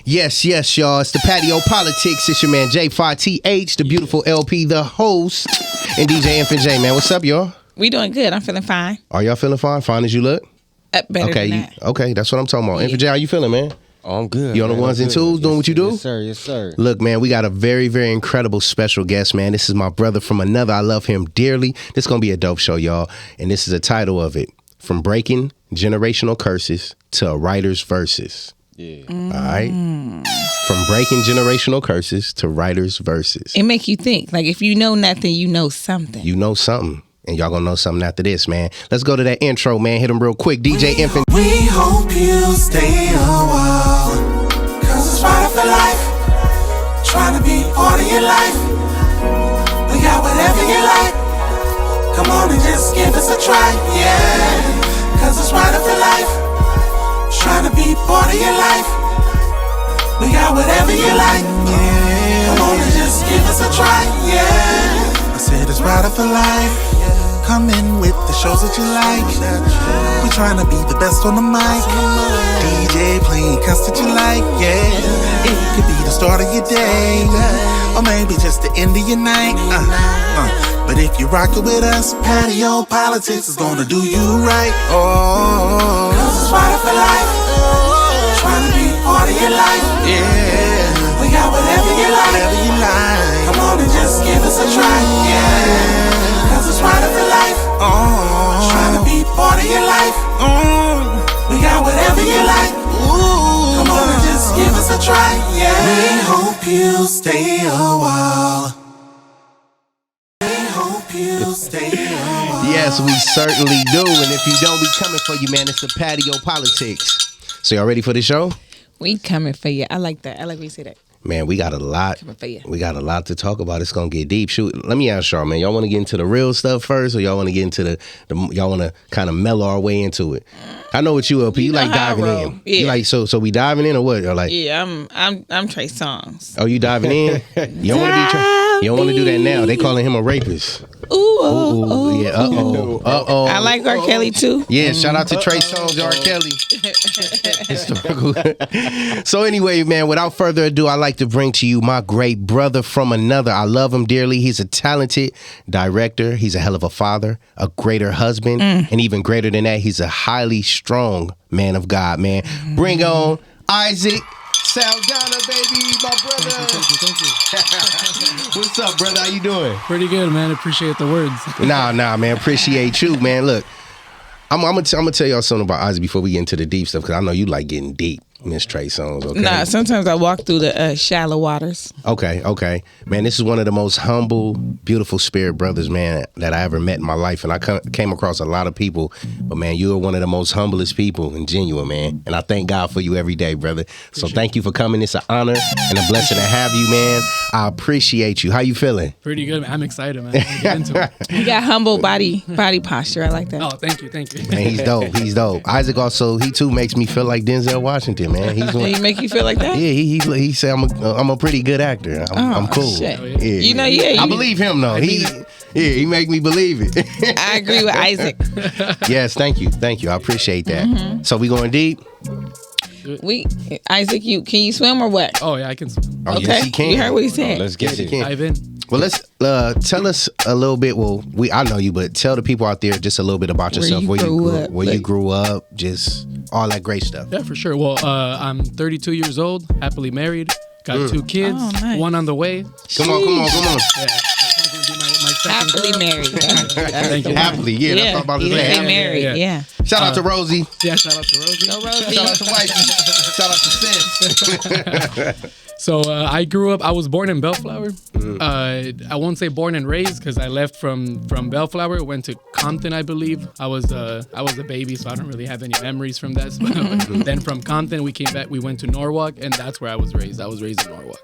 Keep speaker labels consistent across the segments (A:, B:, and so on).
A: Yes, y'all. It's the Patio PolitiCz. It's your man J5TH, the beautiful LP, the host, and DJ Infant J, man. What's up, y'all?
B: We doing good. I'm feeling fine.
A: Are y'all feeling fine? Fine as you look?
B: Better than that.
A: Okay, that's what I'm talking about. Infant J, how you feeling, man?
C: Oh, I'm good.
A: You on the ones and twos doing what you do?
C: Yes, sir. Yes, sir.
A: Look, man, we got a very, very incredible special guest, man. This is my brother from another. I love him dearly. This is going to be a dope show, y'all. And this is the title of it. From Breaking Generational Curses to a Writer's Verses.
C: Yeah.
A: All right? From breaking generational curses to writer's verses.
B: It make you think. Like, if you know nothing, you know something.
A: You know something. And y'all gonna know something after this, man. Let's go to that intro, man. Hit them real quick. DJ Infant.
D: We hope you stay a while, cause it's right for life. Trying to be part of your life. We got whatever you like. Come on and just give us a try, yeah. Cause it's right for life. Trying to be part of your life. We got whatever you like, yeah. Come on and just give us a try, yeah. I said it's right for life. Come in with the shows that you like. We trying to be the best on the mic. DJ playing cuts that you like, yeah. It could be the start of your day, or maybe just the end of your night. But if you rock it with us, Patio PolitiCz is gonna do you right. Oh, cause it's right for life. Trying to be part of your life, yeah. We got whatever you like. Come on and just give us a try, yeah. Cause it's right for life. Oh, trying to be part of your life. We got whatever you like. Come on and just give us a try, yeah. We hope you stay a while.
A: Yes, we certainly do. And if you don't, we coming for you, man. It's the Patio PolitiCz. So y'all ready for the show?
B: We coming for you. I like that. I like when you say that.
A: Man, we got a lot.
B: Coming for you.
A: We got a lot to talk about. It's gonna get deep. Shoot, let me ask y'all, man. Y'all want to get into the real stuff first, or y'all want to get into the y'all want to kind of mellow our way into it? I know what you LP. You like diving in.
B: Yeah.
A: You like so we diving in or what? Or like
B: Yeah, I'm Trey Songz.
A: Oh, you diving in? You don't want to be. You don't want to do that now. They calling him a rapist.
B: Ooh,
A: yeah. Uh-oh.
B: I like R. Kelly too.
A: Yeah, shout out to Trey Songz, R. Kelly. Historical. So anyway, man, without further ado, I'd like to bring to you my great brother from another. I love him dearly. He's a talented director. He's a hell of a father, a greater husband, and even greater than that, he's a highly strong man of God, man. Bring on Isaac Saldana, baby, my brother.
E: Thank you.
A: What's up, brother? How you doing?
E: Pretty good, man. Appreciate the words.
A: Nah, man. Appreciate you, man. Look, I'm gonna tell y'all something about Isaac before we get into the deep stuff, because I know you like getting deep, Miss Trey Songz. Okay.
B: Nah, sometimes I walk through the shallow waters.
A: Okay. Man, this is one of the most humble, beautiful spirit brothers, man, that I ever met in my life. And I came across a lot of people. But, man, you are one of the most humblest people and genuine, man. And I thank God for you every day, brother. So thank you for coming. It's an honor and a blessing to have you, man. I appreciate you. How you feeling?
E: Pretty good, man. I'm excited, man. Get into it.
B: You got humble body posture. I like that.
E: Oh, thank you.
A: Man, he's dope. Isaac also, he too makes me feel like Denzel Washington, man. He's one.
B: Did he make you feel like that?
A: Yeah, he said I'm a pretty good actor. I'm cool.
B: Shit.
A: Yeah,
B: You know, yeah.
A: I believe him though. He make me believe it.
B: I agree with Isaac.
A: Yes, thank you. I appreciate that. So we going deep?
B: Isaac, can you swim or what?
E: Oh, yeah, I can swim.
A: Oh,
B: Okay.
A: yes, he can.
B: You heard what he said.
C: Let's get it.
E: Dive in.
A: Well, let's tell us a little bit. Well, I know you, but tell the people out there just a little bit about yourself. Where you grew up, just all that great stuff.
E: Yeah, for sure. Well, I'm 32 years old, happily married, got 2 kids,
B: Oh, nice.
E: one on the way.
A: Come on.
E: Yeah, that's gonna be my second
B: Happily
E: girl.
B: married.
E: Thank you.
A: Happily, yeah. That's what I'm about to
B: he
A: say.
B: didn't say
A: Happily.
B: married.
E: Yeah.
B: Yeah.
A: Shout out to Rosie.
E: Yeah, shout out to Rosie.
B: Go Rosie.
A: Shout out to Wifey. Shout out to Sis.
E: So I grew up. I was born in Bellflower. I won't say born and raised because I left from Bellflower, went to Compton, I believe. I was a baby, so I don't really have any memories from that. Then from Compton, we came back. We went to Norwalk, and that's where I was raised. I was raised in Norwalk.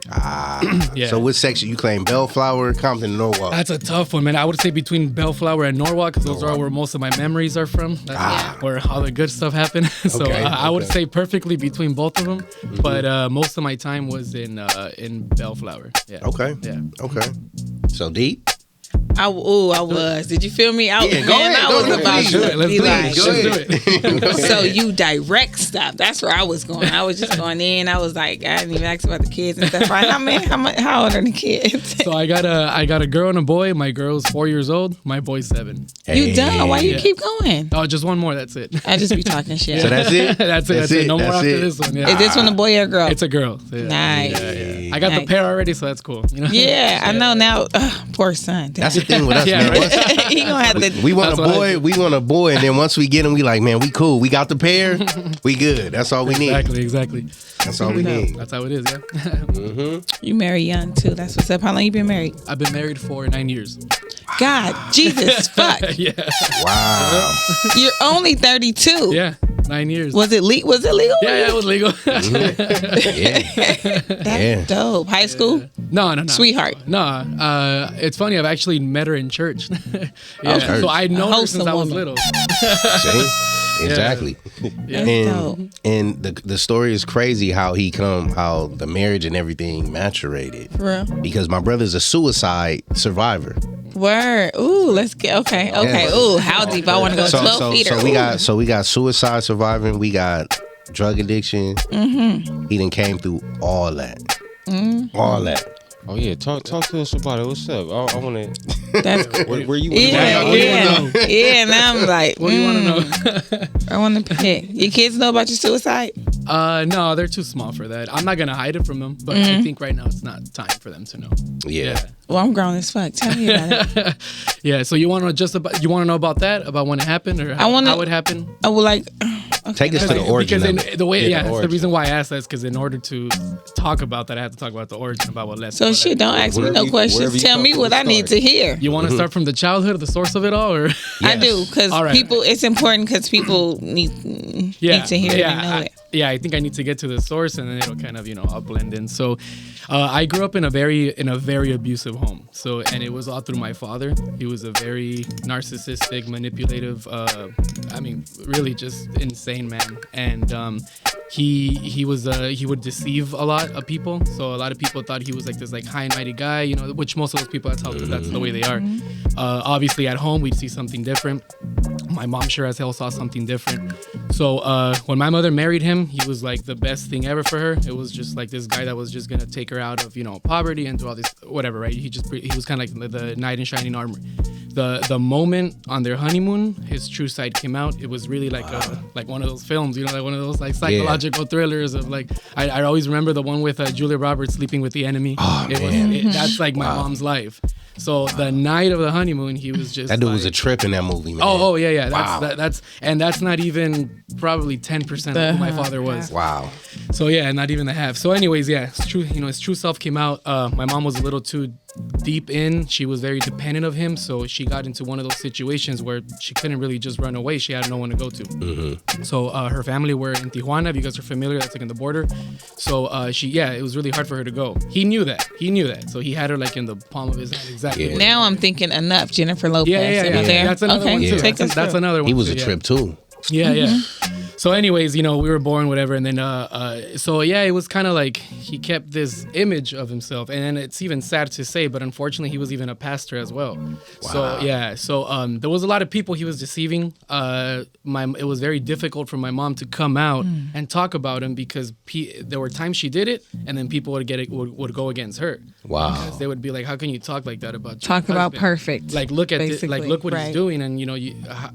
E: Yeah.
A: So what section you claim? Bellflower, Compton, Norwalk.
E: That's a tough one, man. I would say between Bellflower and Norwalk, because those are where most of my memories are from. That's where all the good stuff happened. So I would say perfectly between both of them. But most of my time was in Bellflower. Yeah.
A: Okay.
E: Yeah.
A: Okay. So deep.
B: I was. Did you feel me? I was about to be like, so you direct stuff. That's where I was going. I was just going in. I was like, I didn't even ask about the kids and stuff. How old are the kids?
E: So I got a girl and a boy. My girl's 4 years old. My boy's 7.
B: You done? Why you keep going?
E: Oh, just one more. That's it.
B: I just be talking shit.
A: So that's it?
E: That's it. No more after this one. Yeah.
B: Is this one a boy or a girl?
E: It's a girl. So yeah.
B: Nice.
E: I got the pair already, so that's cool. You know?
B: Yeah, I know now. Poor son.
A: That's the thing with us, man.
B: Right? He gonna have to.
A: We want a boy, and then once we get him, we like, man, we cool. We got the pair. We good. That's all we need.
E: Exactly.
A: That's all we need.
E: That's how it is, yeah.
B: You married young too. That's what's up. How long you been married?
E: I've been married for 9 years.
B: God, Jesus, fuck.
E: Yeah.
A: Wow.
B: You're only 32.
E: Yeah. 9 years.
B: Was it legal?
E: Yeah, it was legal.
B: That's dope. High school?
E: No.
B: Sweetheart.
E: No. It's funny. I've actually met her in church. Yeah.
A: Okay.
E: So I'd known her since I was little.
A: See? Exactly.
B: Yeah.
A: And the story is crazy how the marriage and everything maturated.
B: For real?
A: Because my brother's a suicide survivor.
B: Word. Ooh, let's get okay.
A: Yeah.
B: Ooh, how deep? I want to go 12 feet.
A: So we got suicide surviving. We got drug addiction. Mm-hmm. He done came through all that. Mm-hmm. All that.
C: Oh yeah, talk to us about it. What's up? I want to.
B: That's
C: where you?
B: Yeah. Now I'm like,
E: what do you want to know?
B: I want to pick. Your kids know about your suicide?
E: No, they're too small for that. I'm not gonna hide it from them, but I think right now it's not time for them to know.
A: Yeah.
B: Well, I'm grown as fuck. Tell me about it.
E: Yeah. So you want to know about that? About when it happened or how it happened?
B: I would like. Okay,
A: take us to the origin.
E: Because the reason why I asked that is because in order to talk about that, I have to talk about the origin, about what led.
B: So shit, don't ask me no questions. Tell me what I need to hear.
E: You want to start from the childhood, the source of it all, or?
B: Yes. I do, because people. It's important because people need to hear it and know it.
E: Yeah, I think I need to get to the source, and then it'll kind of I'll blend in. So, I grew up in a very abusive home. So, and it was all through my father. He was a very narcissistic, manipulative. Really just insane man. And he would deceive a lot of people. So a lot of people thought he was like this high and mighty guy. Which most of those people that's the way they are. Obviously, at home we'd see something different. My mom sure as hell saw something different. So when my mother married him, he was like the best thing ever for her. It was just like this guy that was just gonna take her out of poverty and do all this whatever, right? He was kind of like the knight in shining armor. The moment on their honeymoon, his true side came out. It was really like one of those films, like one of those psychological thrillers of I always remember the one with Julia Roberts sleeping with the enemy. Oh, that's like my mom's life. So the night of the honeymoon, he was just
A: that dude was a trip in that movie, man.
E: Oh yeah. That's not even probably 10% of who my father was.
A: Wow.
E: So yeah, not even the half. So anyways, yeah, it's true. His true self came out. My mom was a little too deep in. She was very dependent of him, so she got into one of those situations where she couldn't really just run away. She had no one to go to. Mm-hmm. So her family were in Tijuana. If you guys are familiar, that's in the border. So it was really hard for her to go. He knew that. So he had her in the palm of his hand. Exactly.
B: Yeah. Now I'm thinking enough. Jennifer Lopez.
E: Yeah. That's another one too. That's another one.
A: He was a trip too.
E: Yeah. Mm-hmm. So anyways, we were born, whatever. And then, it was kind of like he kept this image of himself. And then it's even sad to say, but unfortunately, he was even a pastor as well. Wow. So there was a lot of people he was deceiving. It was very difficult for my mom to come out and talk about him because there were times she did it and then people would go against her.
A: Wow.
E: Because they would be like, how can you talk like that about
B: talk
E: your
B: about
E: husband?
B: perfect.
E: Look at this, look what he's doing. And,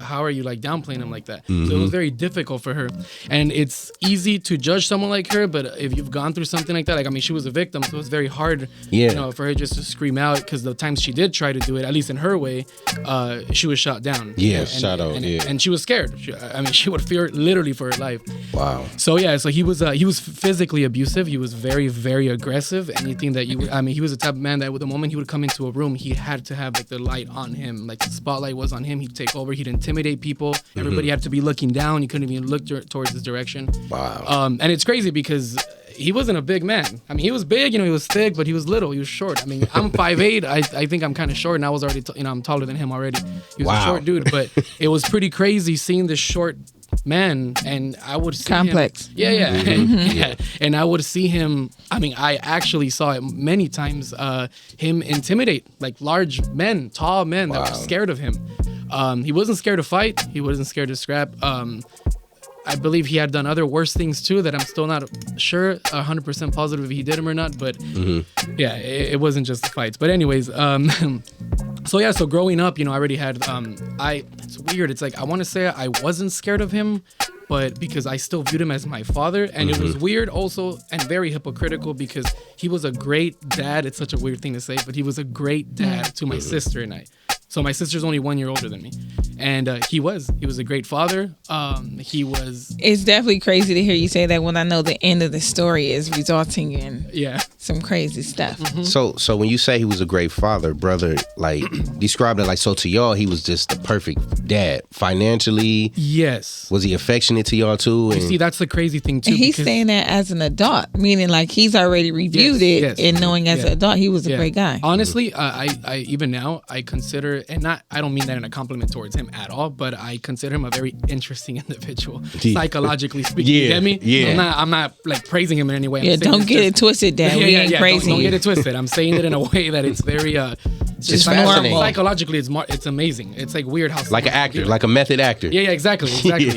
E: how are you downplaying him like that? Mm-hmm. So it was very difficult for her. And it's easy to judge someone like her, but if you've gone through something like that, she was a victim, so it's very hard, for her just to scream out, because the times she did try to do it, at least in her way, she was shot down.
C: Yeah, shot out.
E: And she was scared. She would fear literally for her life.
A: Wow.
E: So he was physically abusive. He was very, very aggressive. Anything that he was the type of man that the moment he would come into a room, he had to have the light on him, the spotlight was on him. He'd take over. He'd intimidate people. Mm-hmm. Everybody had to be looking down. He couldn't even look towards his direction. Wow. And it's crazy because he wasn't a big man. He was big, he was thick, but he was little. He was short. I'm 5'8". I think I'm kind of short, and I was already, I'm taller than him already. He was a short dude, but it was pretty crazy seeing this short man, and I would see
B: Complex.
E: him. Yeah. And I would see him. I mean, I actually saw it many times. Him intimidate like large men, tall men that were scared of him. He wasn't scared to fight. He wasn't scared to scrap. I believe he had done other worse things too that I'm still not sure 100% positive if he did them or not. But yeah, it wasn't just the fights. But anyways, so growing up, I already had, it's weird. It's like, I want to say I wasn't scared of him, but because I still viewed him as my father. And it was weird also and very hypocritical because he was a great dad. It's such a weird thing to say, but he was a great dad to my sister and I. So my sister's only 1 year older than me. And he was a great father.
B: It's definitely crazy to hear you say that when I know the end of the story is resulting in some crazy stuff.
A: So when you say he was a great father, brother, like describe it like, so to y'all, he was just the perfect dad. Financially,
E: yes.
A: Was he affectionate to y'all too?
E: You see, that's the crazy thing too.
B: And he's saying that as an adult, meaning like he's already reviewed it and knowing as an adult he was a great guy.
E: Honestly, I even now I consider, and I don't mean that in a compliment towards him at all, but I consider him a very interesting individual, psychologically speaking. You get me?
A: Yeah.
E: I'm not like praising him in any way.
B: Don't get it twisted, Dad. We ain't crazy.
E: Don't get it twisted. I'm saying it in a way that it's very
A: it's fascinating.
E: Psychologically, it's amazing. It's like weird how
A: like an actor, like a method actor.
E: Yeah, exactly.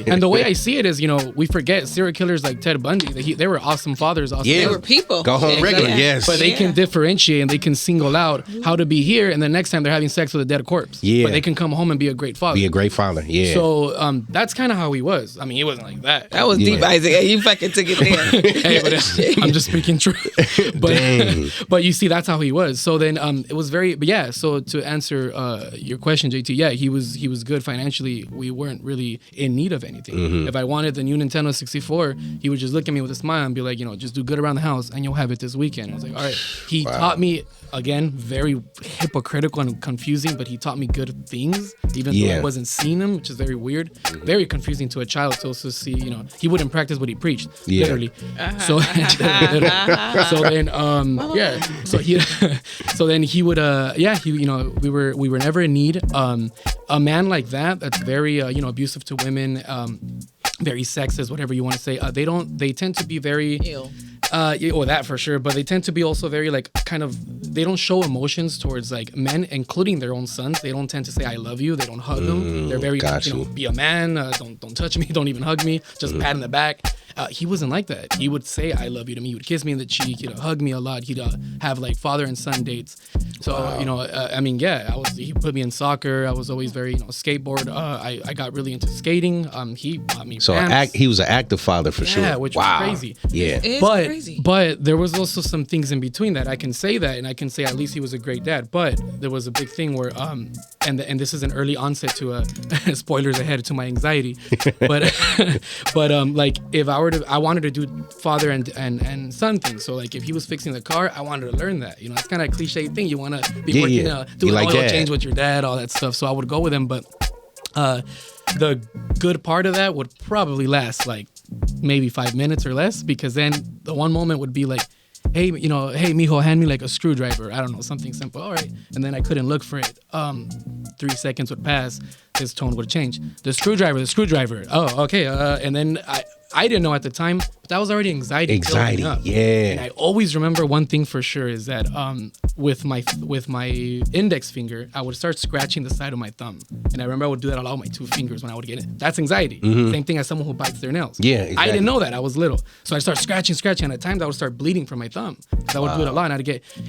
E: And the way I see it is, we forget serial killers like Ted Bundy. They were awesome fathers. Awesome
B: They were people.
A: Go home regular. Yes,
E: but they can differentiate and they can single out how to be here, and the next time they're having sex with a dead corpse. Yeah, but they can come home and be a great father.
A: Be a great father. Yeah.
E: So that's kind of how he was. I mean, he wasn't like that.
B: That was deep, Isaac. You fucking took it there.
E: Hey, but I'm just speaking truth. But you see, that's how he was. So then it was very. But yeah. So to answer your question, JT, yeah, he was good financially. We weren't really in need of anything. If I wanted the new Nintendo 64, he would just look at me with a smile and be like, just do good around the house and you'll have it this weekend. I was like, all right. He taught me, again, very hypocritical and confusing, but he taught me good things, even though I wasn't seeing them, which is very weird. Very confusing to a child to also see, he wouldn't practice what he preached, literally. So, so then he would, we were never in need. A man like that's very, abusive to women, very sexist, whatever you want to say. They tend to be very, that for sure, but they tend to be also very they don't show emotions towards like men, including their own sons. They don't tend to say I love you. They don't hug them. They're very be a man, don't touch me, don't even hug me, just pat in the back. He wasn't like that. He would say I love you to me. He would kiss me in the cheek. He'd hug me a lot. He'd have like father and son dates. So he put me in soccer. I was always very skateboard. I got really into skating. He bought me pants.
A: He was an active father for sure.
E: Yeah, which was crazy.
A: Yeah,
B: it's crazy.
E: But there was also some things in between that I can say that, and I can say at least he was a great dad. But there was a big thing where and this is an early onset to spoilers ahead to my anxiety. But like if I wanted to do father and son things. So like if he was fixing the car, I wanted to learn that. It's kind of a cliche thing. You want to be working do an oil change with your dad, all that stuff. So I would go with him, but the good part of that would probably last like maybe 5 minutes or less, because then the one moment would be like, hey, mijo, hand me like a screwdriver. I don't know, something simple. All right. And then I couldn't look for it. 3 seconds would pass. His tone would change. The screwdriver. Oh, okay. And then I didn't know at the time, but that was already anxiety.
A: Yeah.
E: And I always remember one thing for sure is that with my index finger, I would start scratching the side of my thumb. And I remember I would do that a lot with my 2 fingers when I would get it. That's anxiety. Same thing as someone who bites their nails.
A: Yeah, exactly.
E: I didn't know that. I was little. So I start scratching. And at times I would start bleeding from my thumb. I would do it a lot. And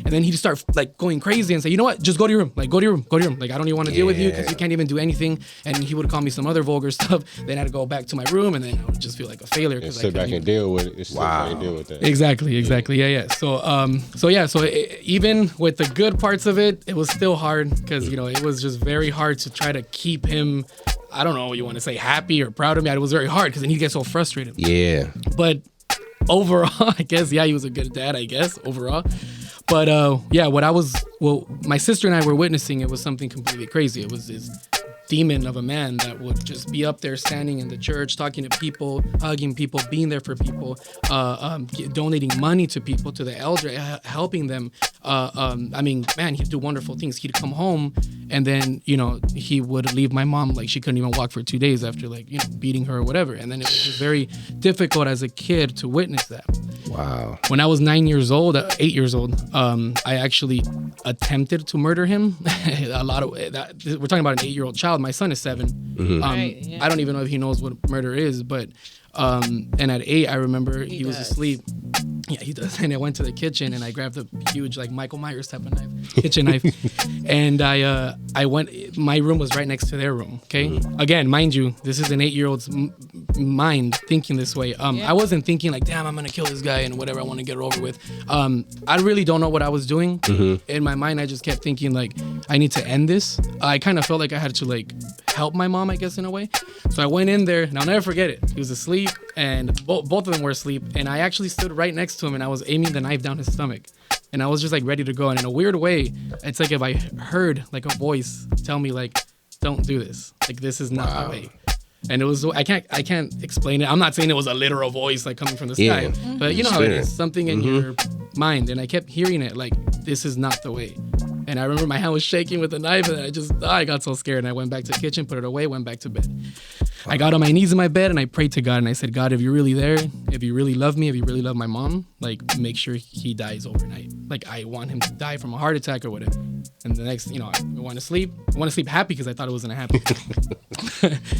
E: then he'd start like going crazy and say, you know what? Just go to your room. Like, go to your room. Like, I don't even want to deal with you because you can't even do anything. And he would call me some other vulgar stuff. Then I'd go back to my room and then I would just feel like a failure.
C: And sit back and deal with it. Deal with that.
E: Exactly. Yeah. So even with the good parts of it, it was still hard because, it was just very hard to try to keep him, I don't know what you want to say, happy or proud of me. It was very hard because then he'd get so frustrated.
A: Yeah.
E: But overall, I guess, he was a good dad, I guess, overall. But my sister and I were witnessing, it was something completely crazy. It was his demon of a man that would just be up there standing in the church, talking to people, hugging people, being there for people, donating money to people, to the elderly, helping them. I mean, man, he'd do wonderful things. He'd come home and then, he would leave my mom, like she couldn't even walk for 2 days after beating her or whatever. And then it was just very difficult as a kid to witness that.
A: Wow.
E: When I was 8 years old, I actually attempted to murder him. A lot of that. We're talking about an 8-year-old child. My son is 7.
A: Mm-hmm.
E: I don't even know if he knows what murder is, but and at 8, I remember he was asleep. Yeah, he does. And I went to the kitchen and I grabbed a huge, like Michael Myers type of knife, kitchen knife, and I went. My room was right next to their room. Okay, again, mind you, this is an 8-year-old's mind thinking this way. I wasn't thinking like, damn, I'm gonna kill this guy and whatever. I want to get it over with. I really don't know what I was doing. In my mind, I just kept thinking like, I need to end this. I kind of felt like I had to like help my mom, I guess, in a way. So I went in there, and I'll never forget it. He was asleep, and both of them were asleep, and I actually stood right next to him, and I was aiming the knife down his stomach, and I was just like ready to go. And in a weird way, it's like if I heard like a voice tell me like, don't do this, like this is not the way. And it was, I can't explain it. I'm not saying it was a literal voice like coming from the sky, but you know how it is, something in your mind. And I kept hearing it like, this is not the way. And I remember my hand was shaking with the knife, and I got so scared. And I went back to the kitchen, put it away, went back to bed. I got on my knees in my bed and I prayed to God, and I said, God, if you're really there, if you really love me, if you really love my mom, like make sure he dies overnight. Like I want him to die from a heart attack or whatever. And the next, I want to sleep. I want to sleep happy because I thought it was gonna happen.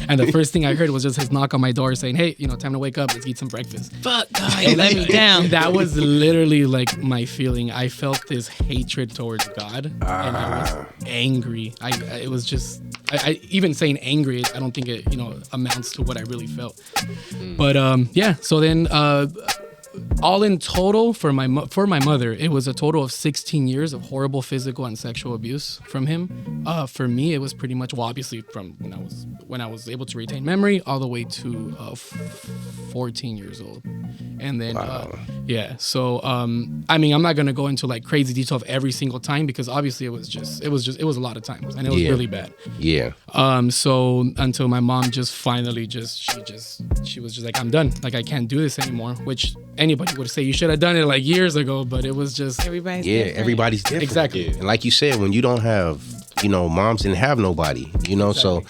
E: And the first thing I heard was just his knock on my door saying, hey, time to wake up. Let's eat some breakfast.
B: Fuck, God, you let me down.
E: That was literally like my feeling. I felt this hatred towards God, and I was angry. It was just, I even saying angry, I don't think it, amounts to what I really felt. But so then all in total for my mother, it was a total of 16 years of horrible physical and sexual abuse from him. For me, it was pretty much, obviously from when I was able to retain memory all the way to 14 years old. And then so I mean, I'm not gonna go into like crazy detail of every single time, because obviously it was a lot of times, and it was really bad. So until my mom just finally she was just like, I'm done, like I can't do this anymore, which anybody would say you should have done it like years ago, but it was just
B: everybody's different.
E: Exactly.
A: And like you said, when you don't have, moms didn't have nobody, exactly. So,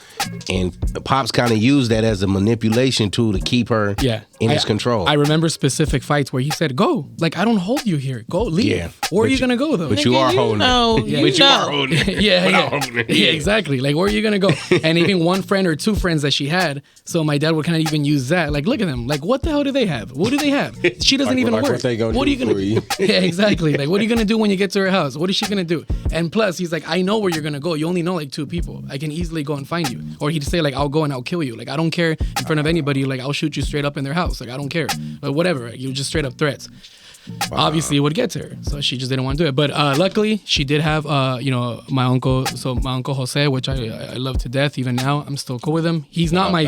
A: and Pops kind of used that as a manipulation tool to keep her in his control.
E: I remember specific fights where he said, go, like, I don't hold you here. Go, leave. Where are you going to go, though?
A: But you are holding it. But you are holding it.
E: Yeah, exactly. Like, where are you going to go? And even one friend or two friends that she had, so my dad would kind of even use that. Like, look at them. Like, what the hell do they have? What do they have? She doesn't even work. What are you going to do? Yeah, exactly. Like, what are you going to do when you get to her house? What is she going to do? And plus, he's like, I know where you're going to go. You only know like 2 people. I can easily go and find you. Or he'd say like, I'll go and I'll kill you. Like, I don't care in front of anybody. Like, I'll shoot you straight up in their house. Like, I don't care. But whatever. You just straight up threats. Obviously it would get to her, so she just didn't want to do it. But luckily she did have my uncle Jose, which I love to death. Even now I'm still cool with him. He's not my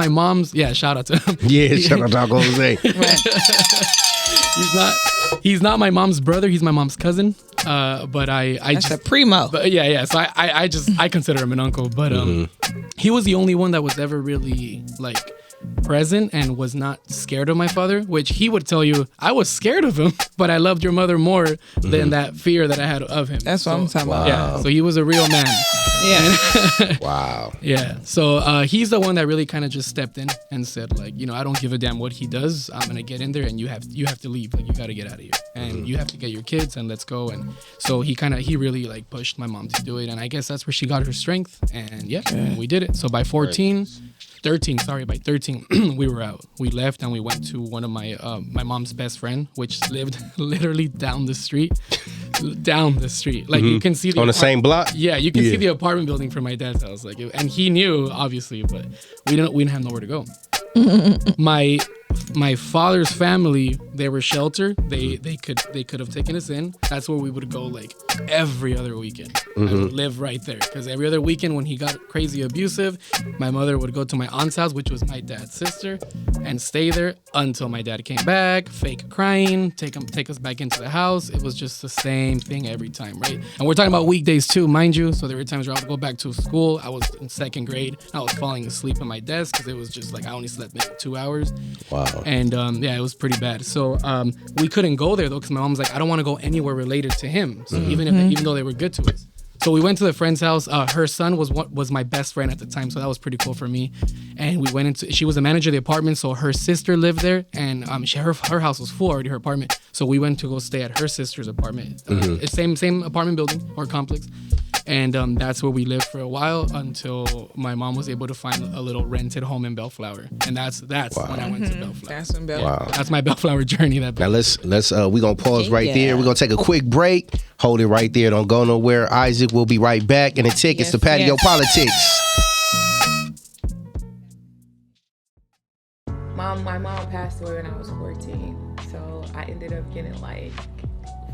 E: mom's. Yeah, shout out to him.
A: Yeah, shout out to Uncle Jose.
E: He's not my mom's brother. He's my mom's cousin. But that's
B: a primo.
E: But yeah. So I consider him an uncle. But he was the only one that was ever really like present and was not scared of my father, which he would tell you, I was scared of him, but I loved your mother more than that fear that I had of him.
B: That's what I'm talking about.
E: Yeah, so he was a real man.
B: Yeah.
A: Wow.
E: Yeah, so he's the one that really kind of just stepped in and said like, I don't give a damn what he does. I'm gonna get in there, and you have to leave. Like, you got to get out of here, and you have to get your kids, and let's go. And so he really like pushed my mom to do it, and I guess that's where she got her strength. And and we did it. So by 13, we were out. We left and we went to one of my mom's best friend, which lived literally down the street. Like you can see
A: on the same block.
E: Yeah, you can see the apartment building from my dad's house. Like, and he knew obviously, but we didn't have nowhere to go. my father's family, they were sheltered. They could have taken us in. That's where we would go like every other weekend. I would live right there because every other weekend when he got crazy abusive, my mother would go to my aunt's house, which was my dad's sister, and stay there until my dad came back, fake crying, take us back into the house. It was just the same thing every time, right? And we're talking about weekdays too, mind you. So there were times where I would go back to school. I was in second grade. I was falling asleep at my desk because it was just like I only slept maybe 2 hours.
A: Wow.
E: And yeah, it was pretty bad. So we couldn't go there though because my mom was like, I don't want to go anywhere related to him. So even though they were good to us. So we went to the friend's house. Her son was my best friend at the time, so that was pretty cool for me. And we went into. She was the manager of the apartment, so her sister lived there, and her house was full already, her apartment. So we went to go stay at her sister's apartment, same apartment building or complex. And that's where we lived for a while until my mom was able to find a little rented home in Bellflower, and that's when I went to Bellflower.
B: That's when Bellflower.
A: Wow.
E: That's my Bellflower journey. That
A: Now let's we gonna pause right there. We're gonna take a quick break. Hold it right there. Don't go nowhere. Isaac will be right back. And the tickets to Patio PolitiCz.
B: My mom passed away when I was 14, so I ended up getting like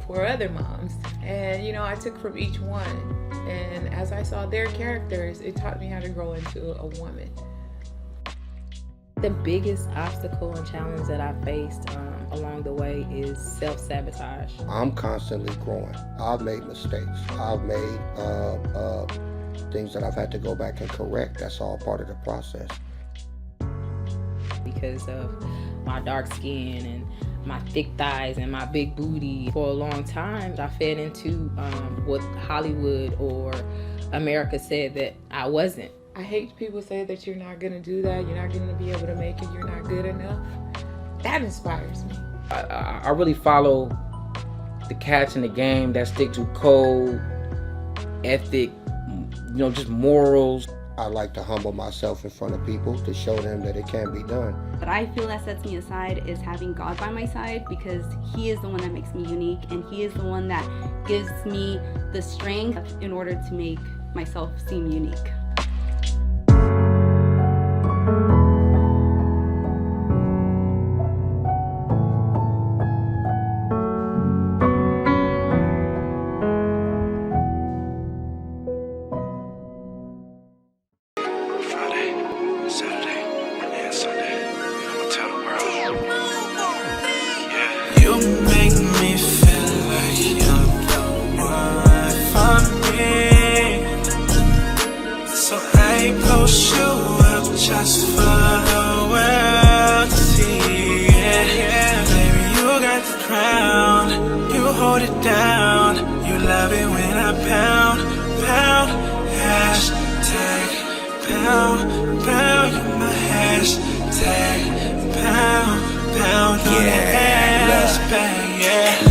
B: 4 other moms, and I took from each one, and as I saw their characters, it taught me how to grow into a woman.
F: The biggest obstacle and challenge that I faced along the way is self-sabotage.
G: I'm constantly growing. I've made mistakes. I've made things that I've had to go back and correct. That's all part of the process.
F: Because of my dark skin and my thick thighs and my big booty, for a long time I fed into what Hollywood or America said that I wasn't.
B: I hate people say that you're not gonna do that, you're not gonna be able to make it, you're not good enough. That inspires me.
H: I really follow the cats in the game that stick to code, ethic, just morals.
G: I like to humble myself in front of people to show them that it can be done.
I: What I feel that sets me aside is having God by my side, because He is the one that makes me unique, and He is the one that gives me the strength in order to make myself seem unique.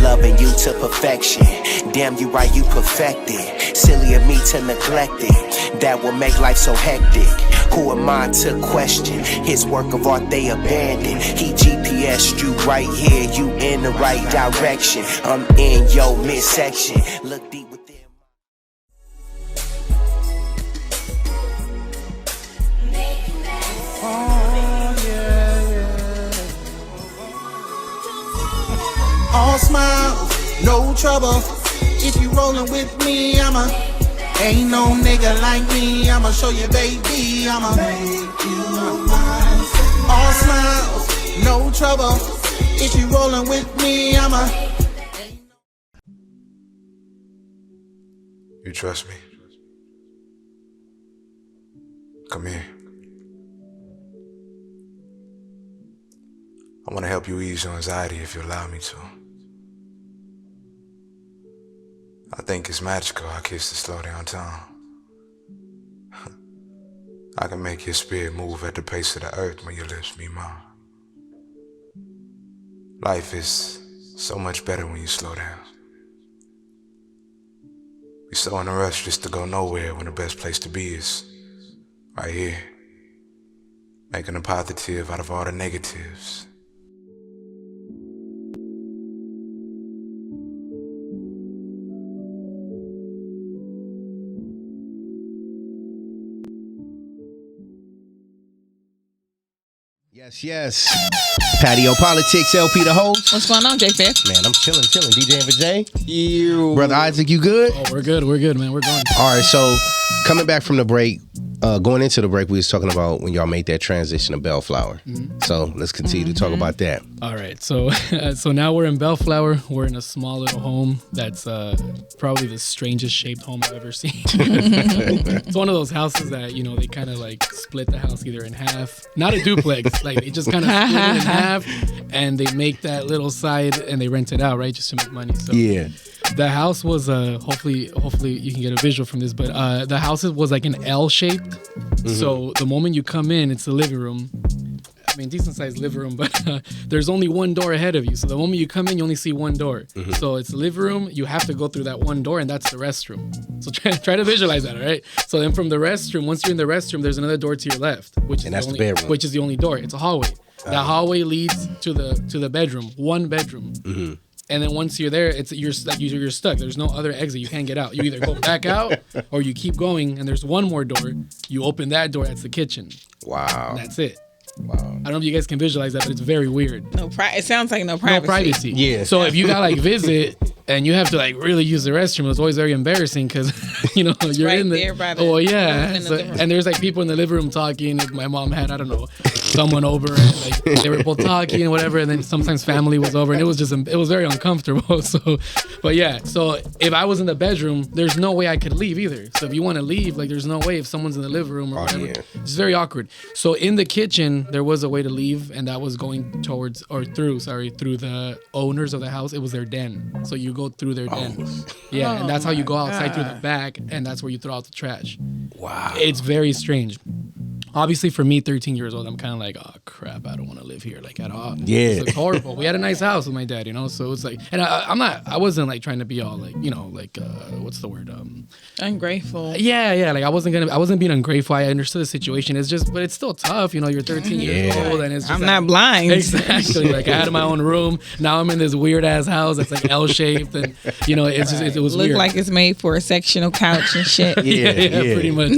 J: Loving you to perfection. Damn, you right, you perfected. Silly of me to neglect it. That will make life so hectic. Who am I to question his work of art they abandoned? He GPS'd you right here, you in the right direction. I'm in your midsection. Look deep within.
D: All smiles, no trouble. If you rollin' with me, ain't no nigga like me. I'ma show you, baby, I'ma make you mine. All smiles, no trouble. If you rollin' with me,
K: You trust me? Come here. I want to help you ease your anxiety if you allow me to. I think it's magical how kisses slow down time. I can make your spirit move at the pace of the earth when your lips meet mine. Life is so much better when you slow down. We so in a rush just to go nowhere when the best place to be is right here, making a positive out of all the negatives.
A: Yes. Patio PolitiCz, LP the host.
B: What's going on, J5?
A: Man, I'm chilling. DJing for Jay. You. Brother Isaac, you good?
E: Oh, we're good, man. We're going.
A: All right, so coming back from the break, going into the break, we was talking about when y'all made that transition to Bellflower. Mm-hmm. So let's continue to talk about that.
E: All right, so now we're in Bellflower. We're in a small little home that's probably the strangest shaped home I've ever seen. It's one of those houses that, they kind of like split the house either in half. Not a duplex, like they just kind of split it in half, and they make that little side and they rent it out, right, just to make money. So
A: yeah.
E: The house was hopefully you can get a visual from this, but the house was like an L shaped. Mm-hmm. So the moment you come in, it's the living room. I mean, decent sized living room, but there's only one door ahead of you. So the moment you come in, you only see one door. Mm-hmm. So it's the living room. You have to go through that one door, and that's the restroom. So try to visualize that, all right? So then from the restroom, once you're in the restroom, there's another door to your left, which is
A: the bedroom.
E: Which is the only door. It's a hallway. That hallway leads to the bedroom, one bedroom. Mm-hmm. And then once you're there, you're stuck. There's no other exit. You can't get out. You either go back out or you keep going. And there's one more door. You open that door. That's the kitchen.
A: Wow.
E: And that's it.
A: Wow.
E: I don't know if you guys can visualize that, but it's very weird.
B: It sounds like no privacy.
E: No privacy.
A: Yeah.
E: So if you got like visit and you have to like really use the restroom, it's always very embarrassing because you're
B: right
E: in
B: there by the.
E: Oh yeah. And there's like people in the living room talking. Like, my mom had someone over and like they were both talking and whatever, and then sometimes family was over and it was very uncomfortable. So, but yeah. So if I was in the bedroom, there's no way I could leave either. So if you want to leave, like there's no way if someone's in the living room or whatever. Yeah. It's very awkward. So in the kitchen, there was a way to leave, and that was going through the owners of the house. It was their den. So you go through their den. Yeah, and that's how you go outside through the back, and that's where you throw out the trash.
A: Wow.
E: It's very strange. Obviously, for me, 13 years old, I'm kind of like, oh crap, I don't want to live here, like at all.
A: Yeah,
E: it's horrible. We had a nice house with my dad, so it's like, and I wasn't like trying to be all like, what's the word?
B: Ungrateful.
E: Yeah, like I wasn't being ungrateful. I understood the situation. It's just, but it's still tough, you're 13 years old, and it's just.
B: I'm not blind.
E: Exactly. Like I had my own room. Now I'm in this weird ass house that's like L shaped, and it's just it was weird.
B: Look like it's made for a sectional couch and shit.
E: yeah, pretty much.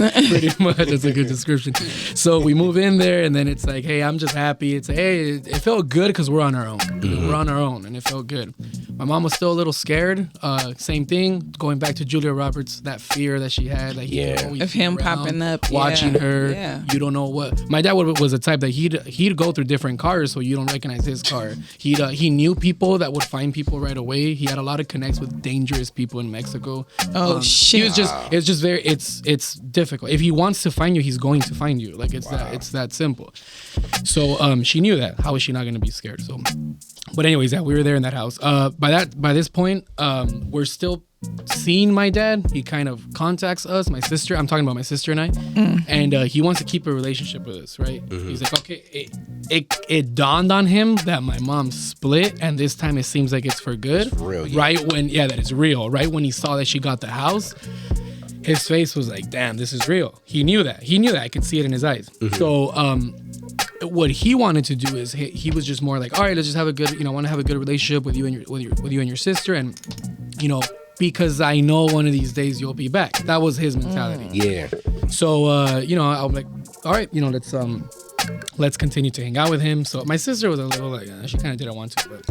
E: That's a good description. So we move in there, and then it's like, hey, I'm just happy. It's like, hey, it felt good because we're on our own. Mm-hmm. We're on our own, and it felt good. My mom was still a little scared. Same thing, going back to Julia Roberts, that fear that she had, like
B: of him popping up,
E: watching her. Yeah. You don't know what. My dad was the type that he'd go through different cars, so you don't recognize his car. He knew people that would find people right away. He had a lot of connects with dangerous people in Mexico.
B: Oh shit!
E: He was it's just very it's difficult. If he wants to find you, he's going to find you. Like it's that simple. So she knew that. How is she not going to be scared? So, but anyways, we were there in that house. By this point, we're still seeing my dad. He kind of contacts us, my sister. I'm talking about my sister and I, and he wants to keep a relationship with us, right? Mm-hmm. He's like, okay. It dawned on him that my mom split, and this time it seems like it's for good.
A: It's real,
E: right when that it's real. Right when he saw that she got the house. His face was like, damn, this is real. He knew that. I could see it in his eyes. Mm-hmm. So what he wanted to do is he was just more like, all right, let's just have a good, I want to have a good relationship with you and your sister, and because I know one of these days you'll be back. That was his mentality.
A: Yeah.
E: So I was like, all right, let's continue to hang out with him. So my sister was a little like, she kind of didn't want to, but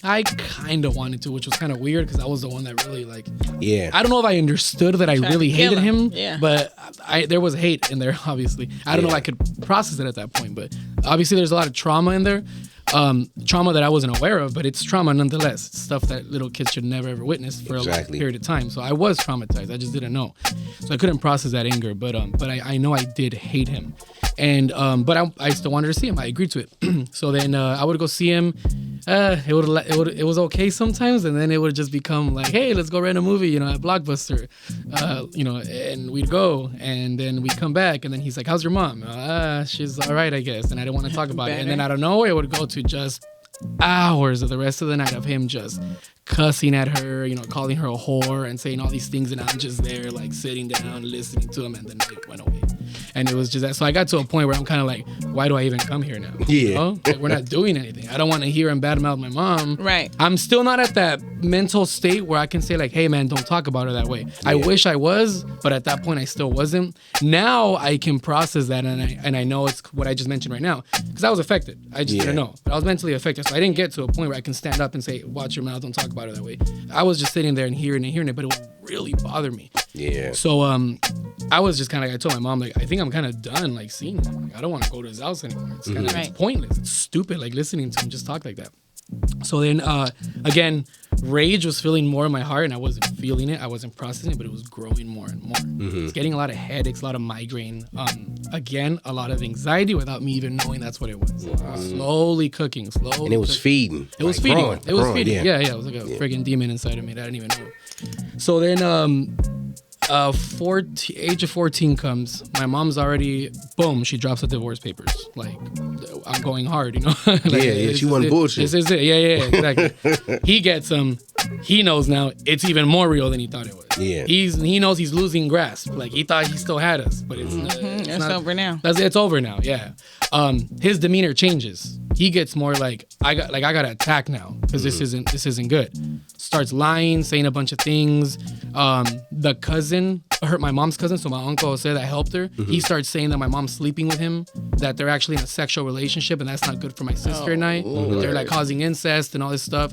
E: I kind of wanted to, which was kind of weird because I was the one that really like.
A: Yeah.
E: I don't know if I understood that I really hated him,
B: yeah.
E: But there was hate in there. Obviously, I don't know if I could process it at that point, but obviously there's a lot of trauma in there. Trauma that I wasn't aware of, but it's trauma nonetheless. It's stuff that little kids should never ever witness for a long period of time. So I was traumatized. I just didn't know. So I couldn't process that anger, but I know I did hate him. And but I still wanted to see him. I agreed to it. So then I would go see him. It was okay sometimes, and then it would just become like, hey, let's go rent a movie, at Blockbuster, and we'd go, and then we'd come back, and then he's like, how's your mom? She's all right, I guess. And I didn't want to talk about it. And then out of nowhere, it would go to just hours of the rest of the night of him just cussing at her, you know, calling her a whore and saying all these things, and I'm just there like sitting down listening to him, and then it went away. And it was just that. So I got to a point where I'm kind of like, why do I even come here now?
A: Yeah.
E: You know? Like, we're not doing anything. I don't want to hear him badmouth my mom.
B: Right.
E: I'm still not at that mental state where I can say like, hey man, don't talk about her that way. I wish I was, but at that point I still wasn't. Now I can process that, and I know it's what I just mentioned right now, because I was affected. I just didn't know. But I was mentally affected. So I didn't get to a point where I can stand up and say, watch your mouth, don't talk about her that way. I was just sitting there and hearing it, but it would really bother me.
A: Yeah.
E: So I was just kind of like, I told my mom, like, I think I'm kind of done like seeing him. Like, I don't want to go to his house anymore. It's kind of it's pointless. It's stupid like listening to him just talk like that. So then again, rage was filling more in my heart, and I wasn't feeling it. I wasn't processing it, but it was growing more and more. It's getting a lot of headaches, a lot of migraine. Again, a lot of anxiety without me even knowing that's what it was. Slowly cooking, slowly.
A: And it was feeding.
E: It was feeding. It was feeding. Yeah. It was like a friggin' demon inside of me that I didn't even know. So then age of 14 comes. My mom's already, boom, she drops the divorce papers. Like, I'm going hard, you know? Like,
A: she won bullshit.
E: This is it. Yeah, exactly. He gets them. He knows now it's even more real than he thought it was.
A: Yeah.
E: He knows he's losing grasp. Like, he thought he still had us, but it's not.
B: Over now.
E: It's over now, yeah. His demeanor changes. He gets more like I got to attack now because this isn't good. Starts lying, saying a bunch of things. The cousin, my mom's cousin, so my uncle said that helped her. He starts saying that my mom's sleeping with him, that they're actually in a sexual relationship, and that's not good for my sister and I. They're like causing incest and all this stuff.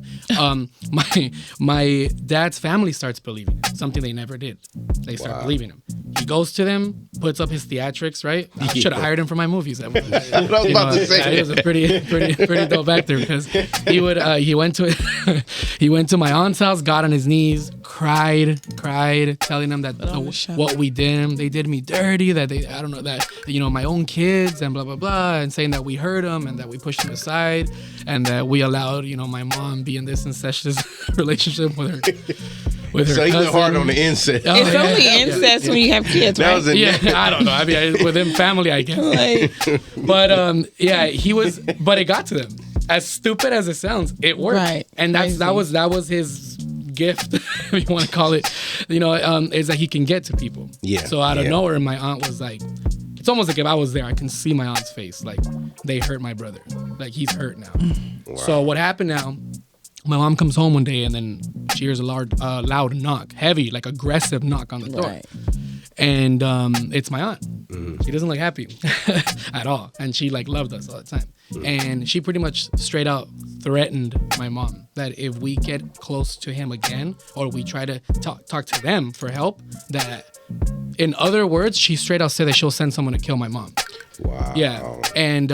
E: My dad's family starts believing it, something they never did. They start believing him. He goes to them, puts up his theatrics, right? I should have hired him for my movies. What I was about to say. He was a pretty dope actor, because he went to my aunt's house, got on his knees, cried, telling them that what we did, they did me dirty, that my own kids and blah blah blah, and saying that we hurt him and that we pushed him aside and that we allowed my mom be in this incestuous relationship with her.
A: So he went hard on the incest.
B: It's only incest when you have kids, right?
E: I don't know. I mean, within family, I guess. But he was. But it got to them. As stupid as it sounds, it worked. Right. And that was his gift, if you want to call it. Is that he can get to people. Yeah. So out of nowhere, my aunt was like, it's almost like if I was there, I can see my aunt's face. Like, they hurt my brother. Like, he's hurt now. Wow. So what happened now? My mom comes home one day, and then she hears a loud knock, heavy, like aggressive knock on the door. Right. And it's my aunt. She doesn't look happy at all. And she loved us all the time. And she pretty much straight out threatened my mom that if we get close to him again, or we try to talk to them for help, that, in other words, she straight out said that she'll send someone to kill my mom. Wow. Yeah. And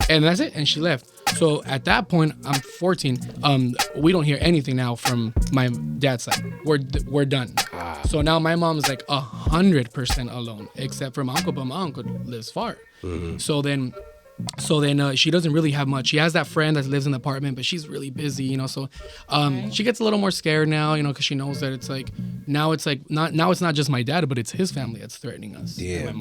E: that's it. And she left. So at that point, I'm 14. We don't hear anything now from my dad's side. We're done. So now my mom's like 100% alone, except for my uncle. But my uncle lives far. So then she doesn't really have much. She has that friend that lives in the apartment, but she's really busy, So she gets a little more scared now, because she knows that it's like it's not just my dad, but it's his family that's threatening us. Yeah. My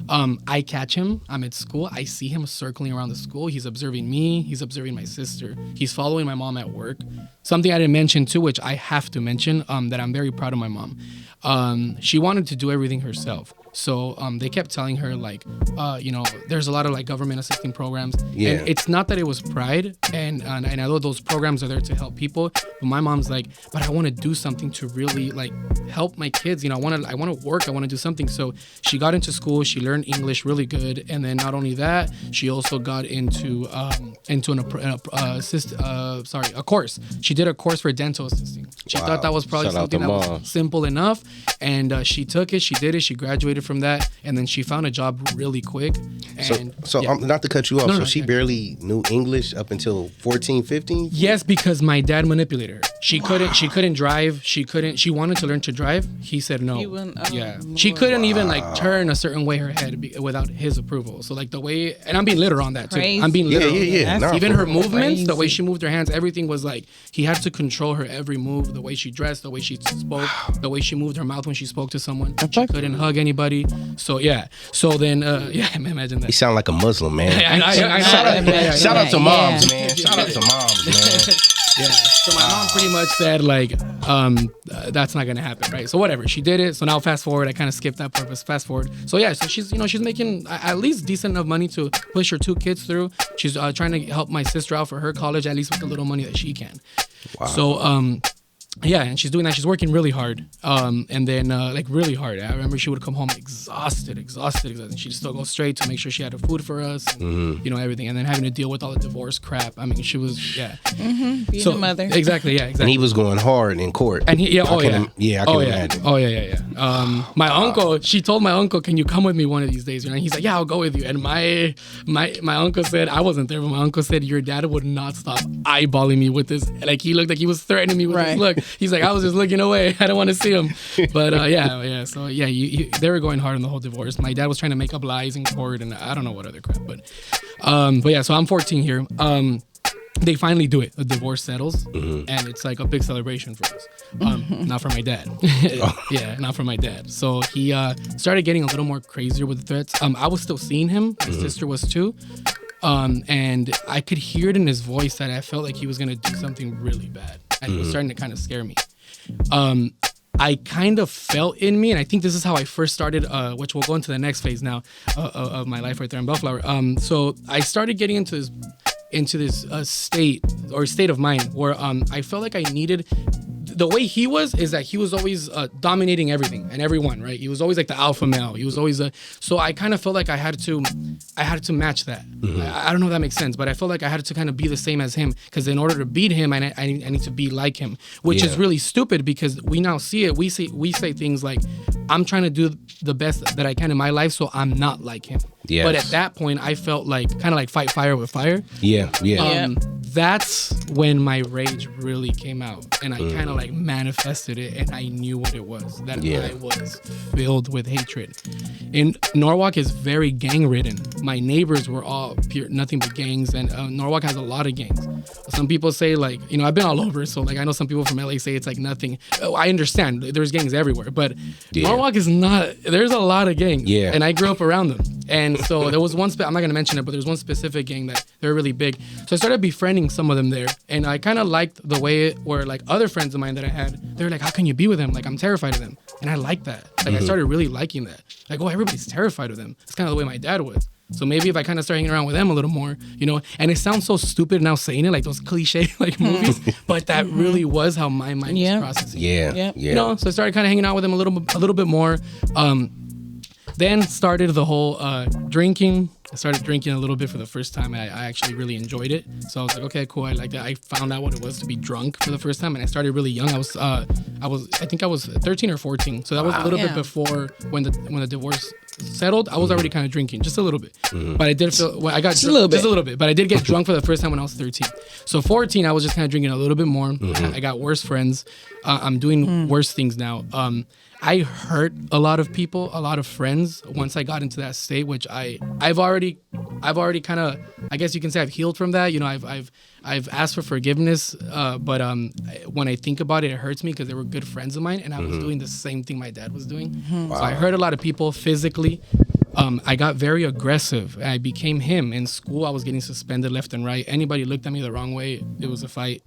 E: mom. I catch him. I'm at school. I see him circling around the school. He's observing me. He's observing my sister. He's following my mom at work. Something I didn't mention too, which I have to mention, that I'm very proud of my mom. She wanted to do everything herself. So they kept telling her there's a lot of government assisting programs. Yeah. And it's not that it was pride, and I know those programs are there to help people, but my mom's like, but I want to do something to really help my kids. I want to work. I want to do something. So she got into school. She learned English really good, and then not only that, she also got into a course. She did a course for dental assisting. She thought that was probably something that was simple enough, and she took it. She did it. She graduated from that, and then she found a job really quick. And
A: not to cut you off, she barely knew English up until 14, 15?
E: Yes, because my dad manipulated her. She couldn't drive. She wanted to learn to drive. He said no. She couldn't even turn a certain way her head without his approval. So the way, and I'm being literal on that too.
B: Crazy.
E: I'm being literal.
A: Yeah.
E: Even her movements, the way she moved her hands, everything was he had to control her every move, the way she dressed, the way she spoke, the way she moved her mouth when she spoke to someone. She couldn't hug anybody. everybody. So yeah. So then imagine that.
A: You sound like a Muslim, man. Shout out to moms, man. Shout out to moms, man.
E: Yeah. So my mom pretty much said like, that's not gonna happen, right? So whatever, she did it. So now fast forward, I kind of skipped that purpose. Fast forward. So yeah, so she's making at least decent enough money to push her 2 kids through. She's trying to help my sister out for her college, at least with the little money that she can.
A: Wow.
E: So yeah, and she's doing that. She's working really hard, and then like really hard. I remember she would come home exhausted. She'd still go straight to make sure she had her food for us, and, everything. And then having to deal with all the divorce crap. I mean, she was
B: being a mother.
E: Exactly.
A: And he was going hard in court.
E: And I can
A: imagine.
E: Oh yeah. My uncle, she told my uncle, "Can you come with me one of these days?" And he's like, "Yeah, I'll go with you." And my uncle said, I wasn't there, but my uncle said, "Your dad would not stop eyeballing me with this." Like he looked like he was threatening me with this look. He's like, I was just looking away. I don't want to see him. But yeah. So yeah, they were going hard on the whole divorce. My dad was trying to make up lies in court, and I don't know what other crap. But yeah. So I'm 14 here. They finally do it. The divorce settles, and it's like a big celebration for us. Not for my dad. Yeah, not for my dad. So he started getting a little more crazier with the threats. I was still seeing him. My sister was too. And I could hear it in his voice that I felt like he was going to do something really bad. And it was starting to kind of scare me. I kind of felt in me, and I think this is how I first started, which we'll go into the next phase now of my life right there in Bellflower. So I started getting into this state of mind where I felt like I needed. The way he was is that he was always dominating everything and everyone, right? He was always like the alpha male. He was always so I kind of felt like I had to match that. I don't know if that makes sense, but I felt like I had to kind of be the same as him, because in order to beat him, I need to be like him, which is really stupid, because we now see it. We say things like, I'm trying to do the best that I can in my life, so I'm not like him. Yes. But at that point, I felt like kind of like fight fire with fire.
A: Yeah.
E: That's when my rage really came out, and I kind of like manifested it, and I knew what it was, that I was filled with hatred. And Norwalk is very gang ridden. My neighbors were all nothing but gangs, and Norwalk has a lot of gangs. Some people say like, I've been all over, so like I know some people from LA say it's like nothing. I understand there's gangs everywhere, but Norwalk is not. There's a lot of gangs, and I grew up around them. And so there was one, I'm not going to mention it, but there's one specific gang that they're really big. So I started befriending some of them there. And I kind of liked the way where like other friends of mine that I had, they were like, how can you be with him? Like, I'm terrified of them. And I liked that. Like I started really liking that. Like, oh, everybody's terrified of them. It's kind of the way my dad was. So maybe if I kind of start hanging around with them a little more, and it sounds so stupid now saying it, like those cliche like movies, but that really was how my mind was processing.
A: Yeah.
E: So I started kind of hanging out with them a little bit more. Then started the whole drinking. I started drinking a little bit for the first time. I actually really enjoyed it. So I was like, okay, cool. I like that. I found out what it was to be drunk for the first time, and I started really young. I think I was 13 or 14. So that was a little bit before when the divorce settled. I was already kind of drinking just a little bit, but I did feel I got just a little bit. But I did get drunk for the first time when I was 13. So 14, I was just kind of drinking a little bit more. I got worse friends. I'm doing worse things now. I hurt a lot of people, a lot of friends once I got into that state, which I've already kind of, I guess you can say I've healed from that. I've asked for forgiveness, but when I think about it, it hurts me because they were good friends of mine, and I was doing the same thing my dad was doing. Wow. So I hurt a lot of people physically. I got very aggressive. I became him. In school, I was getting suspended left and right. Anybody looked at me the wrong way, it was a fight.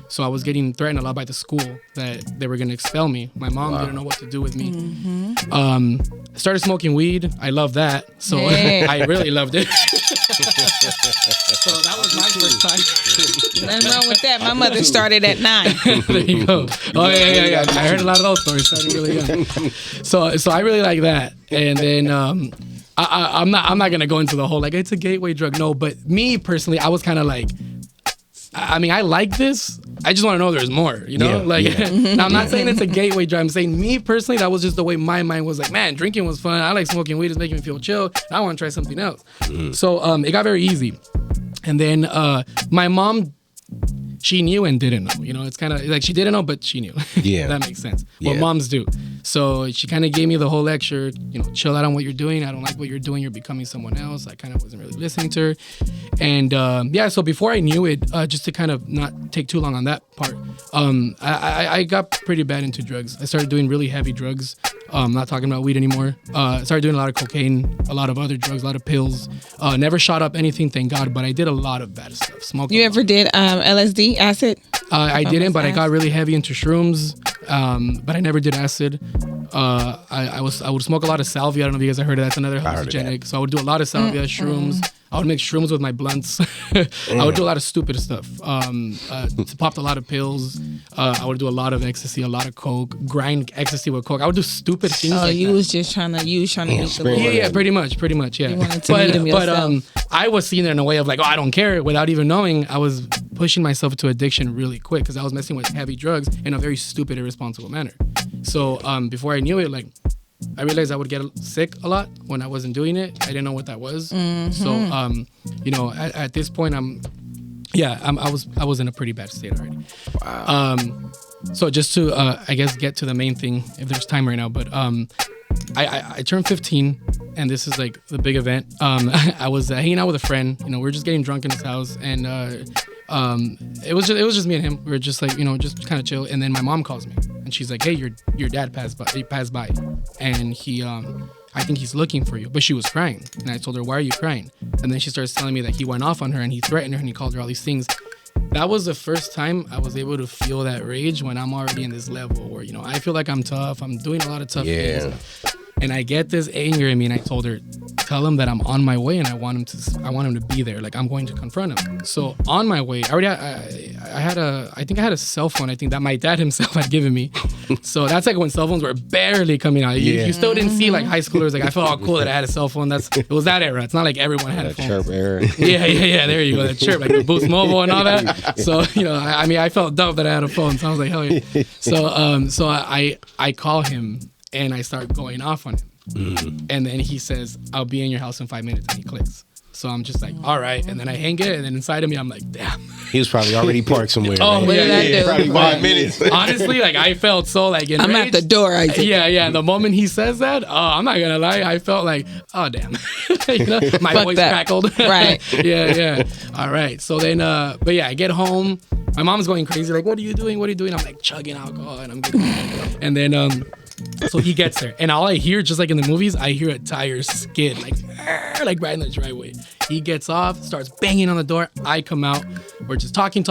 E: So I was getting threatened a lot by the school that they were going to expel me. My mom didn't know what to do with me. I started smoking weed. I love that. So I really loved it. So that was my first time.
B: Nothing wrong with that. My mother started at 9.
E: There you go. Oh yeah. I heard a lot of those stories starting really young. So I really like that. And then I'm not gonna go into the whole like it's a gateway drug. No, but me personally, I was kind of like, I mean, I like this. I just want to know there's more, Now, I'm not saying it's a gateway drug. I'm saying me personally, that was just the way my mind was like, man, drinking was fun. I like smoking weed. It's making me feel chill. I want to try something else. So it got very easy. And then my mom, she knew and didn't know. It's kind of like she didn't know, but she knew.
A: Yeah.
E: That makes sense. What moms do. So she kind of gave me the whole lecture, chill out on what you're doing. I don't like what you're doing. You're becoming someone else. I kind of wasn't really listening to her. And so before I knew it, just to kind of not take too long on that part, I got pretty bad into drugs. I started doing really heavy drugs. Not talking about weed anymore. I started doing a lot of cocaine, a lot of other drugs, a lot of pills. Never shot up anything, thank God, but I did a lot of bad stuff.
B: You ever did LSD, acid?
E: I didn't, but I got really heavy into shrooms. But I never did acid. I would smoke a lot of salvia. I don't know if you guys have heard of that. That's another hallucinogenic. So I would do a lot of salvia, shrooms. I would make shrooms with my blunts. I would do a lot of stupid stuff. Popped a lot of pills. I would do a lot of ecstasy, a lot of coke, grind ecstasy with coke. I would do stupid things.
B: You was just trying to beat the Lord.
E: Yeah, pretty much, yeah.
B: You wanted to meet him yourself.
E: I was seeing it in a way of like, I don't care. Without even knowing, I was pushing myself to addiction really quick because I was messing with heavy drugs in a very stupid, irresponsible manner. So before I knew it, like, I realized I would get sick a lot when I wasn't doing it. I didn't know what that was. So, at this point, I was in a pretty bad state already. Wow. So just to, I guess, get to the main thing, if there's time right now, but I turned 15, and this is like the big event. I was hanging out with a friend. We were just getting drunk in his house, and it was just me and him. We were just like, just kind of chill. And then my mom calls me, and she's like, "Hey, your dad passed by, and he I think he's looking for you." But she was crying, and I told her, "Why are you crying?" And then she starts telling me that he went off on her and he threatened her and he called her all these things. That was the first time I was able to feel that rage when I'm already in this level where, I feel like I'm tough. I'm doing a lot of tough things. And I get this anger in me, and I told her, tell him that I'm on my way and I want him to be there. Like, I'm going to confront him. So on my way, I had a cell phone, I think, that my dad himself had given me. So that's like when cell phones were barely coming out. You still didn't see like high schoolers. Like, I felt all cool that I had a cell phone. It was that era. It's not like everyone had a phone.
C: Chirp era.
E: Yeah. There you go. That chirp, like the Boost Mobile and all that. So, I felt dope that I had a phone. So I was like, hell yeah. So I call him and I start going off on him. And then he says, "I'll be in your house in 5 minutes." And he clicks. So I'm just like, all right. And then I hang it. And then inside of me, I'm like, damn.
A: He was probably already parked somewhere.
B: What did I do?
A: Probably 5 minutes.
E: Honestly, like, I felt so like enraged.
B: I'm at the door.
E: Yeah. The moment he says that, I'm not going to lie. I felt like, oh, damn. My voice crackled.
B: Right.
E: Yeah. All right. So then, but yeah, I get home. My mom's going crazy. Like, what are you doing? I'm like chugging alcohol and I'm getting and then, so he gets there, and all I hear, just like in the movies, I hear a tire skid, like right in the driveway. He gets off, starts banging on the door. I come out. We're just talking.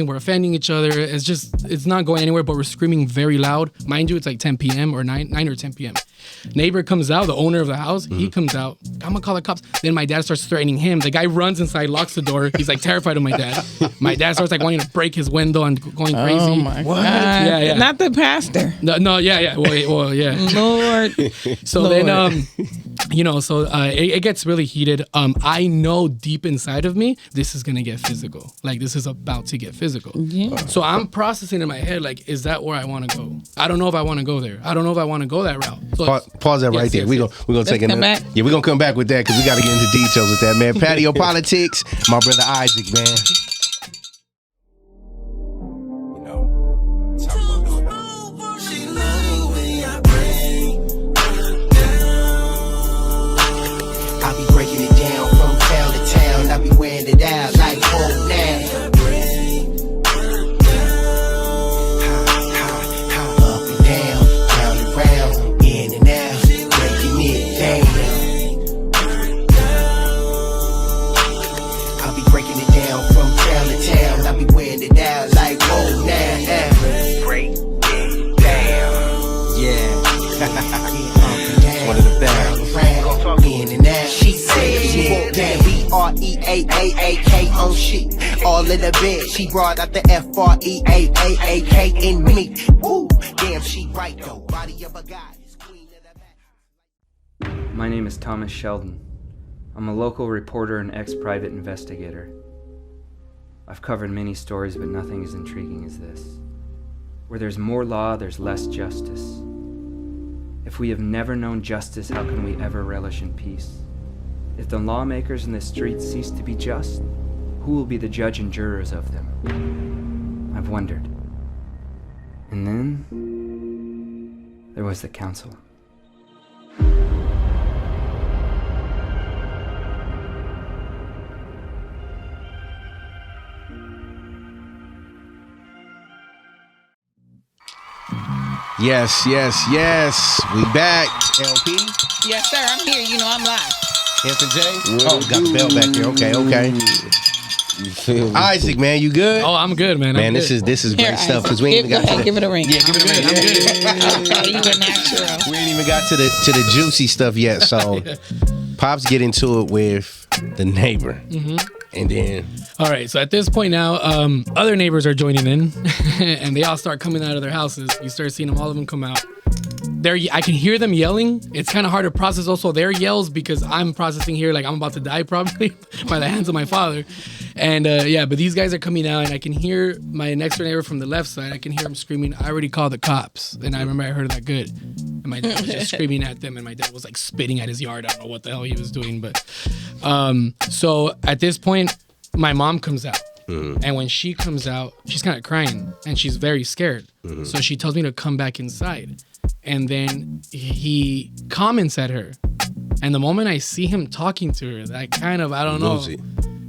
E: We're offending each other. It's not going anywhere, but we're screaming very loud. Mind you, it's like 10 p.m. or 9 or 10 p.m. Neighbor comes out, the owner of the house. He comes out. I'm gonna call the cops. Then my dad starts threatening him. The guy runs inside, locks the door. He's like terrified of my dad. My dad starts like wanting to break his window and going crazy.
B: Oh my God. Yeah. Not the pastor.
E: No, yeah. Well, yeah.
B: Lord.
E: So Lord. Then, it gets really heated. I know deep inside of me, this is gonna get physical. Like, this is about to get physical.
B: Yeah.
E: So I'm processing in my head, like, is that where I want to go? I don't know if I want to go there. I don't know if I want to go that route. So
A: pause that right there. We're gonna take
B: come back.
A: Yeah, we're gonna come back with that because we got to get into details with that, man. Patio PolitiCz, my brother Isaac, man.
J: I be breaking it down from town to town. I be wearing it out like home now. Up and down, round and round, in and out, breaking it down. I be breaking it down from town to town. I be wearing it out like home now. Break it down. Yeah.
A: One of the best.
J: In and out. She said she want that BREAAAK on shit. All in the bed. She brought out the FREAAAK in me. Woo, damn, she right though. Body of a goddess, queen of the back.
L: My name is Thomas Sheldon. I'm a local reporter and ex-private investigator. I've covered many stories, but nothing as intriguing as this. Where there's more law, there's less justice. If we have never known justice, how can we ever relish in peace? If the lawmakers in the streets cease to be just, who will be the judge and jurors of them? I've wondered. And then There was the council.
A: Yes. We back. LP.
B: Yes, sir. I'm here. You know I'm live.
A: Anthony J. Oh, got the bell back there. Okay.
C: You feel me?
A: Isaac, man, you good?
E: Oh, I'm good, man.
A: Man, this is great
B: Here,
A: stuff because
B: Isaac.
A: we ain't even got to the,
B: give it a ring.
A: Yeah, give it a ring.
B: Okay, you a natural.
A: We ain't even got to the juicy stuff yet. So, Pops get into it with the neighbor, and then.
E: All right, so at this point now, other neighbors are joining in, and they all start coming out of their houses. You start seeing them, all of them come out. I can hear them yelling. It's kind of hard to process also their yells because I'm processing here like I'm about to die probably by the hands of my father. And but these guys are coming out, and I can hear my next door neighbor from the left side. I can hear him screaming, "I already called the cops." And I remember I heard that good. And my dad was just screaming at them, and my dad was like spitting at his yard. I don't know what the hell he was doing, but so at this point, my mom comes out. And when she comes out, she's kind of crying, and she's very scared. So she tells me to come back inside. And then he comments at her. And the moment I see him talking to her, that kind of, I don't know.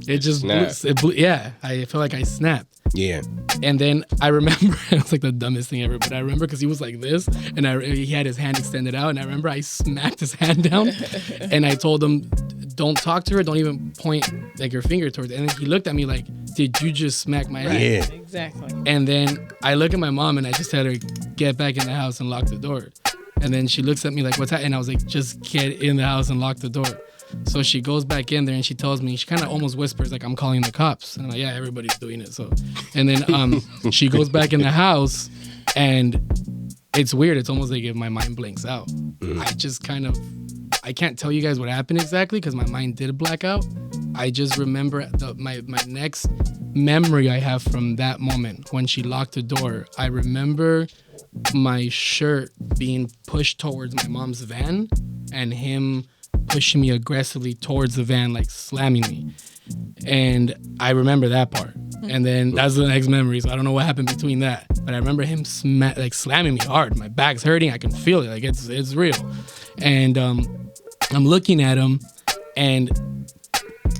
E: It just blew, yeah, I feel like I snapped.
A: Yeah.
E: And then I remember, it was like the dumbest thing ever, but I remember because he was like this, and he had his hand extended out, and I remember I smacked his hand down, and I told him, don't talk to her, don't even point like your finger towards her. And then he looked at me like, did you just smack my hand?
A: Yeah.
B: Exactly.
E: And then I look at my mom, and I just had her get back in the house and lock the door. And then she looks at me like, what's that? And I was like, just get in the house and lock the door. So she goes back in there and she tells me, she kind of almost whispers like, I'm calling the cops. And I'm like, yeah, everybody's doing it. So, and then she goes back in the house, and it's weird. It's almost like if my mind blanks out. I just I can't tell you guys what happened exactly because my mind did black out. I just remember my next memory I have from that moment when she locked the door. I remember my shirt being pushed towards my mom's van and him pushing me aggressively towards the van, like slamming me. And I remember that part. And then that's the next memory. So I don't know what happened between that. But I remember him slamming me hard. My back's hurting. I can feel it. Like it's real. And I'm looking at him, and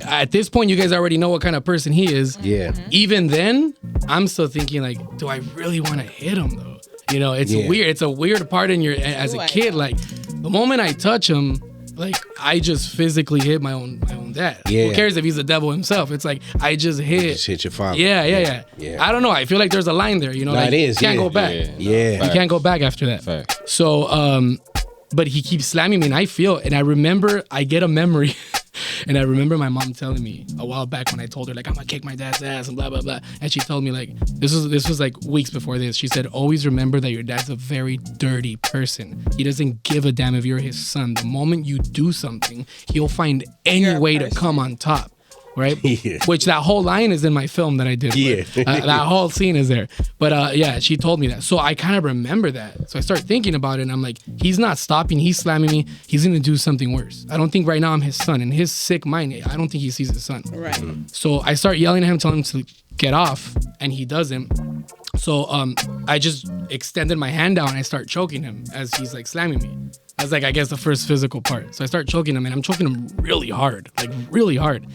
E: at this point, you guys already know what kind of person he is.
A: Yeah.
E: Even then, I'm still thinking like, do I really want to hit him though? You know, it's weird. It's a weird part in your as a kid. Like the moment I touch him, like I just physically hit my own dad.
A: Yeah.
E: Who cares if he's the devil himself? It's like I just hit
A: your father.
E: Yeah. I don't know. I feel like there's a line there. You know,
A: no,
E: like,
A: it is.
E: You can't go back.
A: Yeah.
E: You can't go back after that.
C: Fact.
E: So, but he keeps slamming me, and I feel, and I remember, I get a memory, and I remember my mom telling me a while back when I told her like I'm gonna kick my dad's ass and blah blah blah, and she told me like this was like weeks before this. She said, always remember that your dad's a very dirty person. He doesn't give a damn if you're his son. The moment you do something, he'll find any way to come on top. Right?
A: Yeah.
E: Which that whole line is in my film that I did.
A: Yeah.
E: That whole scene is there. But yeah, she told me that. So I kind of remember that. So I start thinking about it, and I'm like, he's not stopping. He's slamming me. He's going to do something worse. I don't think right now I'm his son. In his sick mind, I don't think he sees his son.
B: Right.
E: So I start yelling at him, telling him to get off, and he doesn't. So I just extended my hand down, and I start choking him as he's like slamming me. That's like, I guess, the first physical part. So I start choking him, and I'm choking him really hard, like really hard.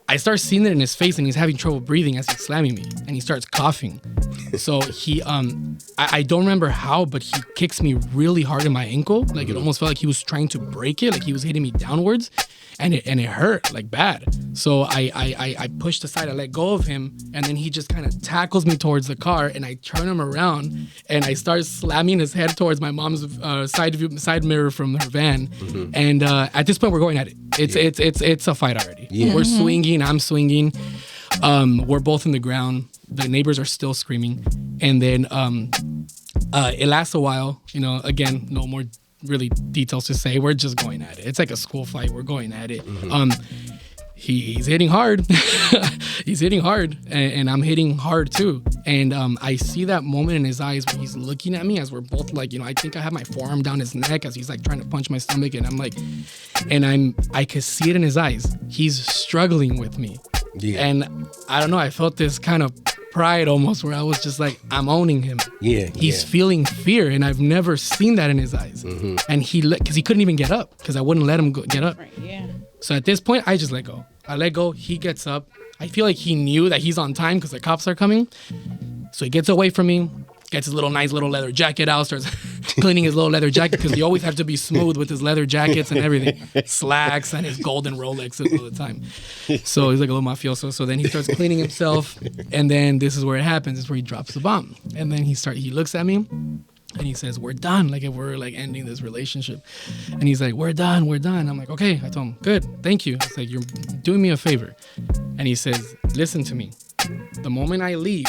E: I start seeing it in his face, and he's having trouble breathing as he's slamming me, and he starts coughing. So he, I don't remember how, but he kicks me really hard in my ankle. Like it almost felt like he was trying to break it, like he was hitting me downwards, and it hurt like bad. So I pushed aside, I let go of him, and then he just kind of tackles me towards the car, and I turn him around, and I start slamming his head towards my mom's side mirror from her van. And at this point, we're going at it. It's a fight already.
A: Yeah.
E: We're swinging, I'm swinging. We're both in the ground. The neighbors are still screaming. And then it lasts a while. You know, again, no more really details to say. We're just going at it. It's like a school fight. We're going at it. He's hitting hard. He's hitting hard, and I'm hitting hard too. And I see that moment in his eyes where he's looking at me as we're both like, you know, I think I have my forearm down his neck as he's like trying to punch my stomach, and I'm like, and I could see it in his eyes. He's struggling with me.
A: Yeah.
E: And I don't know, I felt this kind of pride almost, where I was just like, I'm owning him.
A: Yeah.
E: He's feeling fear, and I've never seen that in his eyes. And because he couldn't even get up, because I wouldn't let him get up.
B: Right, yeah.
E: So at this point, I just let go. I let go. He gets up. I feel like he knew that he's on time because the cops are coming. So he gets away from me, gets his nice little leather jacket out, starts cleaning his little leather jacket, because he always have to be smooth with his leather jackets and everything. Slacks and his golden Rolexes all the time. So he's like a little mafioso. So then he starts cleaning himself, and then this is where it happens. This is where he drops the bomb. And then he looks at me, and he says, we're done. Like, if we're like ending this relationship. And he's like, we're done. I'm like, okay. I told him, good, thank you. It's like, you're doing me a favor. And he says, listen to me. The moment I leave,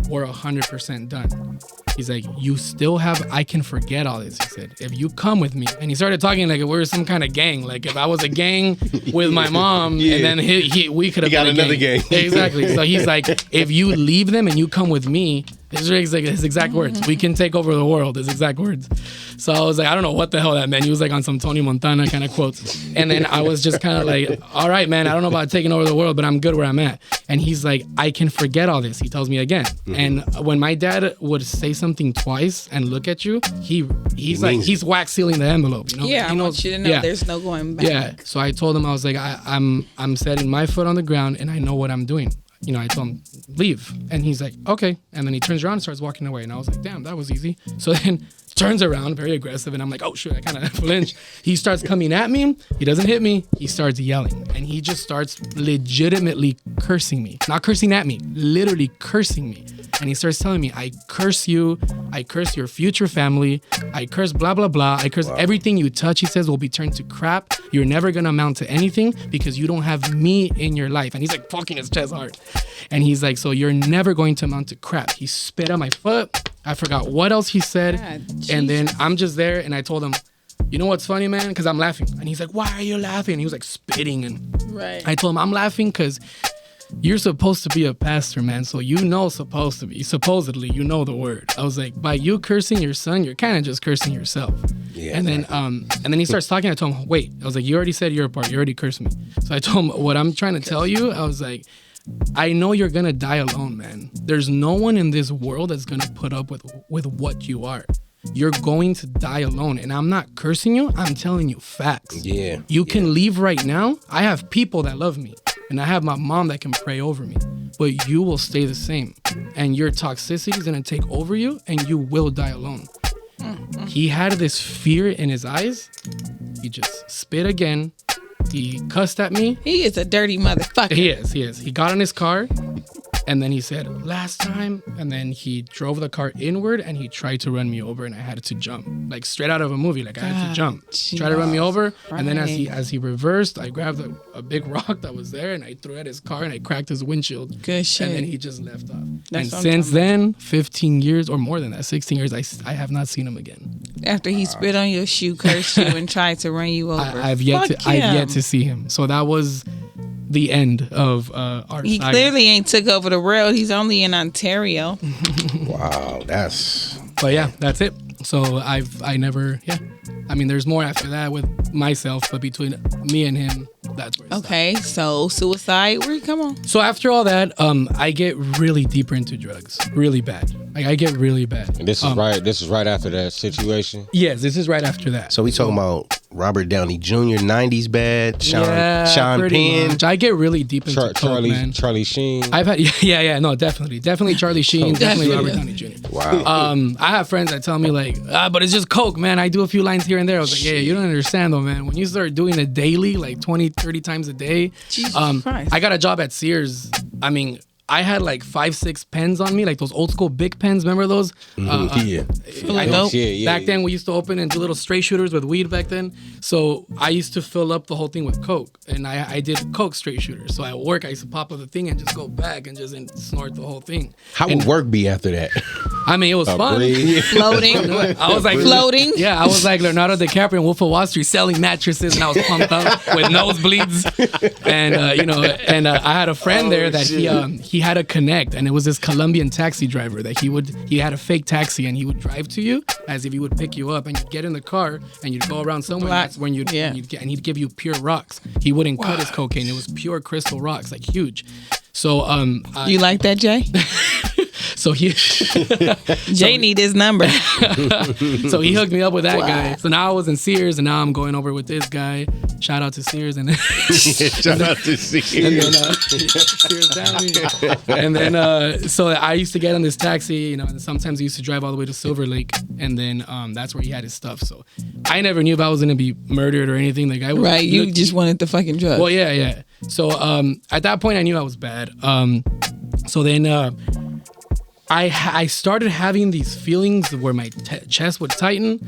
E: we're 100% done. He's like, you still have, I can forget all this. He said, if you come with me. And he started talking like if we were some kind of gang. Like if I was a gang with my mom, and then we could have
A: got another gang.
E: Exactly. So he's like, if you leave them and you come with me, his exact words, we can take over the world, his exact words. So I was like, I don't know what the hell that meant. He was like on some Tony Montana kind of quotes. And then I was just kind of like, all right, man, I don't know about taking over the world, but I'm good where I'm at. And he's like, I can forget all this. He tells me again. And when my dad would say something twice and look at you, he's like, he's wax sealing the envelope. You know?
B: Yeah,
E: he knows,
B: I want you to know there's no going back.
E: Yeah. So I told him, I was like, I'm setting my foot on the ground, and I know what I'm doing. You know, I told him, leave. And he's like, okay. And then he turns around and starts walking away. And I was like, damn, that was easy. So then turns around, very aggressive. And I'm like, oh, shit, I kind of flinch. He starts coming at me. He doesn't hit me. He starts yelling. And he just starts legitimately cursing me. Not cursing at me, literally cursing me. And he starts telling me, I curse you. I curse your future family. I curse blah, blah, blah. I curse everything you touch, he says, will be turned to crap. You're never going to amount to anything because you don't have me in your life. And he's like fucking his chest hard. And he's like, so you're never going to amount to crap. He spit on my foot. I forgot what else he said. And then I'm just there, and I told him, you know what's funny, man? Because I'm laughing. And he's like, why are you laughing? And he was like spitting. And I told him, I'm laughing because you're supposed to be a pastor, man. So you know supposedly you know the word. I was like, by you cursing your son, you're kind of just cursing yourself. Yeah. And then he starts talking. I told him, wait. I was like, you already said your part. You already cursed me. So I told him, what I'm trying to tell you, I was like, I know you're gonna die alone, man. There's no one in this world that's gonna put up with what you are. You're going to die alone. And I'm not cursing you. I'm telling you facts. Yeah. You can leave right now. I have people that love me. And I have my mom that can pray over me. But you will stay the same. And your toxicity is going to take over you, and you will die alone. He had this fear in his eyes. He just spit again. He cussed at me.
B: He is a dirty motherfucker.
E: He is. He got in his car. And then he said, last time. And then he drove the car inward, and he tried to run me over, and I had to jump. Like straight out of a movie. Like I had to jump. Tried to run me over. Right. And then as he reversed, I grabbed a big rock that was there, and I threw it at his car, and I cracked his windshield.
B: Good shit.
E: And then he just left off. And since then, 15 years or more than that, 16 years, I have not seen him again.
B: After he spit on your shoe, cursed you, and tried to run you over.
E: I've yet to see him. So that was the end of our
B: He
E: saga.
B: clearly ain't took over the world. He's only in Ontario.
A: Wow, that's...
E: But yeah, that's it. So I never, I mean, there's more after that with myself, but between me and him, that's where it
B: stopped. So suicide, come on.
E: So after all that, I get really deeper into drugs, really bad. Like I get really bad.
C: And this is right after that situation?
E: Yes, this is right after that.
A: So we talking about Robert Downey Jr., 90s bad, Sean Penn.
E: Much. I get really deep into coke, man.
C: Charlie Sheen.
E: I've had, no, definitely Charlie Sheen, definitely Robert Downey Jr.
A: Wow.
E: I have friends that tell me like, but it's just coke, man. I do a few lines here and there. I was like, you don't understand though, man. When you start doing it daily, like 20, 30 times a day, I got a job at Sears. I mean, I had like 5-6 pens on me, like those old school big pens. Remember those? Back then, we used to open and do little straight shooters with weed back then. So I used to fill up the whole thing with coke, and I did coke straight shooters. So at work, I used to pop up the thing and just go back and just snort the whole thing.
A: How would work be after that?
E: I mean, it was fun.
B: Floating.
E: I was like
B: floating.
E: Yeah, I was like Leonardo DiCaprio in Wolf of Wall Street selling mattresses, and I was pumped up with nosebleeds. And I had a friend there that he had a connect, and it was this Colombian taxi driver that he had a fake taxi, and he would drive to you as if he would pick you up, and you'd get in the car and you'd go around somewhere. That's when and he'd give you pure rocks. He wouldn't cut his cocaine; it was pure crystal rocks, like huge. So
B: you like that, Jay?
E: So he
B: Jay need his number.
E: So he hooked me up with that guy. So now I was in Sears, and now I'm going over with this guy. Shout out to Sears, and then
A: shout out to Sears.
E: And then Sears down. And then so I used to get on this taxi, and sometimes I used to drive all the way to Silver Lake, and then that's where he had his stuff. So I never knew if I was gonna be murdered or anything. Like I was,
B: right, you just wanted the fucking drugs.
E: Well, yeah. So at that point, I knew I was bad. So then I started having these feelings where my chest would tighten.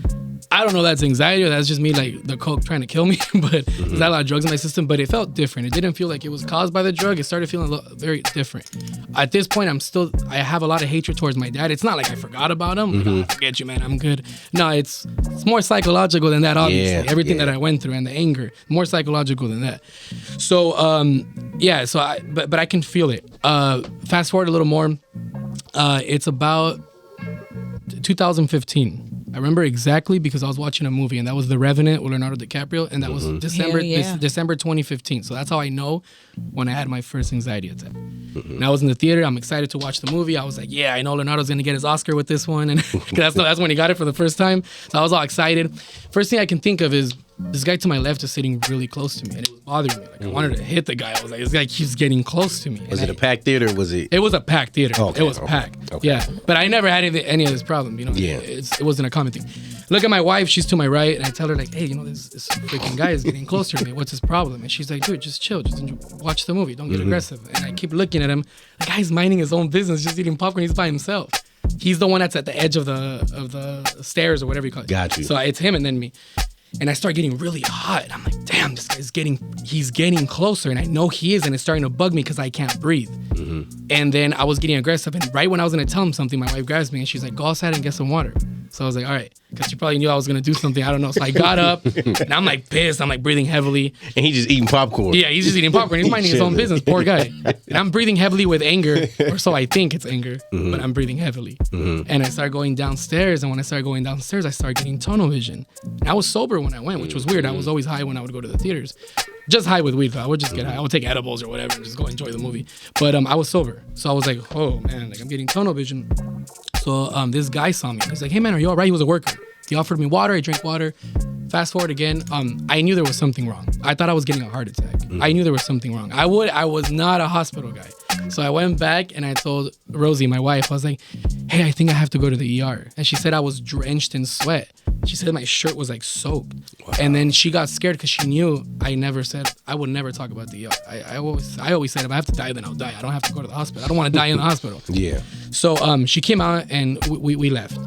E: I don't know if that's anxiety or that's just me, like the coke trying to kill me, but there's not a lot of drugs in my system, but it felt different. It didn't feel like it was caused by the drug. It started feeling very different. At this point, I have a lot of hatred towards my dad. It's not like I forgot about him. I forget you, man, I'm good. No, it's more psychological than that, obviously. Everything that I went through and the anger, more psychological than that. So, but I can feel it. Fast forward a little more. It's about 2015. I remember exactly because I was watching a movie, and that was The Revenant with Leonardo DiCaprio, and that was December 2015. So that's how I know when I had my first anxiety attack. And I was in the theater. I'm excited to watch the movie. I was like, yeah, I know Leonardo's gonna get his Oscar with this one, and that's when he got it for the first time. So I was all excited. First thing I can think of is this guy to my left is sitting really close to me, and it was bothering me. Like I wanted to hit the guy. I was like, this guy keeps getting close to me.
A: Was it a packed theater? Or was it?
E: It was a packed theater.
A: Okay,
E: it was packed. Okay. Yeah, but I never had any of this problem. It wasn't a common thing. Look at my wife. She's to my right, and I tell her like, hey, this freaking guy is getting closer to me. What's his problem? And she's like, dude, just chill. Just watch the movie. Don't get aggressive. And I keep looking at him. The guy's minding his own business, just eating popcorn. He's by himself. He's the one that's at the edge of the stairs or whatever you call it.
A: Got you.
E: So it's him and then me. And I start getting really hot. And I'm like, damn, this guy's he's getting closer. And I know he is. And it's starting to bug me because I can't breathe. And then I was getting aggressive. And right when I was going to tell him something, my wife grabs me and she's like, go outside and get some water. So I was like, all right. Because she probably knew I was going to do something. I don't know. So I got up and I'm like pissed. I'm like breathing heavily.
A: And he's just eating popcorn.
E: Yeah, he's just eating popcorn. He's minding his own business. Poor guy. And I'm breathing heavily with anger. Or so I think it's anger. But I'm breathing heavily. And I started going downstairs. And when I started going downstairs, I started getting tunnel vision. And I was sober when I went, which was weird. I was always high when I would go to the theaters. Just high with weed. I would just get high. I would take edibles or whatever and just go enjoy the movie. But I was sober. So I was like, oh, man, like I'm getting tunnel vision. So this guy saw me. He's like, hey, man, are you all right? He was a worker. He offered me water. I drank water. Fast forward again. I knew there was something wrong. I thought I was getting a heart attack. I knew there was something wrong. I was not a hospital guy. So I went back and I told Rosie, my wife, I was like, hey, I think I have to go to the ER. And she said I was drenched in sweat. She said my shirt was like soaked. Wow. And then she got scared because she knew I would never talk about the ER. I always said if I have to die, then I'll die. I don't have to go to the hospital. I don't want to die in the hospital.
A: Yeah.
E: So she came out and we left.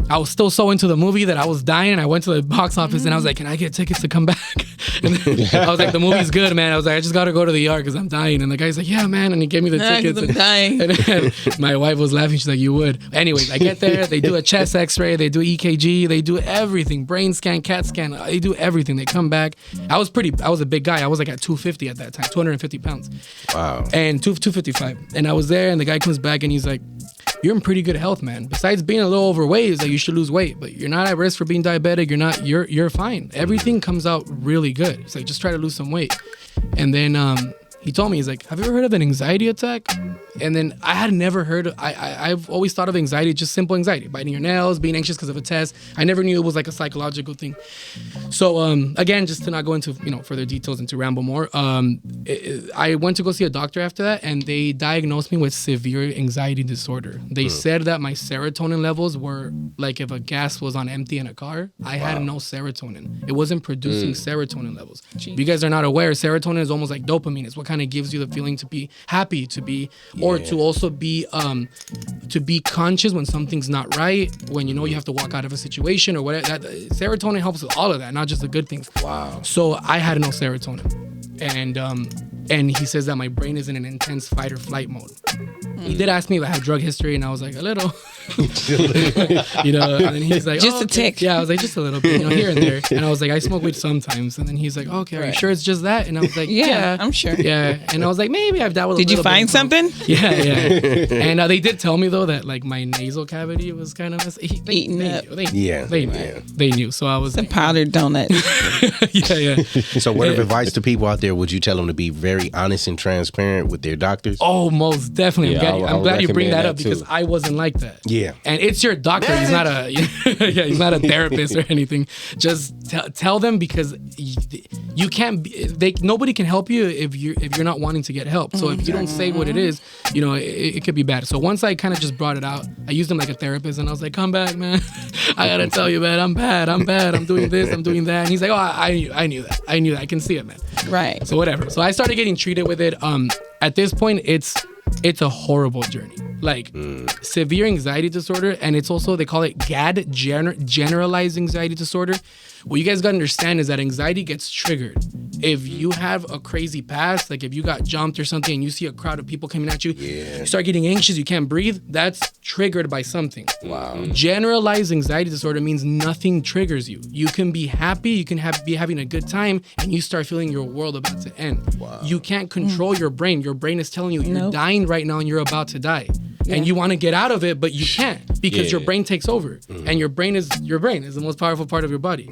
E: I was still so into the movie that I was dying. I went to the box office and I was like, can I get tickets to come back? And then I was like, the movie's good, man. I was like, I just got to go to the ER because I'm dying. And the guy's like, yeah, man. And he gave me the tickets.
B: I'm dying.
E: And my wife was laughing. She's like, you would. Anyways, I get there. They do a chest x-ray. They do EKG. They do everything. Brain scan, CAT scan. They do everything. They come back. I was a big guy. I was like at 250 at that time, 250 pounds.
A: Wow.
E: And 255. And I was there and the guy comes back and he's like, you're in pretty good health, man. Besides being a little overweight, it's like you should lose weight, but you're not at risk for being diabetic. You're fine. Everything comes out really good. It's like, just try to lose some weight. And then he told me, he's like, have you ever heard of an anxiety attack? And then I had never heard, I've always thought of anxiety, just simple anxiety, biting your nails, being anxious because of a test. I never knew it was like a psychological thing. So again, just to not go into further details and to ramble more, I went to go see a doctor after that, and they diagnosed me with severe anxiety disorder. They said that my serotonin levels were like if a gas was on empty in a car. I had no serotonin. It wasn't producing serotonin levels. If you guys are not aware, serotonin is almost like dopamine. It's what kind of gives you the feeling to be happy, or to also be conscious when something's not right, when you have to walk out of a situation or whatever. That serotonin helps with all of that, not just the good things.
A: Wow.
E: So I had no serotonin, and he says that my brain is in an intense fight or flight mode. He did ask me if I had drug history, and I was like, a little. And then he's like,
B: just a tick.
E: Yeah, I was like, just a little bit, here and there. And I was like, I smoke weed sometimes. And then he's like, okay, are you sure it's just that? And I was like, yeah,
B: I'm sure.
E: Yeah. And I was like, maybe I've dabbled.
B: Did you find something?
E: Yeah. And they did tell me though that like my nasal cavity was kind of
B: eating up.
E: They knew. So I was
B: a powdered donut.
E: Yeah.
A: So word of advice to people out there, would you tell them to be very honest and transparent with their doctors?
E: Oh, most definitely. I'm glad you bring
C: recommend
E: that up
C: that
E: because
C: too.
E: I wasn't like that.
A: Yeah.
E: And it's your doctor. He's not a he's not a therapist or anything. Just tell them because you can't. Nobody can help you if you're not wanting to get help. So if you don't say what it is, it could be bad. So once I kind of just brought it out, I used him like a therapist, and I was like, "Come back, man. I gotta tell you, man. I'm bad. I'm doing this. I'm doing that." And he's like, "Oh, I knew that. I can see it, man."
B: Right.
E: So whatever. So I started getting treated with it. At this point, it's a horrible journey. Like severe anxiety disorder, and it's also, they call it GAD, generalized anxiety disorder. What you guys gotta understand is that anxiety gets triggered. If you have a crazy past, like if you got jumped or something and you see a crowd of people coming at you, you start getting anxious, you can't breathe, that's triggered by something.
A: Wow.
E: Generalized anxiety disorder means nothing triggers you. You can be happy, you can be having a good time, and you start feeling your world about to end. Wow. You can't control your brain. Your brain is telling you you're dying right now and you're about to die. Yeah. And you want to get out of it, but you can't because your brain takes over. And your brain is the most powerful part of your body.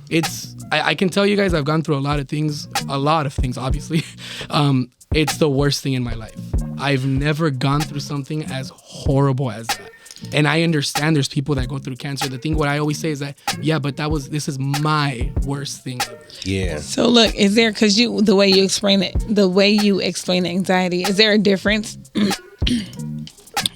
E: It's I can tell you guys, I've gone through a lot of things, obviously. It's the worst thing in my life. I've never gone through something as horrible as that. And I understand there's people that go through cancer. The thing, what I always say is that, this is my worst thing ever.
A: Yeah.
B: So look, is there, because the way you explain anxiety, is there a difference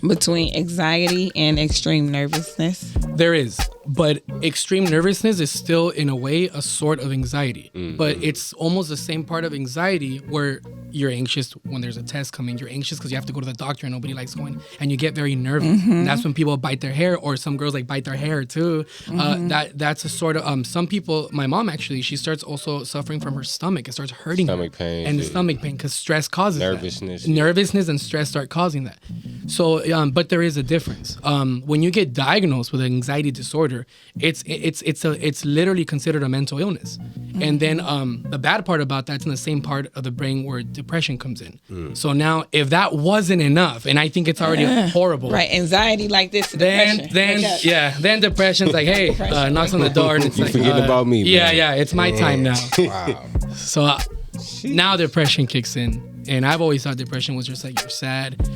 B: between anxiety and extreme nervousness?
E: There is, but extreme nervousness is still, in a way, a sort of anxiety. But it's almost the same part of anxiety where you're anxious when there's a test coming. You're anxious because you have to go to the doctor and nobody likes going, and you get very nervous. And that's when people bite their hair, or some girls bite their hair too. That's a sort of some people. My mom actually, she starts also suffering from her stomach. It starts hurting
C: Stomach pain.
E: and the stomach pain because stress causes
C: Nervousness.
E: that. Nervousness and stress start causing that. So, but there is a difference. When you get diagnosed with anxiety disorder, it's literally considered a mental illness. And then the bad part about that's in the same part of the brain where depression comes in. So now, if that wasn't enough, and I think it's already horrible,
B: right? Anxiety like this, depression.
E: Then depression's like, hey, knocks on the door, and it's
C: You
E: like,
C: forgetting about me, man.
E: Yeah, it's my time now.
A: Wow.
E: So now depression kicks in, and I've always thought depression was just like, you're sad.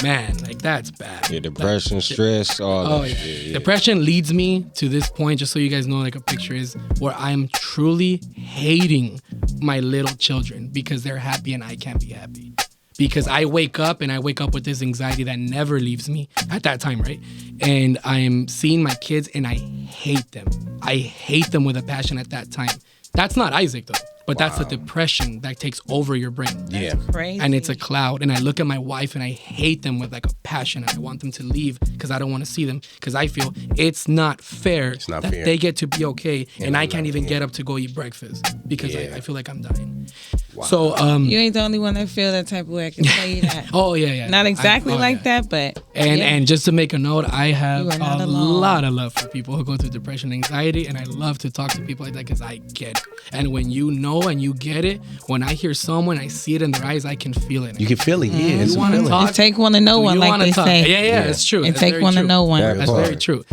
E: Man, like that's bad.
C: Yeah, depression, stress, all that shit. Yeah.
E: Depression leads me to this point, just so you guys know, like a picture is where I'm truly hating my little children because they're happy and I can't be happy. Because I wake up with this anxiety that never leaves me at that time, right? And I'm seeing my kids and I hate them. I hate them with a passion at that time. That's not Isaac though. But that's the depression that takes over your brain.
A: Yeah.
B: Crazy.
E: And it's a cloud. And I look at my wife and I hate them with like a passion. I want them to leave because I don't want to see them. Because I feel it's not fair that they get to be okay and I can't even get up to go eat breakfast because I feel like I'm dying. Wow. So
B: you ain't the only one that feel that type of way. I can tell you that.
E: Oh yeah.
B: Not exactly that, but
E: and just to make a note, I have a lot of love for people who go through depression and anxiety, and I love to talk to people like that because I get it. And when you know and you get it, when I hear someone, I see it in their eyes, I can feel it.
A: You can feel it, yeah.
E: You want to talk?
B: It take one to know one, like they say.
E: Yeah, it's true.
B: It take one to know one.
E: That's very true.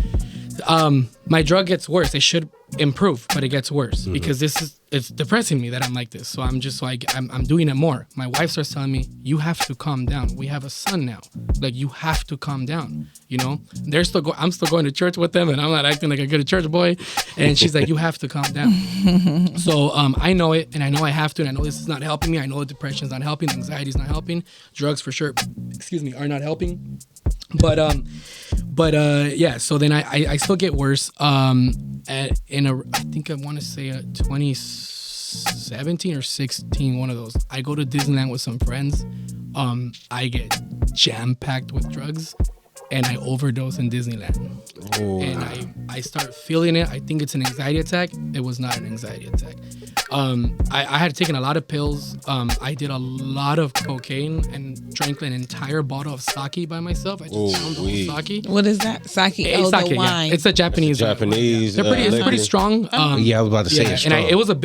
E: My drug gets worse. It should improve, but it gets worse because it's depressing me that I'm like this. So I'm just like, I'm doing it more. My wife starts telling me, you have to calm down. We have a son now. Like, you have to calm down. You know, I'm still going to church with them and I'm not acting like a good church boy. And she's like, you have to calm down. So I know it, and I know I have to, and I know this is not helping me. I know depression's not helping. Anxiety is not helping. Drugs for sure, are not helping. But so then I still get worse. I think I want to say 2017 or 16, one of those. I go to Disneyland with some friends. I get jam-packed with drugs, and I overdose in Disneyland. Oh. And I start feeling it. I think it's an anxiety attack. It was not an anxiety attack. I had taken a lot of pills. I did a lot of cocaine and drank an entire bottle of sake by myself. I just found sake.
B: What is that? Sake?
E: Sake,
B: the wine.
E: Yeah. It's a Japanese.
C: Japanese.
E: It's pretty strong.
A: I was about to say it's strong.
E: It was a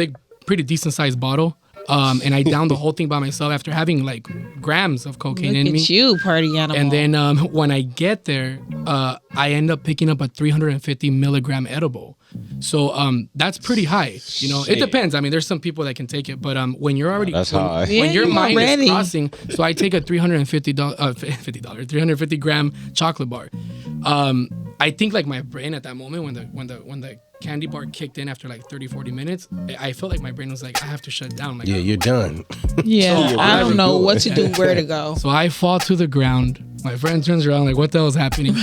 E: pretty decent sized bottle. And I downed the whole thing by myself after having like grams of cocaine in me.
B: Look at you, party animal.
E: And then when I get there, I end up picking up a 350 milligram edible. So that's pretty high. You know, it depends. I mean, there's some people that can take it, but when you're already when your mind is crossing, so I take a $350 gram chocolate bar. I think like my brain at that moment when the candy bar kicked in after like 30-40 minutes, I felt like my brain was like, I have to shut down. Like,
A: yeah, you're done.
B: Yeah, so I don't know what to do, where to go.
E: So I fall to the ground. My friend turns around like, what the hell is happening?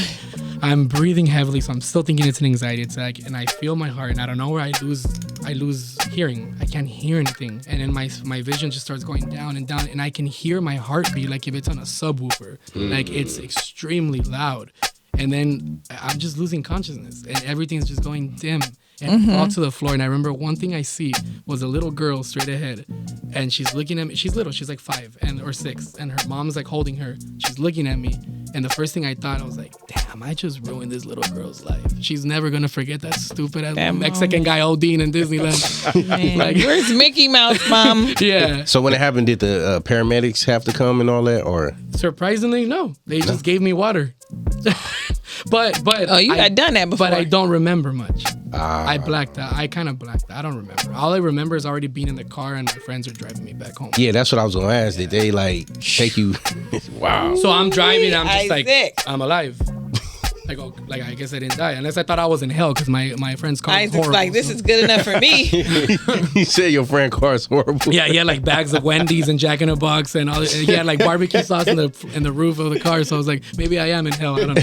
E: I'm breathing heavily, so I'm still thinking it's an anxiety attack, and I feel my heart, and I don't know where I lose hearing. I can't hear anything, and then my vision just starts going down, and I can hear my heartbeat like if it's on a subwoofer. Like it's extremely loud. And then I'm just losing consciousness, and everything's just going dim. And I fall to the floor, and I remember one thing I see was a little girl straight ahead, and she's looking at me. She's little, she's like 5 or 6, and her mom's like holding her. She's looking at me, and the first thing I thought, I was like, damn, I just ruined this little girl's life. She's never gonna forget that stupid ass Mexican guy ODing in Disneyland.
B: Like, where's Mickey Mouse, Mom?
E: Yeah.
A: So when it happened, did the paramedics have to come and all that, or?
E: Surprisingly, no. They just gave me water. But
B: you got done that before.
E: But I don't remember much. I blacked out. I kind of blacked out. I don't remember. All I remember is already being in the car and my friends are driving me back home.
A: Yeah, that's what I was gonna ask. Did they like take you? Wow.
E: So I'm driving. I'm just
B: Isaac.
E: I'm alive. Like I guess I didn't die unless I thought I was in hell because my friend's car was
B: Isaac's
E: horrible.
B: like, this is good enough for me.
A: You said your friend car is horrible.
E: Yeah, he had like bags of Wendy's and Jack in the Box and all. He had like barbecue sauce in the roof of the car. So I was like, maybe I am in hell. I don't know.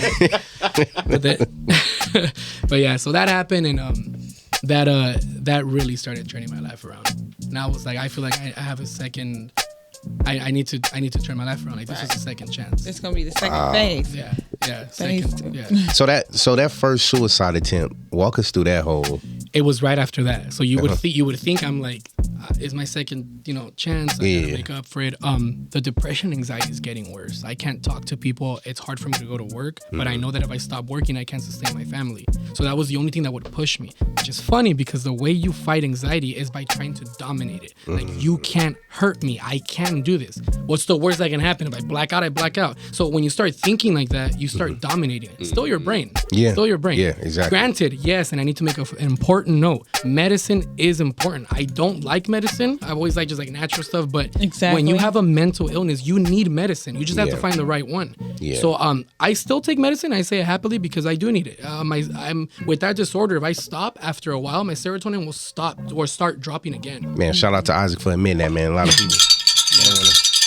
E: But yeah, so that happened, and that really started turning my life around. And I was like, I feel like I have a second. I need to turn my life around. Like this is a second chance.
B: It's gonna be the second phase.
E: Yeah. Second, yeah.
A: So that first suicide attempt, walk us through that whole.
E: It was right after that. So you would think I'm like, is my second chance? I gotta make up for it. The depression, anxiety is getting worse. I can't talk to people. It's hard for me to go to work. But I know that if I stop working, I can't sustain my family. So that was the only thing that would push me. Which is funny because the way you fight anxiety is by trying to dominate it. Like you can't hurt me. I can do this. What's the worst that can happen? If I black out, I black out. So when you start thinking like that, you start dominating it. It's still your brain.
A: Yeah.
E: Still your brain.
A: Yeah, exactly.
E: Granted, yes, and I need to make an important note. Medicine is important. I don't like medicine. I've always liked just like natural stuff, but when you have a mental illness, you need medicine. You just have to find the right one. Yeah. So I still take medicine. I say it happily because I do need it. I'm with that disorder. If I stop after a while, my serotonin will stop or start dropping again.
A: Man, shout out to Isaac for admitting that, man. A lot of people.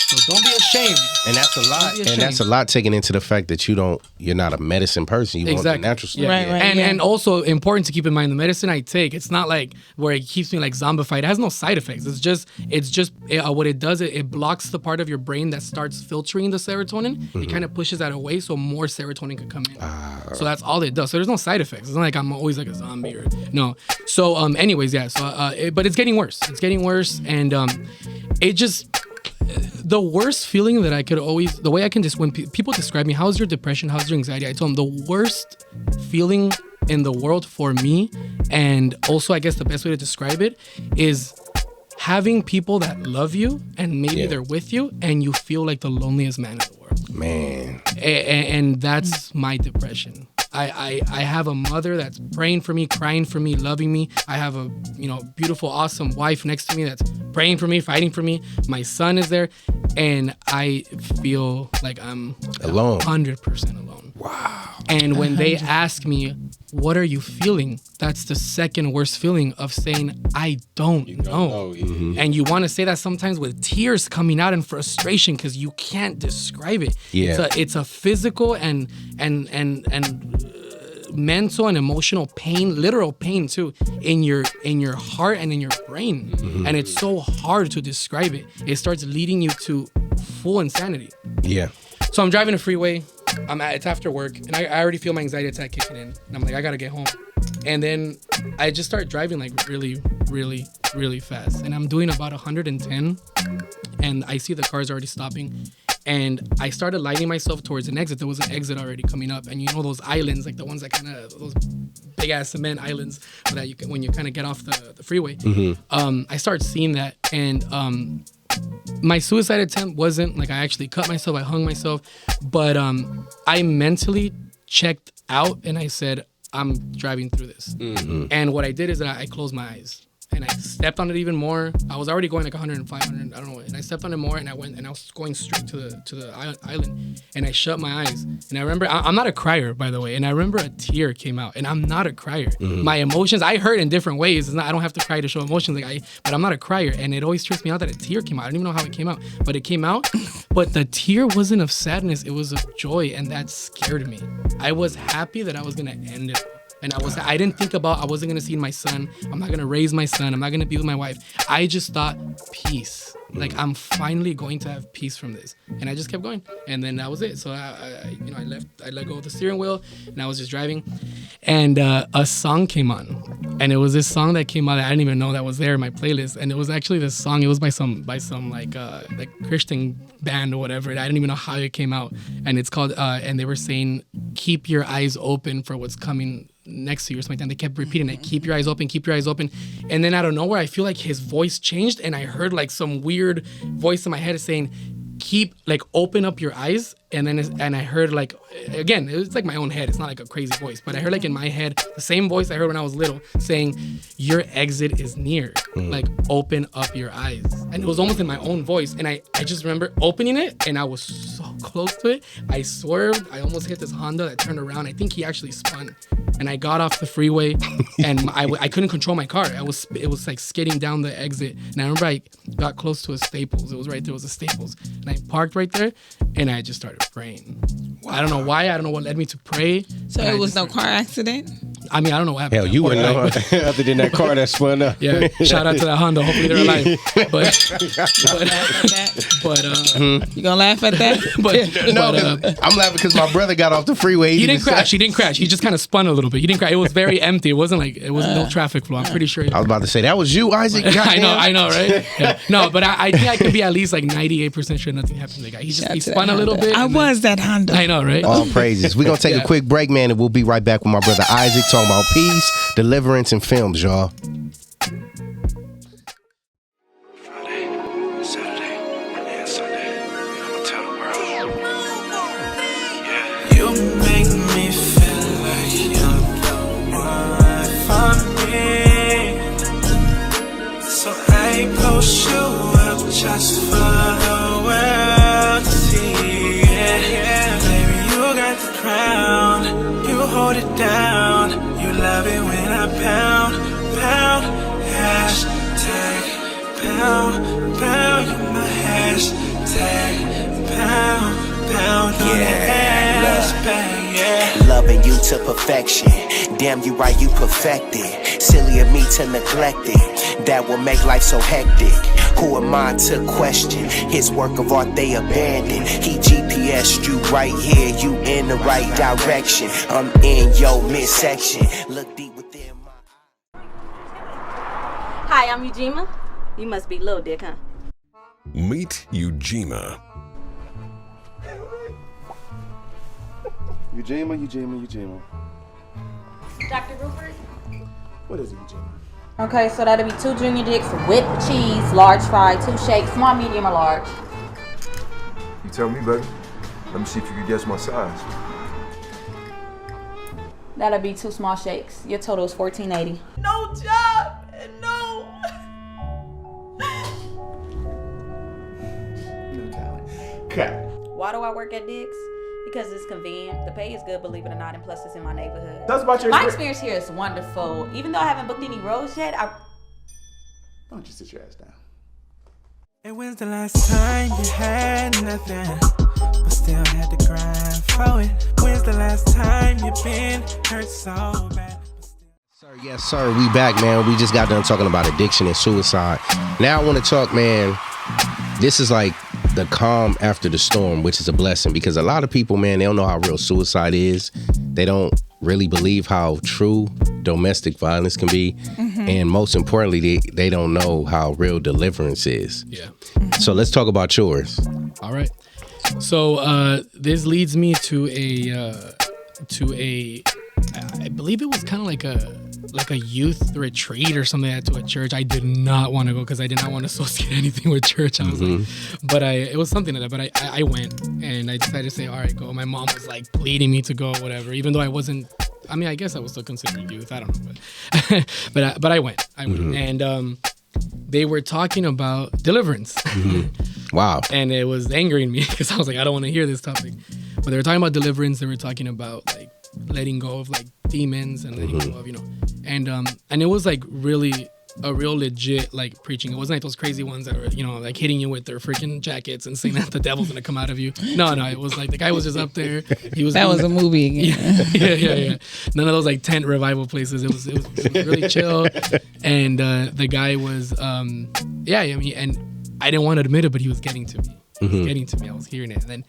E: So don't be ashamed.
A: And that's a lot. And that's a lot taken into the fact that you're not a medicine person. You want the natural stuff.
E: Yeah. And also important to keep in mind, the medicine I take, it's not like where it keeps me like zombified. It has no side effects. It's just what it does, it blocks the part of your brain that starts filtering the serotonin. It kind of pushes that away so more serotonin can come in. So that's all it does. So there's no side effects. It's not like I'm always like a zombie or no. So anyways, yeah. So but it's getting worse. It's getting worse, and it just. The worst feeling that I could the way I can just, when people describe me, how's your depression, how's your anxiety, I tell them the worst feeling in the world for me, and also I guess the best way to describe it is having people that love you and maybe they're with you and you feel like the loneliest man in the world.
A: Man.
E: And that's my depression. I have a mother that's praying for me, crying for me, loving me. I have a beautiful, awesome wife next to me that's praying for me, fighting for me. My son is there, and I feel like I'm
A: alone,
E: 100% alone.
A: Wow.
E: And when they ask me, "What are you feeling?" That's the second worst feeling of saying, "I don't know." And you want to say that sometimes with tears coming out and frustration because you can't describe it.
A: Yeah.
E: It's a physical and mental and emotional pain, literal pain too, in your heart and in your brain. And it's so hard to describe it. It starts leading you to full insanity.
A: Yeah.
E: So I'm driving a freeway. It's after work, and I already feel my anxiety attack kicking in. And I'm like, I gotta get home. And then I just start driving like really, really, really fast. And I'm doing about 110, and I see the car's already stopping. And I started lighting myself towards an exit. There was an exit already coming up. And you know those islands, like the ones that kind of, those big ass cement islands that you can, when you kind of get off the freeway. I started seeing that. And my suicide attempt wasn't like I actually cut myself, I hung myself. But I mentally checked out and I said, I'm driving through this. And what I did is that I closed my eyes. And I stepped on it even more. I was already going like 105, 100, I don't know. And I stepped on it more, and I went, and I was going straight to the island. And I shut my eyes. And I remember, I'm not a crier, by the way. And I remember a tear came out. And I'm not a crier. My emotions, I hurt in different ways. It's not, I don't have to cry to show emotions. But I'm not a crier. And it always trips me out that a tear came out. I don't even know how it came out, but it came out. But the tear wasn't of sadness. It was of joy, and that scared me. I was happy that I was gonna end it. And I didn't think about, I wasn't gonna see my son. I'm not gonna raise my son. I'm not gonna be with my wife. I just thought peace. Like, I'm finally going to have peace from this. And I just kept going. And then that was it. So I let go of the steering wheel, and I was just driving. And a song came on. And it was this song that came out that I didn't even know that was there in my playlist. And it was actually this song, it was by some like Christian band or whatever. I didn't even know how it came out. And it's called, and they were saying, keep your eyes open for what's coming next to you or something. And they kept repeating it, keep your eyes open, keep your eyes open. And then out of nowhere, I feel like his voice changed, and I heard like some weird voice in my head saying, keep, like, open up your eyes. And then and I heard, like, again, it was like my own head. It's not like a crazy voice, but I heard, like, in my head, the same voice I heard when I was little saying, your exit is near. Like, open up your eyes. And it was almost in my own voice. And I just remember opening it, and I was so close to it. I swerved. I almost hit this Honda that turned around. I think he actually spun. And I got off the freeway, and I couldn't control my car. It was like skidding down the exit. And I remember I got close to a Staples. It was right there. It was a Staples. And I parked right there, and I just started praying. Wow. I don't know why. I don't know what led me to pray. So
B: it was no car accident?
E: I mean, I don't know what happened.
C: Hell, you wouldn't know other than that car that spun up.
E: Yeah, shout out to that Honda. Hopefully they're alive.
B: You gonna laugh at that?
A: I'm laughing because my brother got off the freeway.
E: He didn't crash. He didn't crash. He just kind of spun a little bit. He didn't crash. It was very empty. It wasn't like, it was no traffic flow. I'm pretty sure.
A: I was about to say, that was you, Isaac.
E: I know, right? Yeah. No, but I think I could be at least like 98% sure nothing happened to the guy. He spun a little bit.
B: I was that Honda.
E: I know, right?
A: All praises. We're going to take a quick break, man, and we'll be right back with my brother Isaac talking about peace, deliverance, and films, y'all.
D: Post you up just for the world to see. Yeah, baby, you got the crown. You hold it down. You love it when I pound. Hashtag pound. You're my hashtag pound. Yeah, hashtag, yeah.
J: Loving you to perfection. Damn, you right, you perfected. Silly of me to neglect it. That will make life so hectic. Who am I to question his work of art they abandoned? He GPS'd you right here, you in the right direction. I'm in your midsection. Look deep within my.
M: Hi, I'm Ujima. You must be Lil Dick, huh?
N: Meet Ujima.
O: Ujima.
M: Dr. Rupert?
O: What is it, Ujima?
M: Okay, so that'll be 2 junior dicks with cheese, large fry, 2 shakes, small, medium, or large.
O: You tell me, baby. Let me see if you can guess my size.
M: That'll be 2 small shakes. Your total is $14.80.
D: No job and no
O: talent. Cut.
M: Why do I work at Dick's? Because it's convenient. The pay is good, believe it or not, and plus it's in my neighborhood.
O: That's about your
M: My experience here is wonderful. Even though I haven't booked any roles yet,
O: Why don't you sit your ass down?
D: And when's the last time you had nothing, but still had to grind for it? When's the last time you been hurt so bad?
A: Yes, sir. We back, man. We just got done talking about addiction and suicide. Now I want to talk, man. This is like the calm after the storm, which is a blessing, because a lot of people, man, they don't know how real suicide is. They don't really believe how true domestic violence can be. Mm-hmm. And most importantly, they don't know how real deliverance is.
E: Yeah.
A: So let's talk about yours.
E: All right. So this leads me to a I believe it was kind of like a youth retreat or something like that to a church. I did not want to go because I did not want to associate anything with church. I was like, but it was something like that. But I went and I decided to say, all right, go. My mom was like pleading me to go, whatever, even though I wasn't. I mean, I guess I was still considered youth. I don't know, but I went. And they were talking about deliverance.
A: Wow.
E: And it was angering me because I was like, I don't want to hear this topic. But they were talking about deliverance. They were talking about like letting go of like demons and letting go of, and it was like really a real legit like preaching. It wasn't like those crazy ones that were, like hitting you with their freaking jackets and saying that the devil's gonna come out of you. No, it was like the guy was just up there. He was.
B: That was a movie again.
E: Yeah. None of those like tent revival places. It was really chill, and the guy was, and I didn't want to admit it, but he was getting to me. He was getting to me. I was hearing it, and then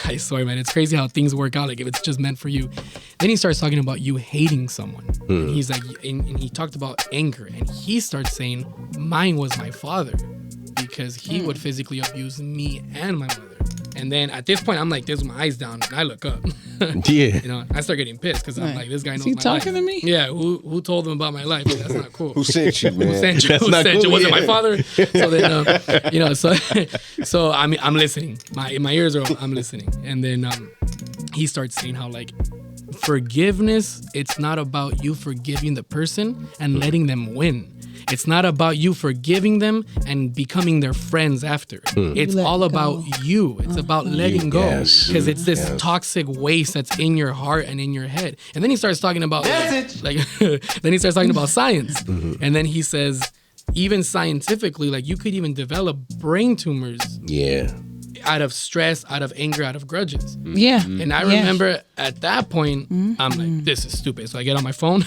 E: I swear, man, it's crazy how things work out. Like if it's just meant for you. Then he starts talking about you hating someone. And he's like, and he talked about anger, and he starts saying, mine was my father because he would physically abuse me and my mother. And then at this point, I'm like, this with my eyes down, and I look up.
A: Yeah.
E: I start getting pissed because I'm like, this guy knows
B: my
E: life.
B: Is he talking to me?
E: Yeah. Who told him about my life? That's not cool.
C: Who sent you, man?
E: Who sent you?
A: That's
E: Who
A: not
E: sent you?
A: cool,
E: Was it
A: yeah.
E: my father? So then, so I'm listening. My ears are. I'm listening, and then he starts saying how like forgiveness. It's not about you forgiving the person and letting them win. It's not about you forgiving them and becoming their friends after. It's all about you. It's about letting go. Because it's this toxic waste that's in your heart and in your head. And then he starts talking about then he starts talking about science. And then he says, even scientifically, like you could even develop brain tumors.
A: Yeah.
E: Out of stress, out of anger, out of grudges.
B: Yeah.
E: And I remember at that point, I'm like, this is stupid. So I get on my phone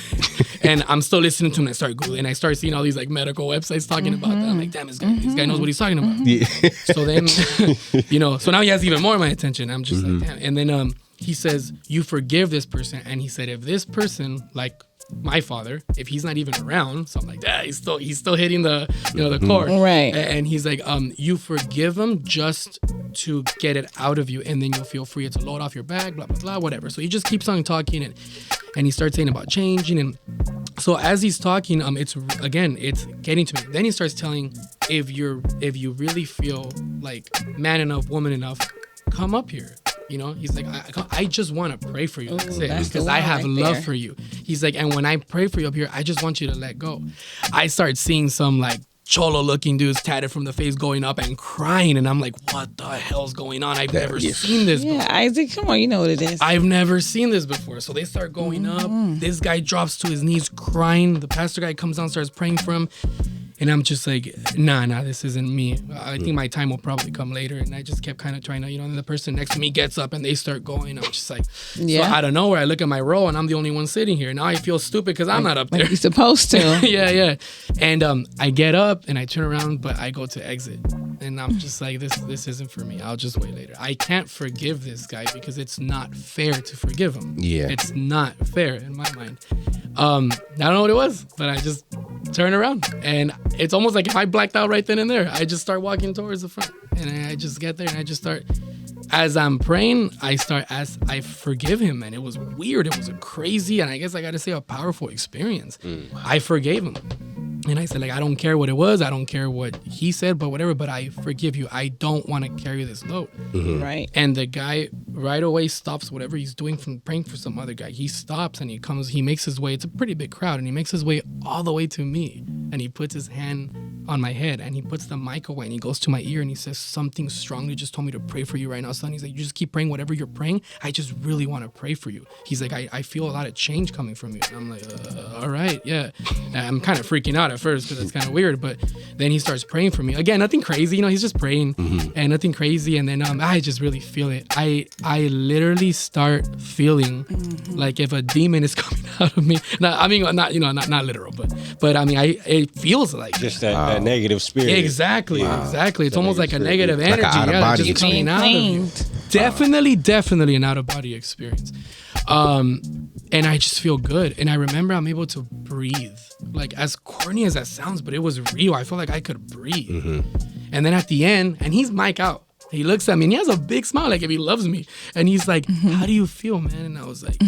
E: and I'm still listening to him. I start Googling. I start seeing all these like medical websites talking about that. I'm like, damn, this guy knows what he's talking about.
A: Yeah.
E: So then, so now he has even more of my attention. I'm just like, damn. And then he says, you forgive this person. And he said, if this person, like my father, if he's not even around, so I'm like, he's still hitting the the core,
B: right?
E: And he's like, you forgive him just to get it out of you, and then you'll feel free to load off your back, blah blah blah, whatever. So he just keeps on talking, and he starts saying about changing, and so as he's talking, it's getting to me. Then he starts telling, if you really feel like man enough, woman enough, come up here. He's like, I just want to pray for you. That's it. Because I have love for you. He's like, and when I pray for you up here, I just want you to let go. I start seeing some like cholo looking dudes tatted from the face going up and crying. And I'm like, what the hell's going on? I've never seen this before.
B: Yeah, Isaac, come on, you know what it is.
E: I've never seen this before. So they start going up. This guy drops to his knees crying. The pastor guy comes down, starts praying for him. And I'm just like, nah, this isn't me. I think my time will probably come later. And I just kept kind of trying to, and the person next to me gets up and they start going. I'm just like, so out of nowhere, I look at my row and I'm the only one sitting here. Now I feel stupid because I'm not up there.
B: Like you're supposed to.
E: Yeah. And I get up and I turn around, but I go to exit. And I'm just like, this isn't for me. I'll just wait later. I can't forgive this guy because it's not fair to forgive him. Yeah. It's not fair in my mind. I don't know what it was, but I just turn around and it's almost like if I blacked out right then and there, I just start walking towards the front and I just get there and I just start, as I'm praying, I forgive him, and it was weird. It was a crazy, and I guess I got to say a powerful experience. I forgave him. And I said, like, I don't care what it was. I don't care what he said, but whatever. But I forgive you. I don't want to carry this load.
B: Right.
E: And the guy right away stops whatever he's doing from praying for some other guy. He stops and he makes his way. It's a pretty big crowd. And he makes his way all the way to me. And he puts his hand on my head and he puts the mic away and he goes to my ear and he says, something strongly just told me to pray for you right now, son. He's like, you just keep praying whatever you're praying. I just really want to pray for you. He's like, I feel a lot of change coming from you. And I'm like, all right, yeah. And I'm kind of freaking out at first because it's kind of weird, but then he starts praying for me. Again, nothing crazy, he's just praying and nothing crazy. And then I just really feel it. I literally start feeling like if a demon is coming out of me. Not literal, but I mean, it feels like
C: just that negative spirit.
E: Exactly. It's almost like a negative energy.
A: Like an out-of-body
E: just coming out of you. Definitely an out-of-body experience. And I just feel good. And I remember I'm able to breathe. Like, as corny as that sounds, but it was real. I felt like I could breathe. And then at the end, and he's mic out. He looks at me and he has a big smile, like if he loves me. And he's like, how do you feel, man? And I was like,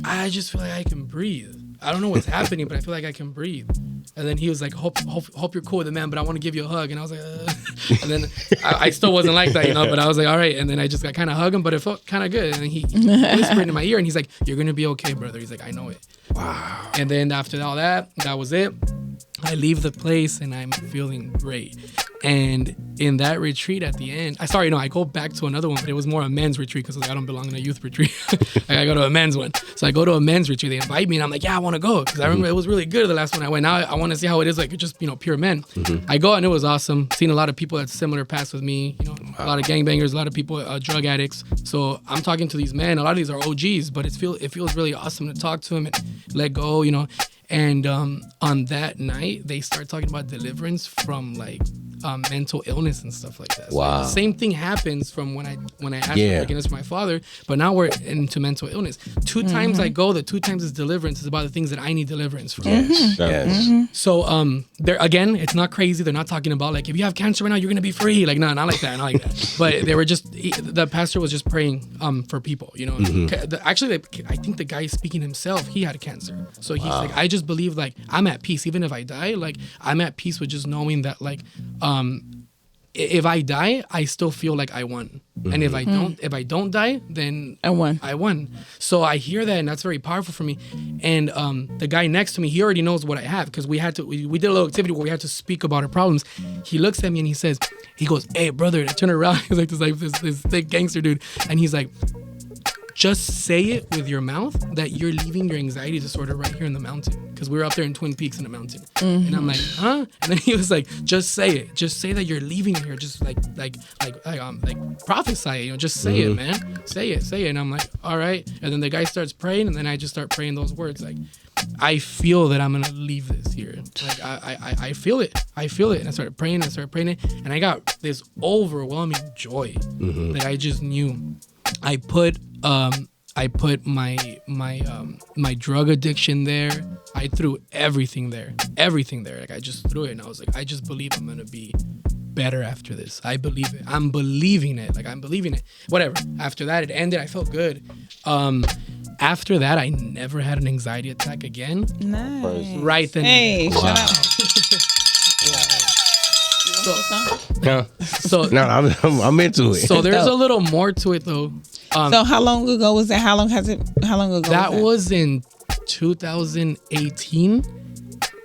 E: I just feel like I can breathe. I don't know what's happening, but I feel like I can breathe. And then he was like, hope you're cool with it, man, but I want to give you a hug. And I was like, And then I still wasn't like that, but I was like, all right. And then I just got kind of hug him, but it felt kind of good. And then he whispered in my ear and he's like, you're going to be okay, brother. He's like, I know it. Wow. And then after all that was it. I leave the place and I'm feeling great. And in that retreat at the end, I go back to another one, but it was more a men's retreat because I don't belong in a youth retreat. I go to a men's one. So I go to a men's retreat. They invite me and I'm like, yeah, I want to go. Because I remember it was really good the last one I went. Now I want to see how it is like just, pure men. I go and it was awesome. Seen a lot of people that similar paths with me, a lot of gangbangers, a lot of people, drug addicts. So I'm talking to these men. A lot of these are OGs, but it feels really awesome to talk to them and let go, And on that night, they start talking about deliverance from like mental illness and stuff like that. So
A: wow.
E: The same thing happens from when I asked for forgiveness for my father, but now we're into mental illness. 2 times I go, the 2 times is deliverance is about the things that I need deliverance from. So there again, it's not crazy. They're not talking about like if you have cancer right now, you're gonna be free. Like no, not like that, not like that. But they were just the pastor was just praying for people. Actually, I think the guy speaking himself, he had cancer. So he's like, I just believe like I'm at peace, even if I die. Like I'm at peace with just knowing that like. If I die, I still feel like I won. And if I don't die, then I won. So I hear that and that's very powerful for me. And the guy next to me, he already knows what I have because we did a little activity where we had to speak about our problems. He looks at me and he goes, hey brother, and I turn around, he's like this thick gangster dude. And he's like, just say it with your mouth that you're leaving your anxiety disorder right here in the mountain. Because we were up there in Twin Peaks in the mountain. And I'm like, huh? And then he was like, just say it. Just say that you're leaving here. Just like prophesy it. Just say it, man. Say it. And I'm like, all right. And then the guy starts praying, and then I just start praying those words. Like, I feel that I'm gonna leave this here. Like I feel it. And I started praying it. And I got this overwhelming joy that I just knew. I put my drug addiction there. I threw everything there. Like I just threw it, and I was like, I just believe I'm gonna be better after this. I believe it. I'm believing it. Whatever. After that, it ended. I felt good. After that, I never had an anxiety attack again.
B: Nice.
E: Right then.
B: Hey,
E: wow.
A: Shut up. I'm into it.
E: So there's a little more to it though.
B: So how long ago was that? How long ago?
E: That was in 2018,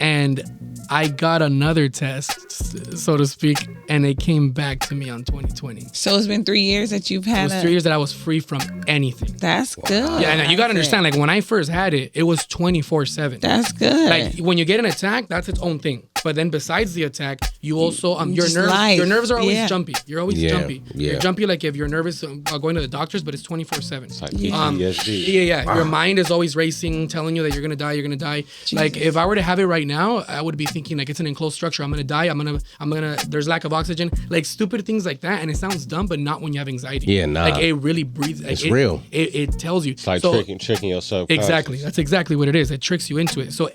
E: and I got another test, so to speak, and it came back to me on 2020.
B: So it's been 3 years that you've had.
E: It was 3 years that I was free from anything.
B: That's good.
E: Yeah, and you got to understand, like when I first had it, it was 24/7.
B: That's good.
E: Like when you get an attack, that's its own thing. But then besides the attack, you also your nerves are always jumpy. You're always jumpy. Yeah. You're jumpy like if you're nervous going to the doctors, but it's 24/7.
C: Like PTSD.
E: Yeah. Wow. Your mind is always racing, telling you that you're gonna die. Jesus. Like if I were to have it right now, I would be thinking like it's an enclosed structure. I'm gonna die. I'm gonna. There's lack of oxygen. Like stupid things like that, and it sounds dumb, but not when you have anxiety.
A: Yeah, nah.
E: Like it really breathes. Like,
A: it's real.
E: It tells you.
C: It's like tricking yourself.
E: Exactly. That's exactly what it is. It tricks you into it. So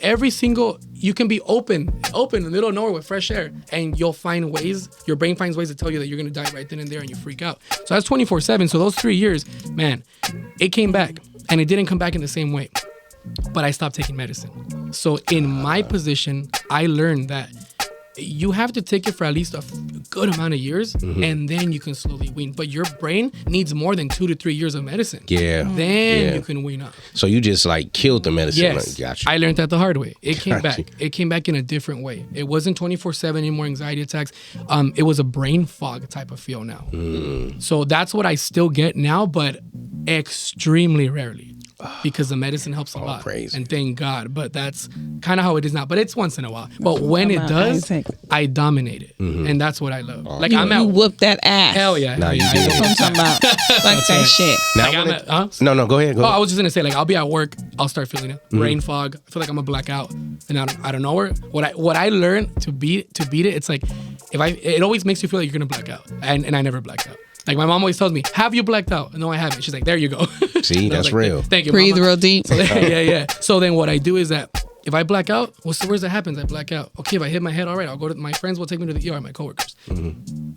E: you can be open in the middle of nowhere with fresh air, and you'll find ways. Your brain finds ways to tell you that you're gonna die right then and there, and you freak out. So that's 24/7. So those 3 years, man, it came back, and it didn't come back in the same way. But I stopped taking medicine. So in my position, I learned that you have to take it for at least a good amount of years, and then you can slowly wean. But your brain needs more than 2 to 3 years of medicine.
A: Yeah.
E: Then you can wean up.
A: So you just like killed the medicine.
E: Yes.
A: Like, gotcha.
E: I learned that the hard way. It came back. It came back in a different way. It wasn't 24/7 anymore, anxiety attacks. It was a brain fog type of feel now. So that's what I still get now, but extremely rarely. Because the medicine helps a lot.
A: Crazy.
E: And thank God. But that's kind of how it is now. But it's once in a while. But when it does, I dominate it. And that's what I love. Like
B: you whoop that ass.
E: Hell yeah.
A: Nah, you do.
B: That's what I'm talking about. Like that shit.
A: Now, No, go ahead.
E: I was just gonna say, like, I'll be at work, I'll start feeling it. Brain fog. I feel like I'm gonna black out. And out of nowhere, what I learned to beat it, it's like it always makes you feel like you're gonna black out. And I never black out. Like my mom always tells me, have you blacked out? No, I haven't. She's like, there you go.
A: See, that's like, real.
E: Thank you,
B: Breathe
E: mama.
B: real deep.
E: So yeah. So then what I do is that if I black out, what's the worst that happens? I black out. Okay, if I hit my head, all right, I'll go to my friends will take me to the ER, my coworkers.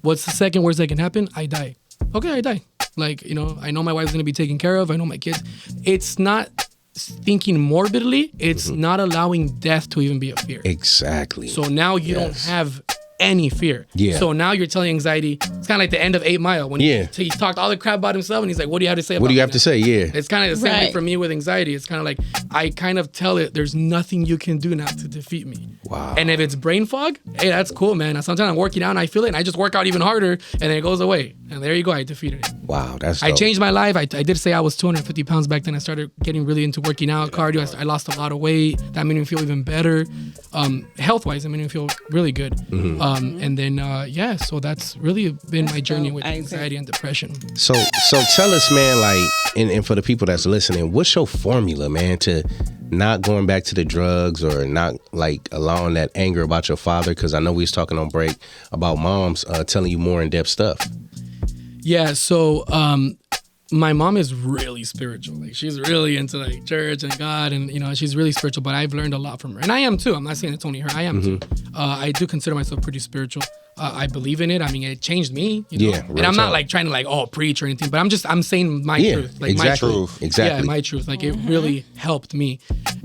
E: What's the second worst that can happen? I die. okay, I die. Like, you know, I know my wife's going to be taken care of. I know my kids. It's not thinking morbidly. It's not allowing death to even be a fear.
A: Exactly.
E: So now you don't have any fear.
A: Yeah.
E: So now you're telling anxiety, it's kind of like the end of 8 Mile when he talked all the crap about himself and he's like, what do you have to say about
A: What do you
E: me
A: have
E: now?
A: to say? Yeah.
E: It's kind of the same thing for me with anxiety. It's kind of like, I kind of tell it, there's nothing you can do now to defeat me.
A: Wow.
E: And if it's brain fog, hey, that's cool, man. Sometimes I'm working out and I feel it and I just work out even harder and then it goes away. And there you go, I defeated it.
A: Wow, that's
E: I
A: dope.
E: changed my life. I did say I was 250 pounds back then. I started getting really into working out, cardio. I lost a lot of weight. That made me feel even better. Health-wise, it made me feel really good. And then, so that's really been my journey with anxiety and depression.
A: So tell us, man, like, and for the people that's listening, what's your formula, man, to not going back to the drugs or not like allowing that anger about your father? Because I know we was talking on break about moms telling you more in-depth stuff.
E: Yeah, so my mom is really spiritual. Like, she's really into like church and God, and you know, she's really spiritual. But I've learned a lot from her, and I am too. I'm not saying it's only her. I am too. I do consider myself pretty spiritual. I believe in it. I mean, it changed me. You know? And I'm not like trying to like preach or anything, but I'm saying my truth, like my truth,
A: exactly.
E: Yeah, my truth. Like it really helped me,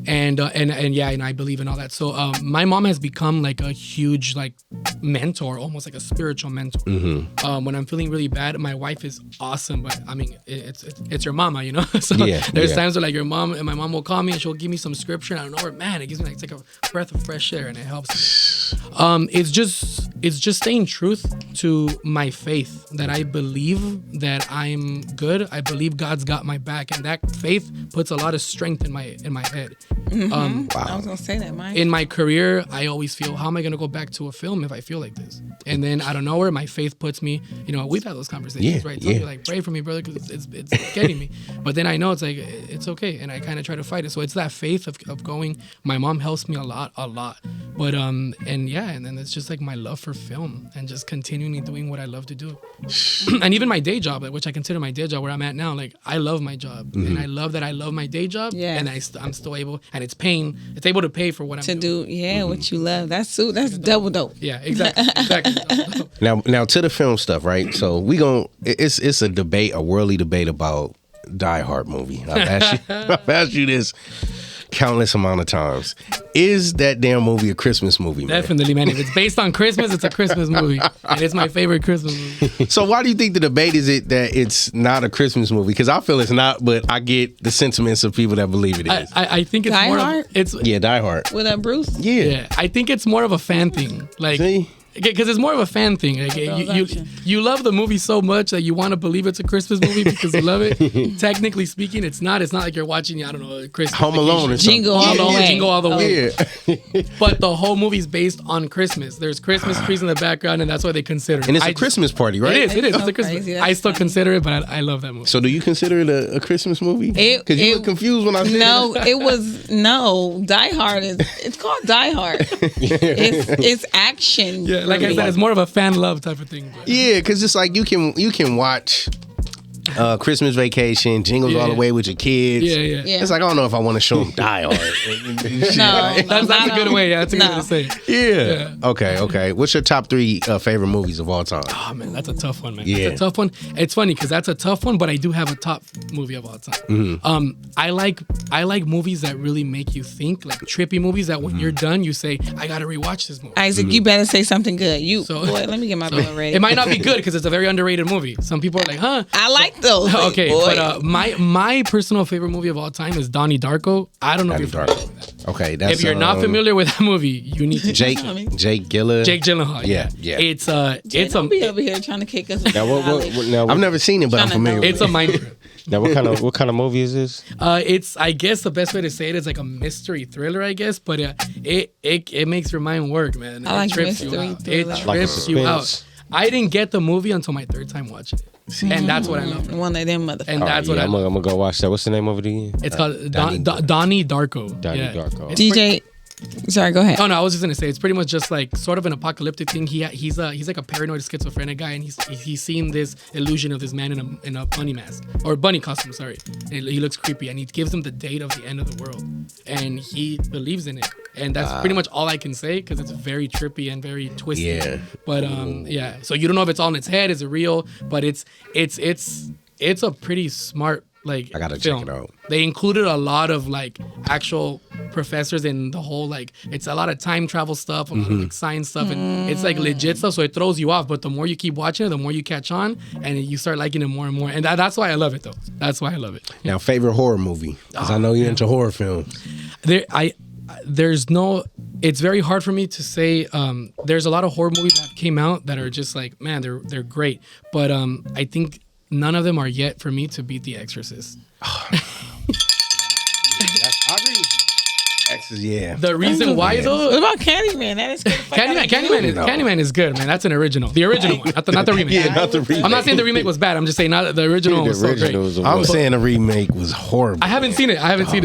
E: and I believe in all that. So my mom has become like a huge like mentor, almost like a spiritual mentor. When I'm feeling really bad, my wife is awesome, but I mean, it's your mama, you know. So there's times where like your mom and my mom will call me and she'll give me some scripture, and I don't know where, man, it gives me like it's like a breath of fresh air, and it helps. It's just staying truth to my faith, that I believe that I'm good. I believe God's got my back, and that faith puts a lot of strength in my head.
B: I was gonna say that, Mike.
E: In my career, I always feel, how am I gonna go back to a film if I feel like this? And then out of nowhere, my faith puts me. You know, we've had those conversations, right? Tell me like, pray for me, brother, because it's getting me. But then I know it's like it's okay, and I kind of try to fight it. So it's that faith of going. My mom helps me a lot. But and then it's just like my love for film and just continuing doing what I love to do. And even my day job, which I consider my day job where I'm at now, like I love my job, and I love that I love my day job, and I'm still able, and it's able to pay for what I'm doing.
B: What you love. That's double dope.
E: Yeah, exactly.
A: Now to the film stuff, right? So it's a debate, a worldly debate about Die Hard movie. I've asked you this countless amount of times. Is that damn movie a Christmas movie, man?
E: Definitely, man. If it's based on Christmas, it's a Christmas movie. And it's my favorite Christmas movie.
A: So why do you think the debate is it that it's not a Christmas movie? Because I feel it's not, but I get the sentiments of people that believe it is.
E: I think it's
B: Die
E: more
B: Hard?
A: Die Hard.
B: With Bruce?
E: Yeah. I think it's more of a fan thing. Like, because it's more of a fan thing. Like, you love the movie so much that you want to believe it's a Christmas movie because you love it. Technically speaking, it's not. It's not like you're watching, I don't know, a Christmas
A: Home Alone or something.
B: Jingle All the Way.
A: Yeah.
E: But the whole movie's based on Christmas. There's Christmas trees in the background, and that's why they consider it.
A: And it's a Christmas party, right?
E: It is. It's
B: so
E: a Christmas.
B: crazy.
E: I still consider it, but I love that movie.
A: So do you consider it a Christmas movie? Because you were confused when I said
B: Die Hard it's called Die Hard. It's action.
E: Yeah, like I said, it's more of a fan love type of thing. But.
A: Yeah, because it's like you can watch Christmas Vacation, Jingles All the Way with your kids.
E: Yeah.
A: It's like, I don't know if I want to show them Die Hard.
E: That's a good way. Yeah, that's a good way to say it.
A: Yeah. Okay. What's your top 3 favorite movies of all time?
E: Oh man, that's a tough one, man.
A: Yeah.
E: That's a tough one. It's funny because that's a tough one, but I do have a top movie of all time. I like movies that really make you think, like trippy movies that when you're done, you say, I gotta rewatch this movie.
B: Isaac, you better say something good. Boy, let me get my bill ready.
E: It might not be good because it's a very underrated movie. Some people are like, huh?
B: I like those.
E: Okay,
B: boy.
E: but my personal favorite movie of all time is Donnie Darko. I don't know if you're familiar with that.
A: Okay, that's
E: if you're not familiar with that movie, you need to
A: Jake Gyllenhaal.
E: Yeah. It's
B: don't be over here trying to kick us.
A: I've never seen it, but I'm familiar with it.
E: It's a mind trip.
C: Now, what kind of movie is this?
E: It's, I guess the best way to say it is like a mystery thriller, I guess, but it makes your mind work, man.
B: I like
E: trips
B: mystery
E: you out.
B: thriller.
E: It trips you out. I didn't get the movie until my 3rd time watching it. And that's what I love.
B: One of them motherfuckers.
E: And that's what
C: I'm gonna go watch that. What's the name of it again?
E: It's called Donnie Darko.
C: Donnie Darko.
E: It's
B: DJ. Sorry, go ahead.
E: Oh no, I was just gonna say it's pretty much just like sort of an apocalyptic thing. He's like a paranoid schizophrenic guy, and he's seen this illusion of this man in a bunny mask or bunny costume. Sorry, and he looks creepy, and he gives him the date of the end of the world, and he believes in it, and that's pretty much all I can say because it's very trippy and very twisted. Yeah. But yeah, so you don't know if it's all in its head, is it real? But it's a pretty smart. Like
A: I gotta
E: film.
A: check it out.
E: They included a lot of like actual professors in the whole like it's a lot of time travel stuff, a lot of like science stuff, and it's like legit stuff. So it throws you off, but the more you keep watching it, the more you catch on, and you start liking it more and more. And that's why I love it, though. That's why I love it.
A: Now, favorite horror movie? Because I know you're into horror films.
E: There's no. It's very hard for me to say. There's a lot of horror movies that came out that are just like, man, they're great, but I think. None of them are yet for me to beat The Exorcist.
A: I agree with you. Exorcist, yeah.
E: The reason why though?
B: What about Candyman? That is good.
E: Candyman is good, man. That's an original. The original one, not the remake.
A: Yeah, not the remake.
E: I'm not saying the remake was bad. I'm just saying not the original was so great.
A: I'm saying the remake was horrible.
E: I haven't seen it,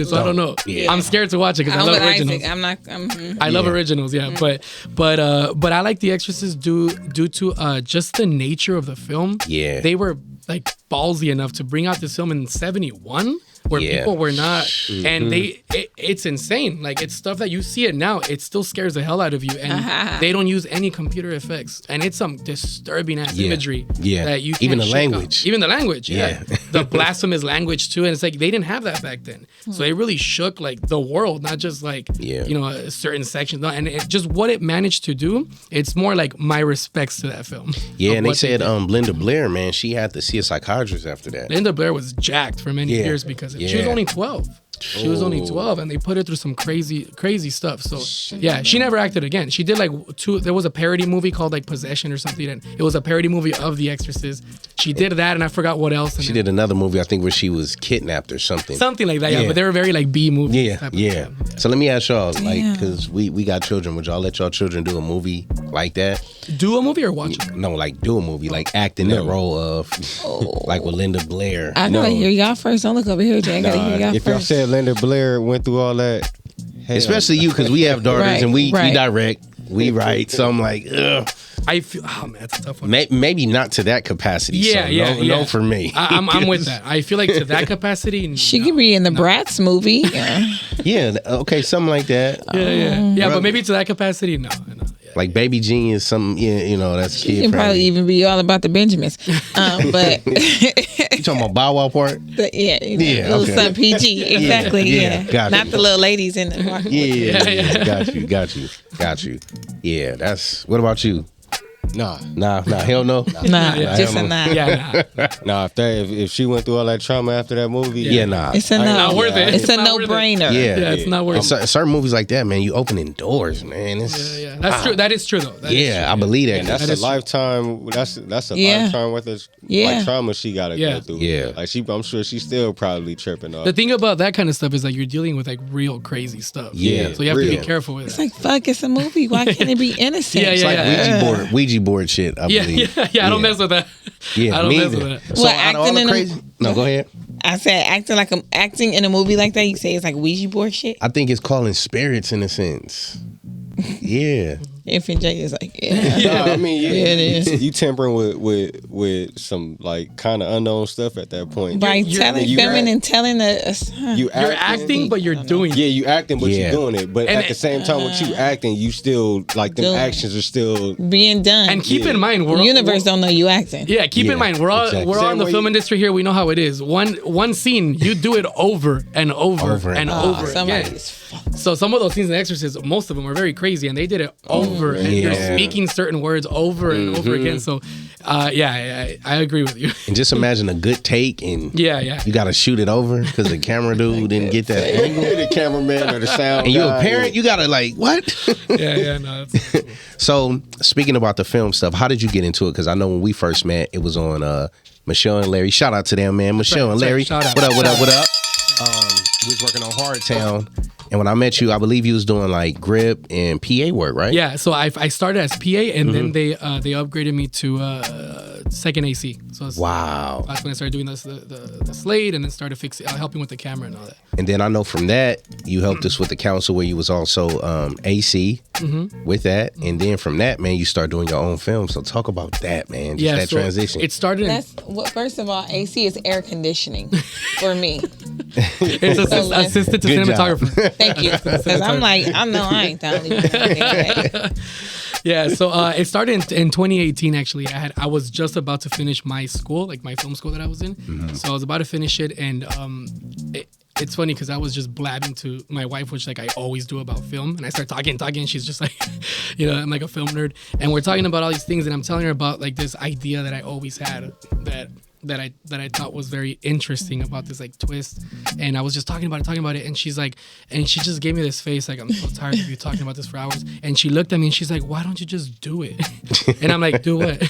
E: so I don't know. Yeah. I'm scared to watch it because I love originals. I love originals, yeah. But I like The Exorcist due to just the nature of the film.
A: Yeah.
E: They were like ballsy enough to bring out this film in 1971 where people were not and it's insane. Like it's stuff that you see it now, it still scares the hell out of you, and they don't use any computer effects, and it's some disturbing ass imagery that you can't
A: even the language
E: the blasphemous language too, and it's like they didn't have that back then, so it really shook like the world, not just like you know a certain section, and it just what it managed to do. It's more like my respects to that film.
A: And they said Linda Blair, man, she had to see a psychiatrist after that.
E: Linda Blair was jacked for many years because she was only 12. She was only 12, and they put her through some crazy stuff. So she never acted again. She did like there was a parody movie called like Possession or something, and it was a parody movie of The Exorcist. She did that, and I forgot what else.
A: She did another movie, I think, where she was kidnapped or something.
E: Something like that, yeah. But they were very like B movies.
A: Yeah. So let me ask y'all, like, because we got children. Would y'all let y'all children do a movie like that?
E: Do a movie or watch it?
A: No, like do a movie, like act in that role of, like with Linda Blair.
B: I gotta hear y'all first. Don't look over here, Jay. I gotta hear y'all
C: if y'all
B: first.
C: Said Linda Blair went through all that,
A: especially you, because we have daughters and we direct, we write. So I'm like, ugh.
E: I feel, man, that's a tough one.
A: Maybe not to that capacity. No for me.
E: I'm with that. I feel like to that capacity,
B: she could be in the Bratz movie.
A: Okay, something like that.
E: Yeah, but maybe to that capacity, no.
A: Like Baby Genius, something, you know, that's
B: she can probably even be all about the Benjamins. But
A: you talking about Bow Wow part?
B: Little son PG, exactly.
A: Got
B: not
A: you.
B: the little ladies in the market.
A: Got you. Yeah, that's. What about you?
C: Nah,
A: hell no.
B: Nah, just a nah.
E: Yeah,
C: nah. If she went through all that trauma after that movie,
B: it's a no.
E: Not worth it.
B: It's a no-brainer.
A: Yeah,
E: it's not worth it.
A: Certain movies like that, man, you opening doors, man.
E: That's true. That is true though.
A: I believe that.
C: And that's a lifetime. That's a lifetime worth of like trauma she gotta go through. Like I'm sure she's still probably tripping off.
E: The thing about that kind of stuff is like you're dealing with like real crazy stuff.
A: Yeah,
E: so you have to be careful with it.
B: It's like fuck. It's a movie. Why can't it be innocent?
A: It's like Ouija board shit. I believe.
E: I don't mess with that.
A: Yeah,
E: I don't mess with that.
A: So acting in crazy. No, go ahead.
B: I said acting in a movie like that. You say it's like Ouija board shit.
A: I think it's calling spirits in a sense. Yeah.
B: Infant J is like,
C: I mean,
B: it is.
C: You tampering with some like kind of unknown stuff at that point.
B: By filming and telling us,
C: you're
E: acting, but you're doing it.
C: Yeah, you acting, but you're doing it. But at the same time, with you acting, you still like them actions are still
B: being done.
E: And keep in mind,
B: the universe don't know you acting.
E: Yeah, keep in mind, we're all in the film industry here. We know how it is. One scene, you do it over and over and over again. So some of those scenes in Exorcist, most of them are very crazy, and they did it over, and you're speaking certain words over and over again. So, I agree with you.
A: And just imagine a good take, and
E: you
A: got to shoot it over because the camera dude didn't get that angle.
C: The cameraman or the sound.
A: And you're a parent, you got to like, what?
E: No.
A: So, speaking about the film stuff, how did you get into it? Because I know when we first met, it was on Michelle and Larry. Shout out to them, man. Michelle and Larry.
E: Shout out.
A: What up? We was working on Hardtown. And when I met you, I believe you was doing like grip and PA work, right?
E: Yeah. So I started as PA, and then they upgraded me to second AC. So
A: wow.
E: That's when I started doing the slate, and then started helping with the camera and all that.
A: And then I know from that you helped us with the council, where you was also AC with that, and then from that, man, you start doing your own film. So talk about that, man. Just that transition.
E: It started.
B: First of all, AC is air conditioning for me.
E: It's assistant to cinematographer.
B: Thank you, because I'm like, I know I ain't the only one.
E: Yeah, so it started in 2018. Actually, I was just about to finish my school, like my film school that I was in. So I was about to finish it, and it's funny because I was just blabbing to my wife, which like I always do about film, and I start talking. And she's just like, I'm like a film nerd, and we're talking about all these things, and I'm telling her about like this idea that I always had that I thought was very interesting about this like twist, and I was just talking about it, and she's like, and she just gave me this face like, I'm so tired of you talking about this for hours, and she looked at me and she's like, why don't you just do it? And I'm like, do what?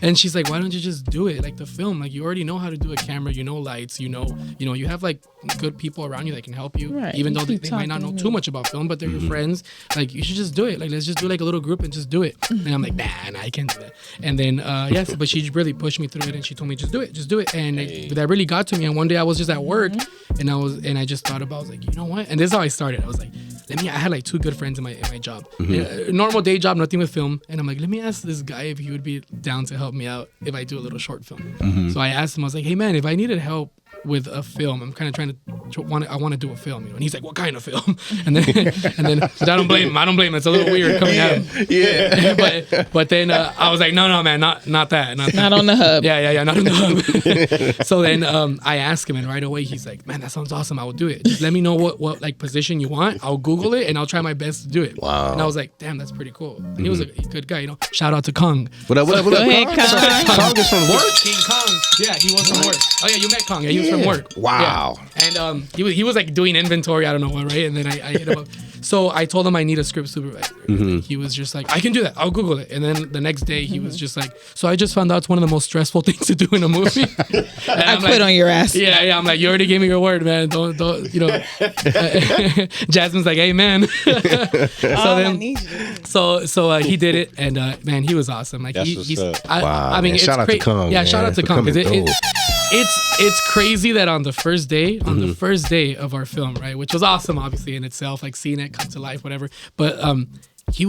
E: And she's like, why don't you just do it, like the film, like you already know how to do a camera, lights, you have like good people around you that can help you, right. Even though they might not know too much about film, but they're your friends, like you should just do it, like let's just do like a little group and just do it. And I'm like, nah, I can't do that. And then yes, but she really pushed me through it, and she told me just do it, and that really got to me. And one day I was just at work, and I just thought about, I was like, you know what? And this is how I started. I was like, I had like two good friends in my job, normal day job, nothing with film, and I'm like, let me ask this guy if he would be down to help me out if I do a little short film. So I asked him, I was like, hey man, if I needed help with a film, I'm kind of I want to do a film, and he's like, what kind of film? And then I don't blame him. It's a little weird coming at him. Yeah. but then I was like, no man, not that.
B: Not on the hub.
E: Yeah, not on the hub. So then I asked him, and right away he's like, man, that sounds awesome. I will do it. Just let me know what like position you want. I'll Google it and I'll try my best to do it.
A: Wow.
E: And I was like, damn, that's pretty cool. And he was a good guy, Shout out to Kong.
A: What up?
B: Go ahead, Kong.
A: Kong is from work.
E: King Kong. Yeah, he was from work. Oh yeah, you met Kong. Yeah, he was from work.
A: Wow.
E: Yeah. And he was like doing inventory, I don't know what, right? And then I hit him up. So I told him I need a script supervisor. He was just like, I can do that. I'll Google it. And then the next day he was just like, so I just found out it's one of the most stressful things to do in a movie.
B: I quit on your ass.
E: Yeah. I'm like, you already gave me your word, man. Don't. Jasmine's like, hey, man. So he did it, and man, he was awesome. Like he's.
A: Wow.
E: I mean,
A: shout out to Kong.
E: Yeah, shout out to Kong.
A: It's
E: crazy that on the first day of our film, right, which was awesome, obviously in itself, like seeing it come to life, whatever. But he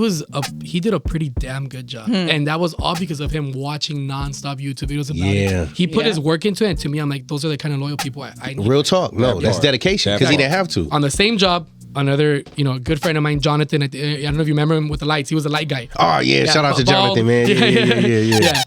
E: did a pretty damn good job, and that was all because of him watching nonstop YouTube videos about it. He put his work into it, and to me, I'm like, those are the kind of loyal people I need.
A: Real talk, no, that's dedication, because he didn't have to.
E: On the same job, another good friend of mine, Jonathan. I don't know if you remember him with the lights. He was a light guy.
A: Oh yeah, shout out to Jonathan, man. Yeah.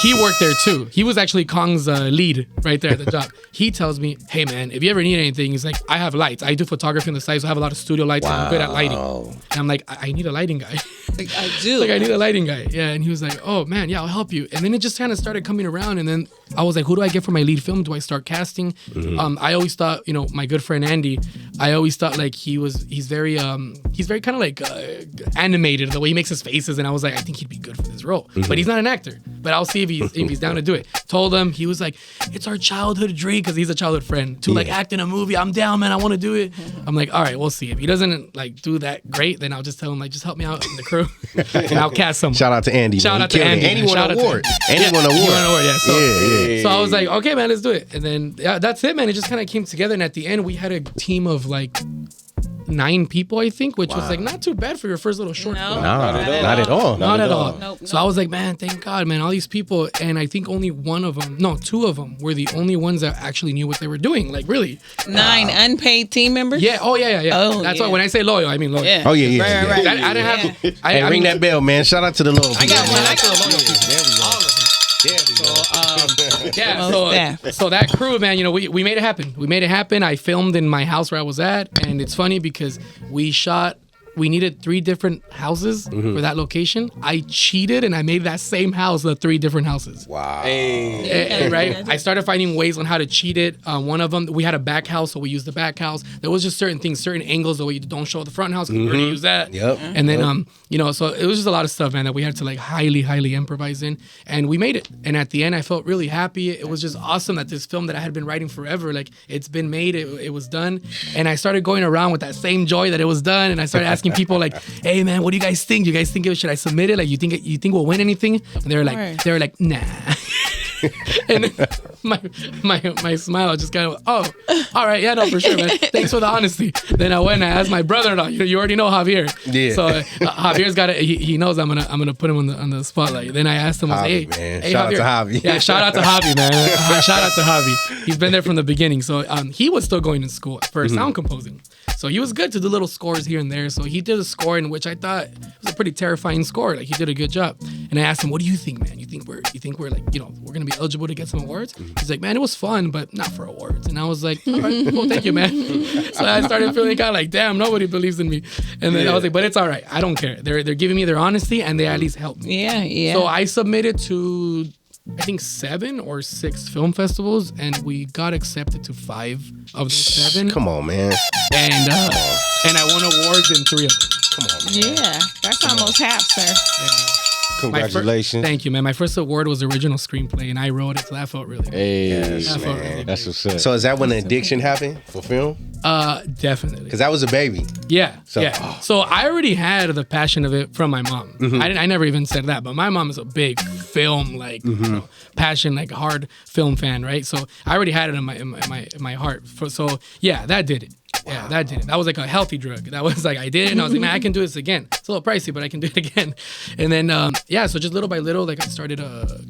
E: He worked there too. He was actually Kong's lead right there at the job. He tells me, hey man, if you ever need anything, he's like, I have lights. I do photography on the side, so I have a lot of studio lights. Wow. And I'm good at lighting. And I'm like, I need a lighting guy.
B: Like, I do.
E: I need a lighting guy. Yeah. And he was like, oh man, yeah, I'll help you. And then it just kind of started coming around. And then I was like, who do I get for my lead film? Do I start casting? I always thought, my good friend Andy, I always thought like he's very kind of like animated, the way he makes his faces. And I was like, I think he'd be good for this role. But he's not an actor. But I'll see if he's down to do it. Told him, he was like, it's our childhood dream, because he's a childhood friend, to like act in a movie. I'm down, man. I want to do it. I'm like, all right, we'll see. If he doesn't like do that great, then I'll just tell him like, just help me out in the crew, and I'll cast someone.
A: Shout out to Andy.
E: Shout out to Andy.
A: And he won an award.
E: Yeah. So I was like, okay, man, let's do it. And then that's it, man. It just kind of came together. And at the end, we had a team of like 9 people, I think, which was like not too bad for your first little short film.
A: Not at all.
E: Nope. So I was like, man, thank God, man, all these people. And I think only 2 of them were the only ones that actually knew what they were doing. Like, really.
B: 9 unpaid team members?
E: Yeah. Oh, yeah.
B: Oh,
E: that's why when I say loyal, I mean loyal.
B: Yeah.
A: Oh, yeah.
B: Right.
E: I didn't have to.
A: Hey, ring that bell, man. Shout out to the loyal people.
B: I got one. I got
E: loyal people. There we go. All of them. So that crew, man, we made it happen. I filmed in my house where I was at, and it's funny because we shot we needed 3 different houses for that location. I cheated and I made that same house the 3 different houses.
A: Wow.
E: Right? I started finding ways on how to cheat it. One of them, we had a back house, so we used the back house. There was just certain things, certain angles that we don't show the front house, because we already use that.
A: Yep.
E: And then, so it was just a lot of stuff, man, that we had to like highly improvise in. And we made it. And at the end, I felt really happy. It was just awesome that this film that I had been writing forever, like it's been made, it was done. And I started going around with that same joy that it was done. And I started asking people like, hey man, what do you guys think? Do you guys think should I submit it? Like, you think we'll win anything? And they were like, nah. And then my smile just kind of, oh, all right, yeah, no, for sure, man. Thanks for the honesty. Then I went and I asked my brother-in-law. You already know Javier. Yeah. So Javier's got it. He knows I'm gonna put him on the spotlight. Then I asked him,
A: Javi,
E: hey,
A: shout
E: Javier.
A: out to Javi.
E: Yeah, shout out to Javi, man. Shout out to Javi. He's been there from the beginning. So he was still going to school for sound composing. So he was good to do little scores here and there. So he did a score in which I thought was a pretty terrifying score. Like, he did a good job. And I asked him, what do you think, man? You think we're like, we're gonna be eligible to get some awards? He's like, man, it was fun, but not for awards. And I was like, all right, well, thank you, man. So I started feeling kind of like, damn, nobody believes in me. And then I was like, but it's all right. I don't care. They're giving me their honesty, and they at least helped me.
B: Yeah.
E: So I submitted to, I think 7 or 6 film festivals, and we got accepted to 5 of those 7.
A: Come on, man.
E: And I won awards in 3 of them.
A: Come on, man.
B: Yeah, that's almost half, sir.
E: Yeah.
C: Congratulations.
E: Thank you, man. My first award was original screenplay, and I wrote it, so that felt really good.
C: Hey,
A: yes,
E: that felt
A: man.
E: really
C: that's what's up.
A: So is that when the addiction happened for film?
E: Definitely.
A: Because that was a baby.
E: Yeah.
A: So,
E: yeah. So I already had the passion of it from my mom. I never even said that, but my mom is a big film, passion, like hard film fan, right? So I already had it in my heart. So yeah, that did it. Yeah, that did it. That was like a healthy drug. That was like, I did it, and I was like, man, I can do this again. It's a little pricey, but I can do it again. And then, so just little by little, like I started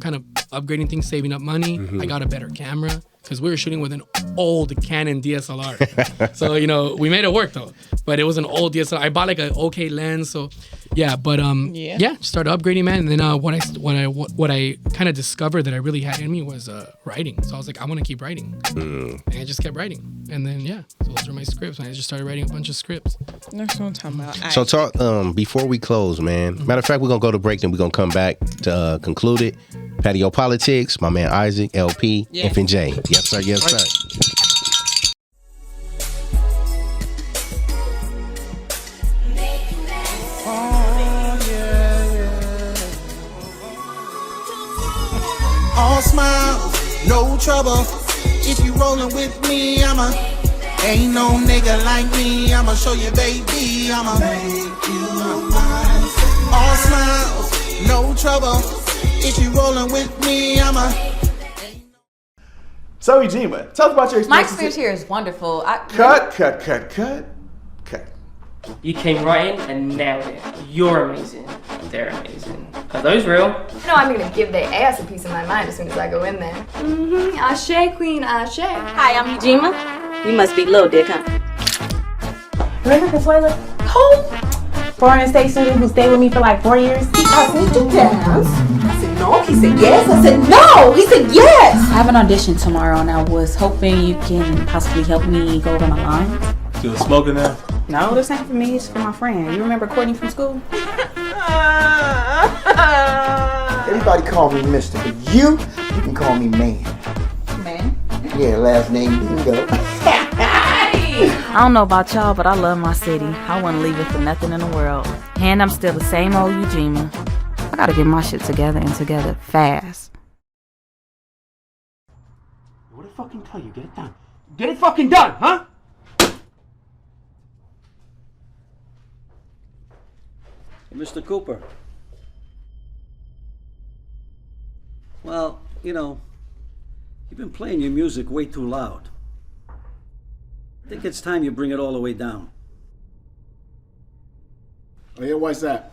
E: kind of upgrading things, saving up money. I got a better camera, because we were shooting with an old Canon DSLR. So, we made it work though. But it was an old DSLR. I bought like an okay lens. So yeah, but started upgrading, man. And then what I kind of discovered that I really had in me was writing. So I was like, I want to keep writing. And I just kept writing. And then so those were my scripts. And I just started writing a bunch of scripts.
B: That's what I'm talking about.
A: So talk before we close, man. Matter of fact, we're gonna go to break, then we're gonna come back to conclude it. Patio PolitiCz, my man Isaac, LP, Infant J. Yes, sir. Yes, sir.
D: All smiles, no trouble. If you rollin' with me, ain't no nigga like me. I'ma show you, baby. I'ma make you mine. All smiles, no trouble. If you rollin' with me,
P: So, Ujima, tell us about your experience.
Q: My experience here is wonderful.
P: Cut.
R: You came right in and nailed it. You're amazing. They're amazing. Are those real?
S: No, I'm gonna give their ass a piece of my mind as soon as I go in there. Ashe, Queen, Ashe.
M: Hi, I'm Ujima. You must be Lil Dick, huh?
T: Remember Consuelo? Who? Foreign state student who stayed with me for like 4 years?
S: He asked me to dance. I said no. He said yes. I said no. He said yes.
M: I have an audition tomorrow, and I was hoping you can possibly help me go over my lines.
P: You was smoking now?
M: No, this ain't for me. It's for my friend. You remember Courtney from school?
G: Everybody call me Mister, but you can call me Man.
M: Man?
G: Yeah, last name Bingo.
M: I don't know about y'all, but I love my city. I wouldn't leave it for nothing in the world. And I'm still the same old Ujima. I gotta get my shit together and together fast.
R: What did I fucking tell you? Get it done. Get it fucking done, huh?
U: Mr. Cooper. Well, you've been playing your music way too loud. I think it's time you bring it all the way down.
P: Oh yeah, why's that?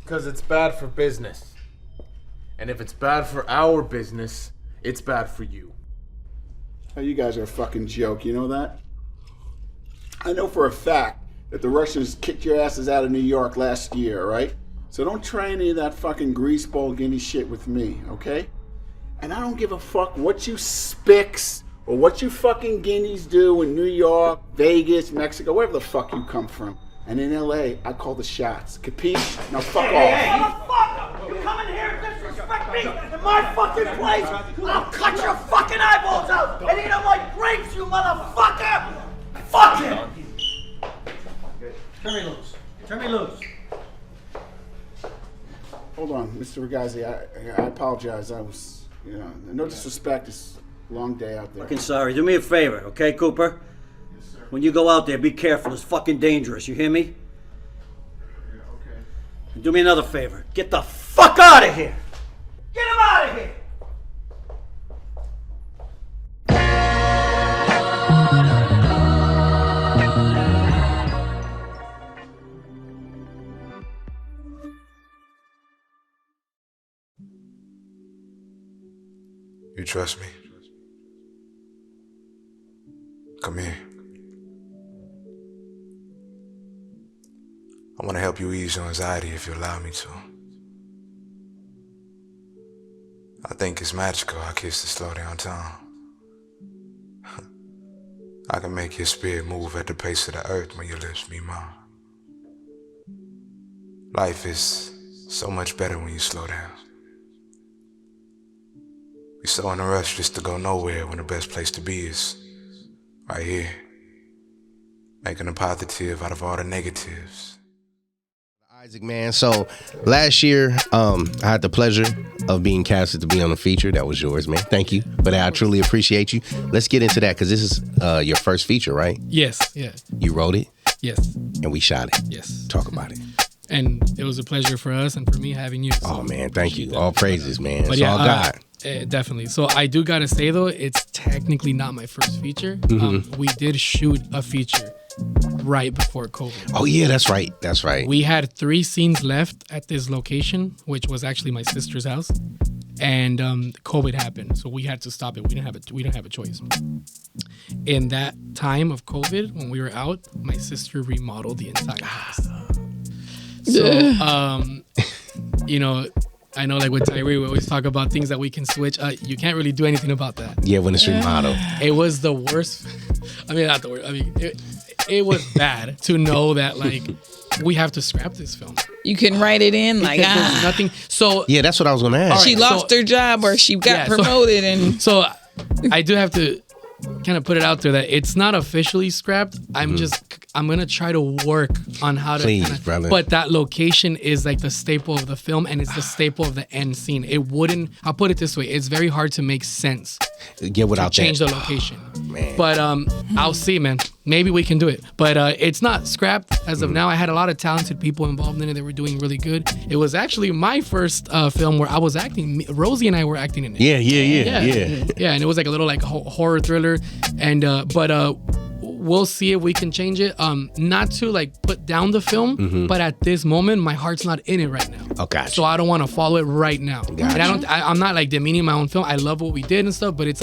V: Because it's bad for business. And if it's bad for our business, it's bad for you.
P: Oh, you guys are a fucking joke, you know that? I know for a fact that the Russians kicked your asses out of New York last year, right? So don't try any of that fucking greaseball guinea shit with me, okay? And I don't give a fuck what you spics or what you fucking guineas do in New York, Vegas, Mexico, wherever the fuck you come from. And in LA, I call the shots. Capiche? Now fuck off.
U: Hey, motherfucker! You come in here and disrespect me in my fucking place, I'll cut your fucking eyeballs out and eat them like grapes, you motherfucker! Fuck you! Turn me loose. Turn me loose.
P: Hold on, Mr. Regazzi, I apologize. I was, no disrespect. It's a long day out there.
U: Fucking sorry. Do me a favor, okay, Cooper? Yes, sir. When you go out there, be careful. It's fucking dangerous. You hear me?
P: Yeah, okay.
U: And do me another favor. Get the fuck out of here! Get him out of here!
K: You trust me? Come here. I want to help you ease your anxiety if you allow me to. I think it's magical how kisses slow down time. I can make your spirit move at the pace of the earth when your lips meet mine. Life is so much better when you slow down. We're so in a rush just to go nowhere when the best place to be is right here. Making a positive out of all the negatives.
A: Isaac, man. So last year, I had the pleasure of being casted to be on a feature. That was yours, man. Thank you. But I truly appreciate you. Let's get into that because this is your first feature, right?
E: Yes. Yeah.
A: You wrote it?
E: Yes.
A: And we shot it?
E: Yes.
A: Talk about it.
E: And it was a pleasure for us and for me having you.
A: So man, thank you. All praises, man.
E: But
A: it's all God.
E: Definitely. So I do gotta say though, it's technically not my first feature. Mm-hmm. We did shoot a feature right before COVID.
A: Oh yeah, that's right. That's right.
E: We had 3 scenes left at this location, which was actually my sister's house, and COVID happened, so we had to stop it. We didn't have a choice. In that time of COVID, when we were out, my sister remodeled the entire house. So, I know like with Tyree, we always talk about things that we can switch. You can't really do anything about that.
A: Yeah, when it's remodeled.
E: It was the worst. I mean, not the worst. I mean, it was bad to know that like we have to scrap this film.
B: You can write it in like
E: there's nothing. So
A: yeah, that's what I was gonna ask.
B: She lost her job or she got promoted, and
E: so I do have to kind of put it out there that it's not officially scrapped. I'm gonna try to work on how to.
A: Please, brother.
E: But that location is like the staple of the film, and it's the staple of the end scene. It wouldn't. I'll put it this way: it's very hard to make sense.
A: Get without
E: to change
A: that.
E: the location.
A: Man.
E: But I'll see, man. Maybe we can do it. But it's not scrapped as of now. I had a lot of talented people involved in it that were doing really good. It was actually my first film where I was acting. Rosie and I were acting in it.
A: Yeah.
E: And it was like a little like horror thriller, and we'll see if we can change it. Not to like put down the film, but at this moment, my heart's not in it right now.
A: Oh, gotcha.
E: So I don't want to follow it right now.
A: Gotcha.
E: And I'm not like demeaning my own film. I love what we did and stuff, but it's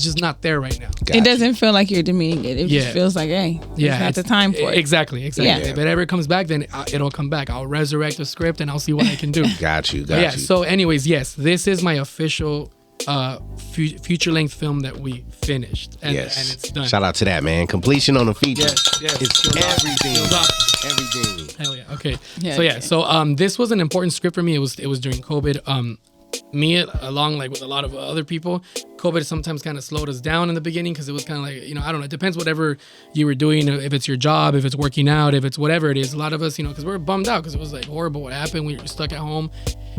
E: just not there right now.
A: Gotcha.
B: It doesn't feel like you're demeaning it. It just feels like, hey, it's not the time for it.
E: Exactly.
B: Yeah.
E: If it ever comes back, then it'll come back. I'll resurrect the script and I'll see what I can do.
A: Got you.
E: So anyways, yes, this is my official feature-length film that we finished, and it's done.
A: Shout out to that, man. Completion on the feature.
E: Yes.
A: It's everything. Everything.
E: Hell yeah. Okay. So this was an important script for me. It was during COVID. Me along like with a lot of other people, COVID sometimes kind of slowed us down in the beginning because it was kind of like, I don't know, it depends whatever you were doing, if it's your job, if it's working out, if it's whatever it is. A lot of us, because we're bummed out because it was like horrible what happened. We were stuck at home.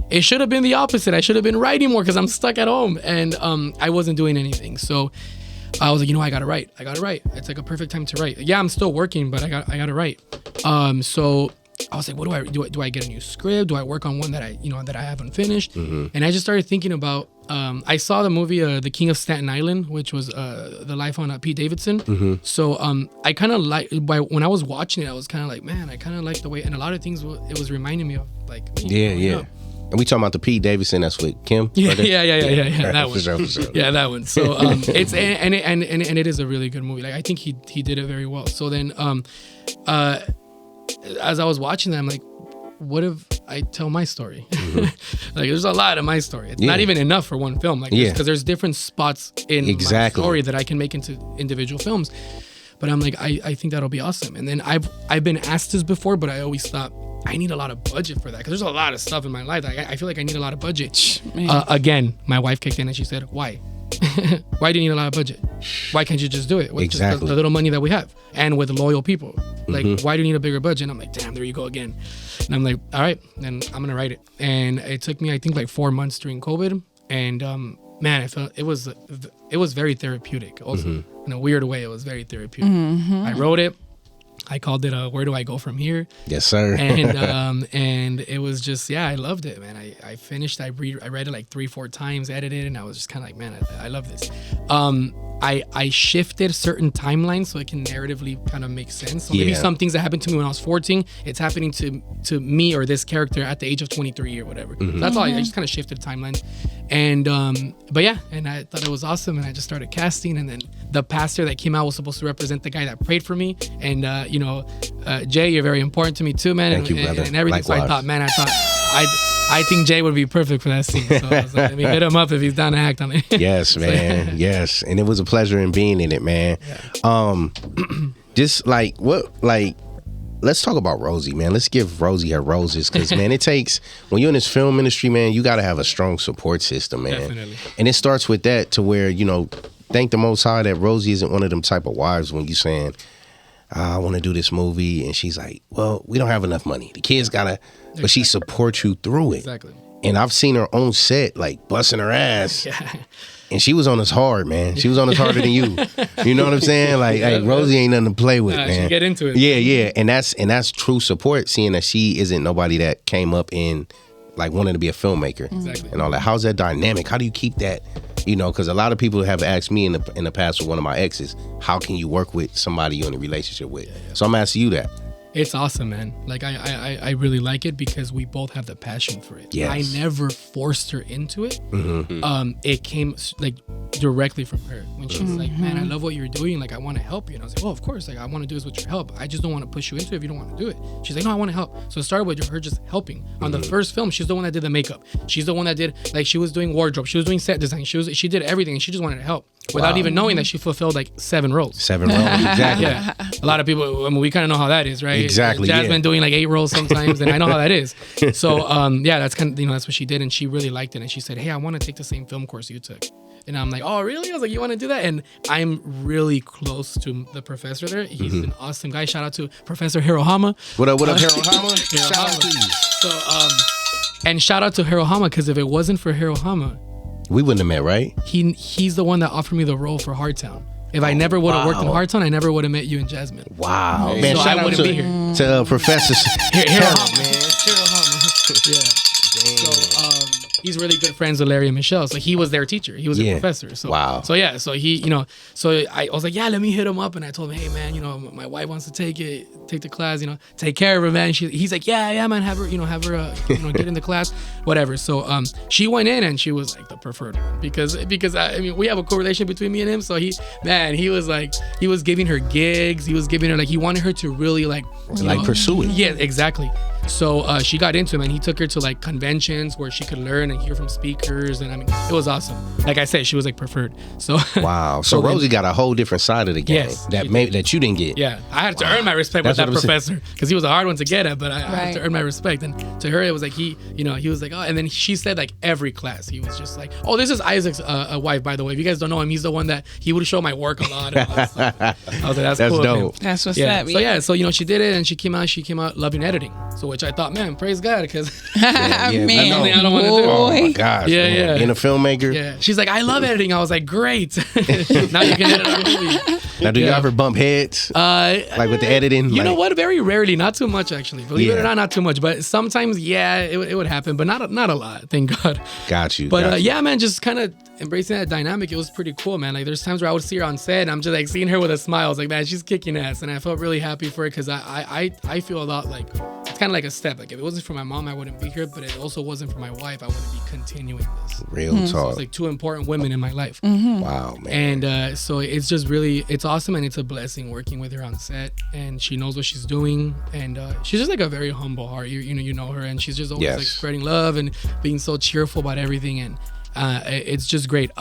E: It should have been the opposite. I should have been writing more because I'm stuck at home and I wasn't doing anything. So I was like, I gotta write. It's like a perfect time to write. Yeah, I'm still working, but I gotta write. So I was like, what do? Do I get a new script? Do I work on one that I haven't finished? And I just started thinking about. I saw the movie The King of Staten Island, which was the life on Pete Davidson. So I kind of when I was watching it, I was kind of like, man, I kind of like the way, and a lot of things it was reminding me of like.
A: Yeah. And we talking about the Pete Davidson that's with Kim?
E: Yeah. That one.
A: For sure.
E: Yeah, that one. So it's and it is a really good movie. Like I think he did it very well. So then as I was watching that, I'm like, what if I tell my story? Like there's a lot of my story. It's not even enough for one film. Like because there's different spots in my story that I can make into individual films. But I'm like, I think that'll be awesome. And then I've been asked this before, but I always thought I need a lot of budget for that, because there's a lot of stuff in my life that I feel like I need a lot of budget. Again, my wife kicked in and she said, why? Why do you need a lot of budget? Why can't you just do it with just the little money that we have and with loyal people? Like, why do you need a bigger budget? And I'm like, damn, there you go again. And I'm like, all right, then I'm gonna write it. And it took me, I think, like 4 months during COVID. And man, I felt it was very therapeutic. Also, in a weird way, it was very therapeutic. I wrote it. I called it Where Do I Go From Here?
A: Yes, sir.
E: And it was just, I loved it, man. I finished, I read it like 3-4 times, edited, and I was just kind of like, man, I love this. I shifted certain timelines so it can narratively kind of make sense. So maybe some things that happened to me when I was 14, it's happening to me or this character at the age of 23 or whatever. So that's all. I just kind of shifted timelines. And but yeah, and I thought it was awesome, and I just started casting. And then the pastor that came out was supposed to represent the guy that prayed for me. And you know, Jay, you're very important to me too, man.
A: Thank you, brother.
E: And everything. Likewise. So I think Jay would be perfect for that scene. So I was like, let me hit him up if he's down to act on it.
A: Yes, man. Yes, and it was a pleasure in being in it, man. Just like let's talk about Rosie, man. Let's give Rosie her roses, because man, it takes, when you're in this film industry, man, you got to have a strong support system, man.
E: Definitely.
A: And it starts with that, to where, you know, thank the Most High that Rosie isn't one of them type of wives when you saying, I want to do this movie, and she's like, well, we don't have enough money. The kids gotta, but she supports you through it.
E: Exactly.
A: And I've seen her on set, like, busting her ass. And she was on us hard, man. She was on us harder than you. You know what I'm saying? Like, hey, Rosie ain't nothing to play with, man.
E: She get into it.
A: Yeah. And that's true support, seeing that she isn't nobody that came up in, like, wanting to be a filmmaker.
E: Exactly.
A: And all that. How's that dynamic? How do you keep that? You know, because a lot of people have asked me in the past with one of my exes, how can you work with somebody you're in a relationship with? So I'm asking you that.
E: It's awesome, man. Like, I really like it because we both have the passion for it.
A: Yes.
E: I never forced her into it. It came like directly from her when she was like, man, I love what you're doing. Like, I want to help you. And I was like, well, of course. Like, I want to do this with your help. I just don't want to push you into it if you don't want to do it. She's like, no, I want to help. So it started with her just helping. On the first film, she's the one that did the makeup. She's the one that did, like, she was doing wardrobe. She was doing set design. She did everything, and she just wanted to help. Without even knowing that she fulfilled like 7 roles. 7 roles, exactly. Yeah. A lot of people, I mean, we kind of know how that is, right?
A: Exactly.
E: Jasmine doing like 8 roles sometimes, and I know how that is. So, yeah, that's kind of, you know, that's what she did, and she really liked it. And she said, hey, I want to take the same film course you took. And I'm like, oh, really? I was like, you want to do that? And I'm really close to the professor there. He's an awesome guy. Shout out to Professor Hirohama.
A: What up, Hirohama? Shout out to you.
E: So, and shout out to Hirohama, because if it wasn't for Hirohama,
A: we wouldn't have met, right?
E: He's the one that offered me the role for Hardtown. If I never would have worked in Hardtown, I never would have met you and Jasmine.
A: Wow.
E: Man,
A: man,
E: so
A: shout
E: I
A: out
E: wouldn't be here.
A: To Professor
E: Hirohama, man. Hirohama. Yeah. So he's really good friends with Larry and Michelle. So he was their teacher. He was their professor. So
A: wow.
E: So yeah. So he, you know, so I was like, yeah, let me hit him up, and I told him, hey man, you know, my wife wants to take the class, you know, take care of her, man. He's like, yeah, man, have her get in the class, whatever. So she went in, and she was like the preferred one because I mean, we have a correlation between me and him. So he was giving her gigs. He was giving her, like, he wanted her to really like
A: pursue it.
E: Yeah, exactly. So she got into him, and he took her to like conventions where she could learn and hear from speakers, and I mean, it was awesome. Like I said, she was like preferred. So
A: wow. So Rosie got a whole different side of the game that you didn't get.
E: Yeah, I had to earn my respect with that professor, because he was a hard one to get at, but I had to earn my respect. And to her, it was like he was like, oh, and then she said like every class, he was just like, oh, this is Isaac's wife, by the way. If you guys don't know him, he's the one that he would show my work a lot. And all that stuff. I was like, that's cool,
A: dope.
B: That's what's up.
E: So yeah, so you know, she did it, and she came out loving editing. So which I thought, man, praise God, because
B: man,
E: something I don't want to do.
A: Oh my gosh.
E: Yeah,
A: man.
E: yeah.
A: Being a filmmaker.
E: Yeah. She's like, I love editing. I was like, great. Now you can edit a movie.
A: Now, do you ever bump heads? Like with the editing?
E: You know what? Very rarely. Not too much, actually. Believe it or not too much. But sometimes, it would happen, but not a lot. Thank God.
A: Got you.
E: But yeah, man, just kind of embracing that dynamic. It was pretty cool, man. Like, there's times where I would see her on set, and I'm just like seeing her with a smile. I was like, man, she's kicking ass, and I felt really happy for her, because I feel a lot like it's kind of like a step. Like, if it wasn't for my mom, I wouldn't be here. But it also wasn't for my wife, I wouldn't be continuing this.
A: Real talk.
E: So it's like 2 important women in my life.
A: Wow, man.
E: And so it's just really, it's awesome, and it's a blessing working with her on set. And she knows what she's doing, and she's just like a very humble heart. You know her, and she's just always like spreading love and being so cheerful about everything. It's just great.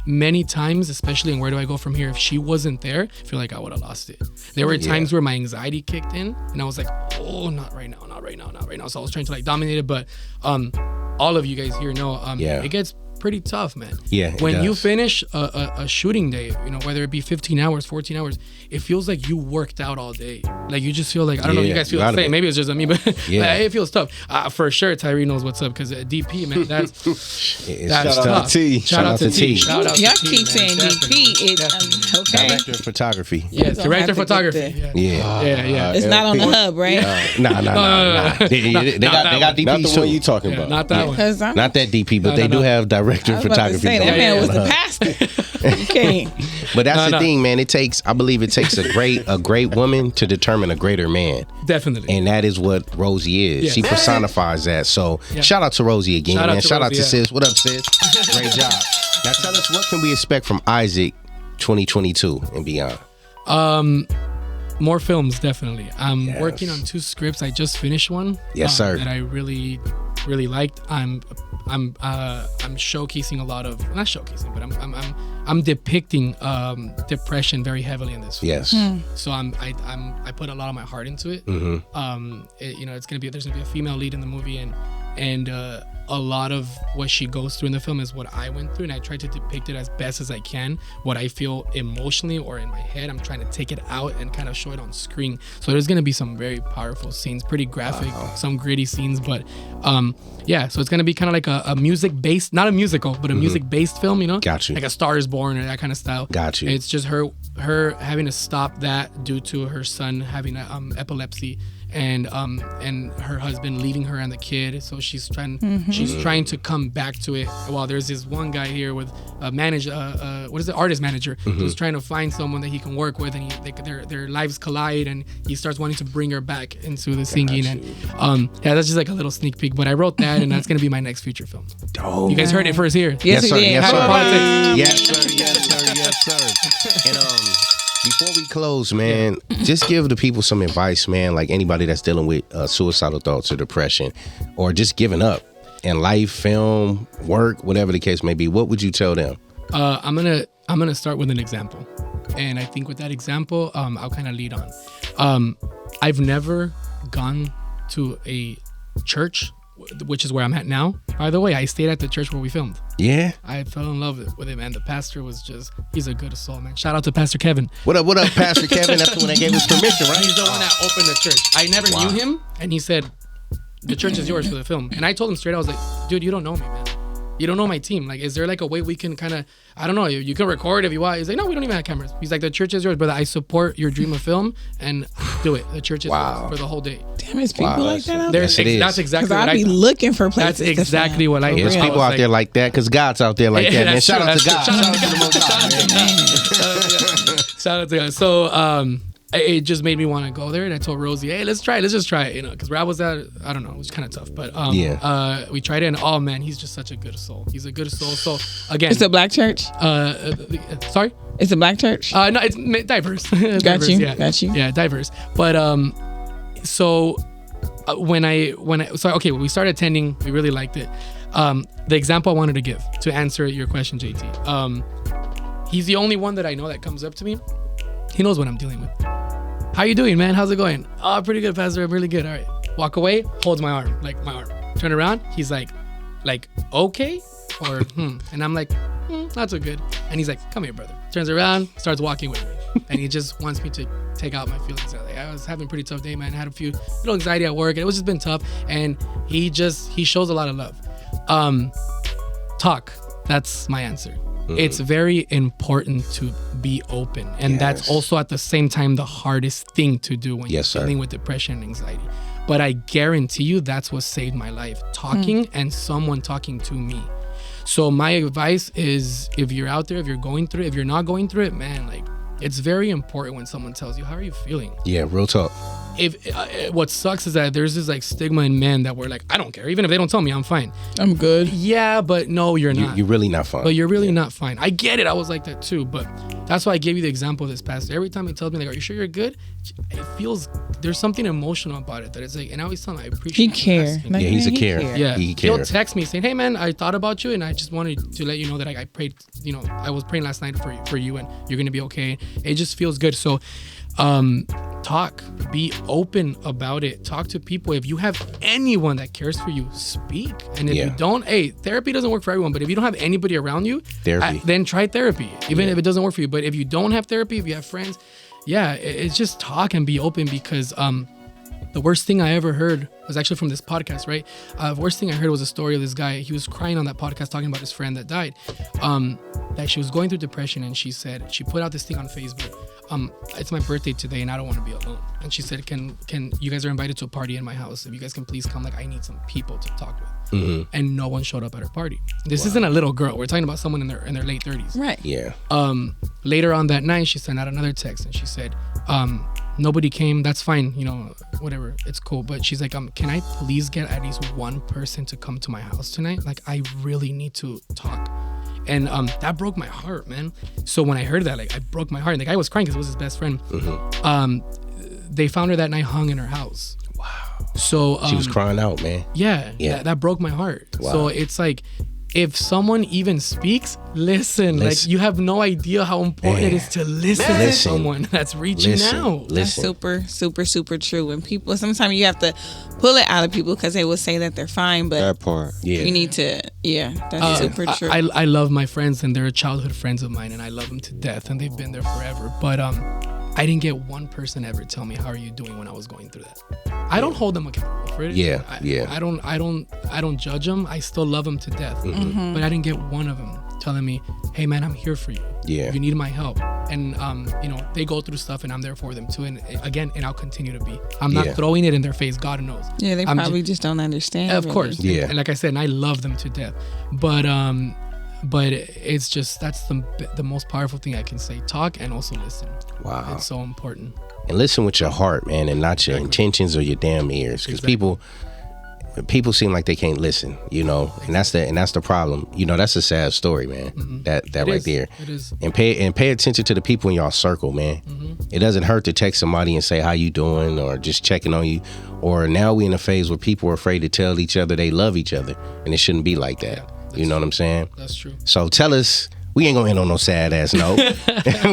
E: Many times, especially in Where Do I Go From Here, if she wasn't there, I feel like I would have lost it. There were times where my anxiety kicked in and I was like, oh, not right now. So I was trying to like dominate it, but all of you guys here know it gets pretty tough, man. When you finish a shooting day, whether it be 15 hours, 14 hours, it feels like you worked out all day. Like you just feel like, I don't know if you guys feel the same. Maybe it's just me, but it feels tough. For sure, Tyree knows what's up because DP, man, that's
A: shout out to T.
E: Shout out to T.
B: Y'all keep saying DP. Okay.
A: Director of photography.
E: Yes, director of photography. Yeah.
B: It's not on the hub, right?
A: No. They got DP.
C: Not the one you talking about.
E: Not that one.
A: Not that DP, but they do have director of photography.
B: That man was the pastor. You can't.
A: But that's the thing, man. I believe it takes a great woman to determine a greater man.
E: Definitely.
A: And that is what Rosie is. Yes. She personifies that. So shout out to Rosie again, man. Shout out to Sis. What up, Sis? Great job. Now tell us, what can we expect from Isaac 2022 and beyond?
E: More films, definitely. I'm working on 2 scripts. I just finished one.
A: Yes, sir.
E: That I really liked. I'm showcasing a lot of, not showcasing, but I'm depicting depression very heavily in this film.
A: Yes.
E: So I put a lot of my heart into it. There's gonna be a female lead in the movie, and a lot of what she goes through in the film is what I went through, and I try to depict it as best as I can. What I feel emotionally or in my head, I'm trying to take it out and kind of show it on screen. So there's gonna be some very powerful scenes, pretty graphic, some gritty scenes, but so it's gonna be kind of like a music-based, not a musical, but a music-based film,
A: Got you.
E: Like A Star Is Born or that kind of style.
A: Got you.
E: It's just her having to stop that due to her son having epilepsy, and her husband leaving her and the kid. So she's trying to come back to it. While there's this one guy here with artist manager, who's trying to find someone that he can work with, and their lives collide, and he starts wanting to bring her back into the singing. And that's just like a little sneak peek. But I wrote that, and that's gonna be my next feature film.
A: Dope.
E: You guys heard it first here.
A: Yes, sir.
E: Yes,
A: sir. And before we close, man, just give the people some advice, man. Like anybody that's dealing with suicidal thoughts or depression, or just giving up in life, film, work, whatever the case may be. What would you tell them?
E: I'm gonna start with an example, and I think with that example, I'll kind of lead on. I've never gone to a church, which is where I'm at now. By the way, I stayed at the church where we filmed.
A: Yeah.
E: I fell in love with him, and the pastor was he's a good soul, man. Shout out to Pastor Kevin.
A: What up, Pastor Kevin? That's the one that gave us permission, right?
E: He's the one that opened the church. I never knew him, and he said, the church is yours for the film. And I told him straight, I was like, dude, you don't know me, man. You don't know my team. Like, is there like a way we can kind of, I don't know, you can record if you want. He's like, no, we don't even have cameras. He's like, the church is yours, brother. I support your dream of film, and do it. The church is yours for the whole day.
B: Damn, it's people like that out there.
E: That's exactly what
B: I be looking for places.
E: That's exactly what I do.
A: There's people out there like that, because God's out there like that, man. Shout out to God. Shout out to the Most High.
E: Shout out to God. So, it just made me want to go there, and I told Rosie, hey, let's just try it, because where I was at, I don't know, it was kind of tough, but we tried it, and oh man, he's just such a good soul. He's a good soul. So again,
B: it's a black church.
E: Sorry,
B: it's a black church.
E: No, it's diverse.
B: Got you.
E: Yeah, diverse. But so we started attending, we really liked it. The example I wanted to give to answer your question, JT, he's the only one that I know that comes up to me. He knows what I'm dealing with. How you doing, man? How's it going? Oh, pretty good, Pastor. I'm really good. All right. Walk away, holds my arm, like my arm. Turn around, he's like, okay? Or, And I'm like, not so good. And he's like, come here, brother. Turns around, starts walking with me. And he just wants me to take out my feelings. I was having a pretty tough day, man. I had a few little anxiety at work, and it was just been tough. And he shows a lot of love. Talk. That's my answer. It's very important to be open, and that's also at the same time the hardest thing to do when you're dealing with depression and anxiety. But I guarantee you that's what saved my life, talking and someone talking to me. So my advice is, if you're out there, if you're going through it, if you're not going through it, man, like, it's very important when someone tells you, how are you feeling?
A: Yeah, real talk.
E: what sucks is that there's this like stigma in men that we're like, I don't care. Even if they don't tell me, I'm fine.
B: I'm good.
E: Yeah, but no, you're not.
A: You're really not fine.
E: But you're really not fine. I get it. I was like that too. But that's why I gave you the example of this pastor. Every time he tells me, like, are you sure you're good? It feels, there's something emotional about it that it's like, and I always tell him, I appreciate
B: He care.
E: you.
B: Like,
A: yeah, he's a carer.
E: Yeah,
A: he cares.
E: He'll text me saying, hey man, I thought about you and I just wanted to let you know that I prayed, I was praying last night for you and you're going to be okay. It just feels good. So talk, be open about it. Talk to people. If you have anyone that cares for you, speak. And if you don't, therapy doesn't work for everyone, but if you don't have anybody around you, then try therapy, even if it doesn't work for you. But if you don't have therapy, if you have friends, it's just talk and be open, because the worst thing I ever heard was actually from this podcast, right? The worst thing I heard was a story of this guy. He was crying on that podcast talking about his friend that died, that she was going through depression, and she said, she put out this thing on Facebook. It's my birthday today and I don't want to be alone. And she said, can you guys are invited to a party in my house. If you guys can please come, like I need some people to talk with. Mm-hmm. And no one showed up at her party. This isn't a little girl. We're talking about someone in their late 30s.
B: Right.
A: Yeah.
E: Later on that night, she sent out another text and she said, nobody came. That's fine. Whatever. It's cool. But she's like, can I please get at least one person to come to my house tonight? Like I really need to talk. And that broke my heart, man. So when I heard that, like I broke my heart. And the guy was crying because it was his best friend. Mm-hmm. They found her that night hung in her house.
A: Wow.
E: So
A: she was crying out, man.
E: Yeah. That broke my heart.
A: Wow.
E: So it's like, if someone even speaks, listen. Like you have no idea how important it is to listen to someone that's reaching out.
B: That's super, super, super true. And people, sometimes you have to pull it out of people because they will say that they're fine, but
C: that part,
B: you need to, that's super true.
E: I love my friends and they're childhood friends of mine and I love them to death and they've been there forever. But I didn't get one person ever tell me, how are you doing, when I was going through that. I don't hold them accountable for it. I don't judge them. I still love them to death.
B: Mm-hmm.
E: But I didn't get one of them telling me, hey man, I'm here for you.
A: Yeah.
E: If you need my help. And they go through stuff and I'm there for them too. And again, I'll continue to be. I'm not throwing it in their face, God knows.
B: Yeah, they probably just don't understand.
E: Of
B: really.
E: Course. Yeah. And like I said, and I love them to death. But it's just, that's the most powerful thing I can say. Talk and also listen. Wow. It's so important.
A: And listen with your heart, man, and not your intentions or your damn ears. Because people seem like they can't listen, and that's the problem. That's a sad story, man. Mm-hmm. That right there.
E: It is.
A: And pay attention to the people in y'all circle, man. Mm-hmm. It doesn't hurt to text somebody and say how you doing or just checking on you. Or now we in a phase where people are afraid to tell each other they love each other, and it shouldn't be like that. You know what I'm saying?
E: That's true.
A: So tell us. We ain't gonna end on no sad ass note.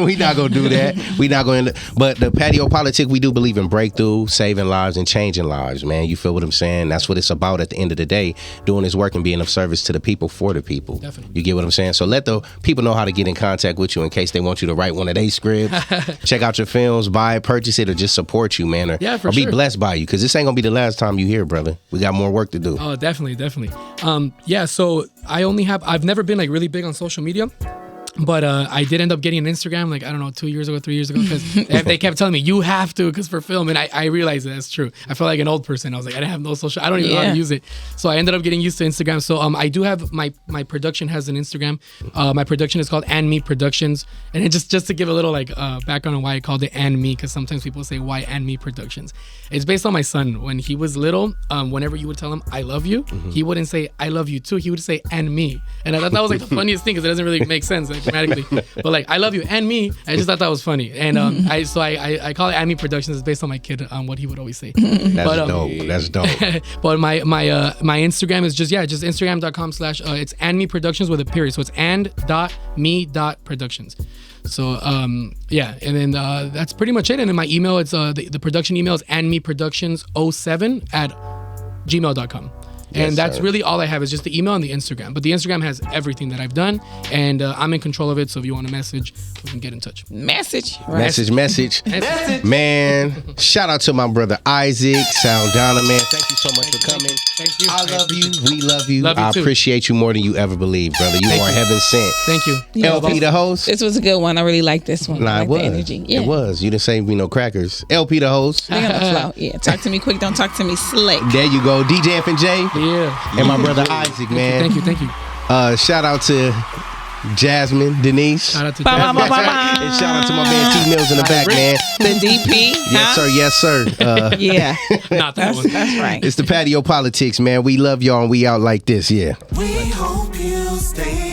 A: We not gonna do that. We not gonna. But the Patio PolitiCz, we do believe in breakthrough, saving lives, and changing lives, man. You feel what I'm saying? That's what it's about at the end of the day. Doing this work and being of service to the people for the people.
E: Definitely.
A: You get what I'm saying? So let the people know how to get in contact with you in case they want you to write one of their scripts. Check out your films, buy it, purchase it, or just support you, man. Or be blessed by you, because this ain't gonna be the last time you hear, brother. We got more work to do.
E: Oh, definitely. So I've never been like really big on social media. But I did end up getting an Instagram, like, I don't know, 2 years ago, 3 years ago, because they kept telling me, you have to, because for film. And I realized that's true. I felt like an old person. I was like, I didn't have no social, I don't even know how to use it. So I ended up getting used to Instagram. So I do have, my production has an Instagram. My production is called And Me Productions. And just to give a little like background on why I called it And Me, because sometimes people say, why And Me Productions? It's based on my son. When he was little, whenever you would tell him, I love you, he wouldn't say, I love you too. He would say, And me. And I thought that was like the funniest thing, because it doesn't really make sense. Like, grammatically, but like, I love you and me. I just thought that was funny, and I call it And Me Productions. It's based on my kid, what he would always say.
A: That's dope.
E: But my Instagram is just Instagram.com/ it's And Me Productions with a period. So it's and.me.productions. So and then that's pretty much it. And then my email, it's the production email is andmeproductions07@gmail.com. And that's really all I have, is just the email and the Instagram. But the Instagram has everything that I've done, and I'm in control of it. So if you want to message, we can get in touch.
B: Message.
A: Man, shout out to my brother Isaac, Saldana, man. Thank you so much for coming.
E: Thank you.
A: I love you. We love you.
E: Love you too.
A: I appreciate you more than you ever believed, brother. You are heaven sent.
E: Thank you.
A: LP the host.
B: This was a good one. I really like this one.
A: Nah,
B: I
A: it
B: like
A: was.
B: the energy. Yeah.
A: It was. You didn't save me no crackers. LP the host.
B: They got the flow. Yeah. Talk to me quick. Don't talk to me slick.
A: There you go. DJ F and J.
E: Yeah.
A: And my brother Isaac, man.
E: Thank you.
A: Shout out to Jasmine, Denise.
E: Shout out to
B: Jasmine.
A: And shout out to my man T Mills in the back, man.
B: The DP.
A: Yes, sir.
B: Yeah.
E: Not that one.
B: That's right.
A: It's the Patio PolitiCz, man. We love y'all and we out like this, yeah.
D: We hope you stay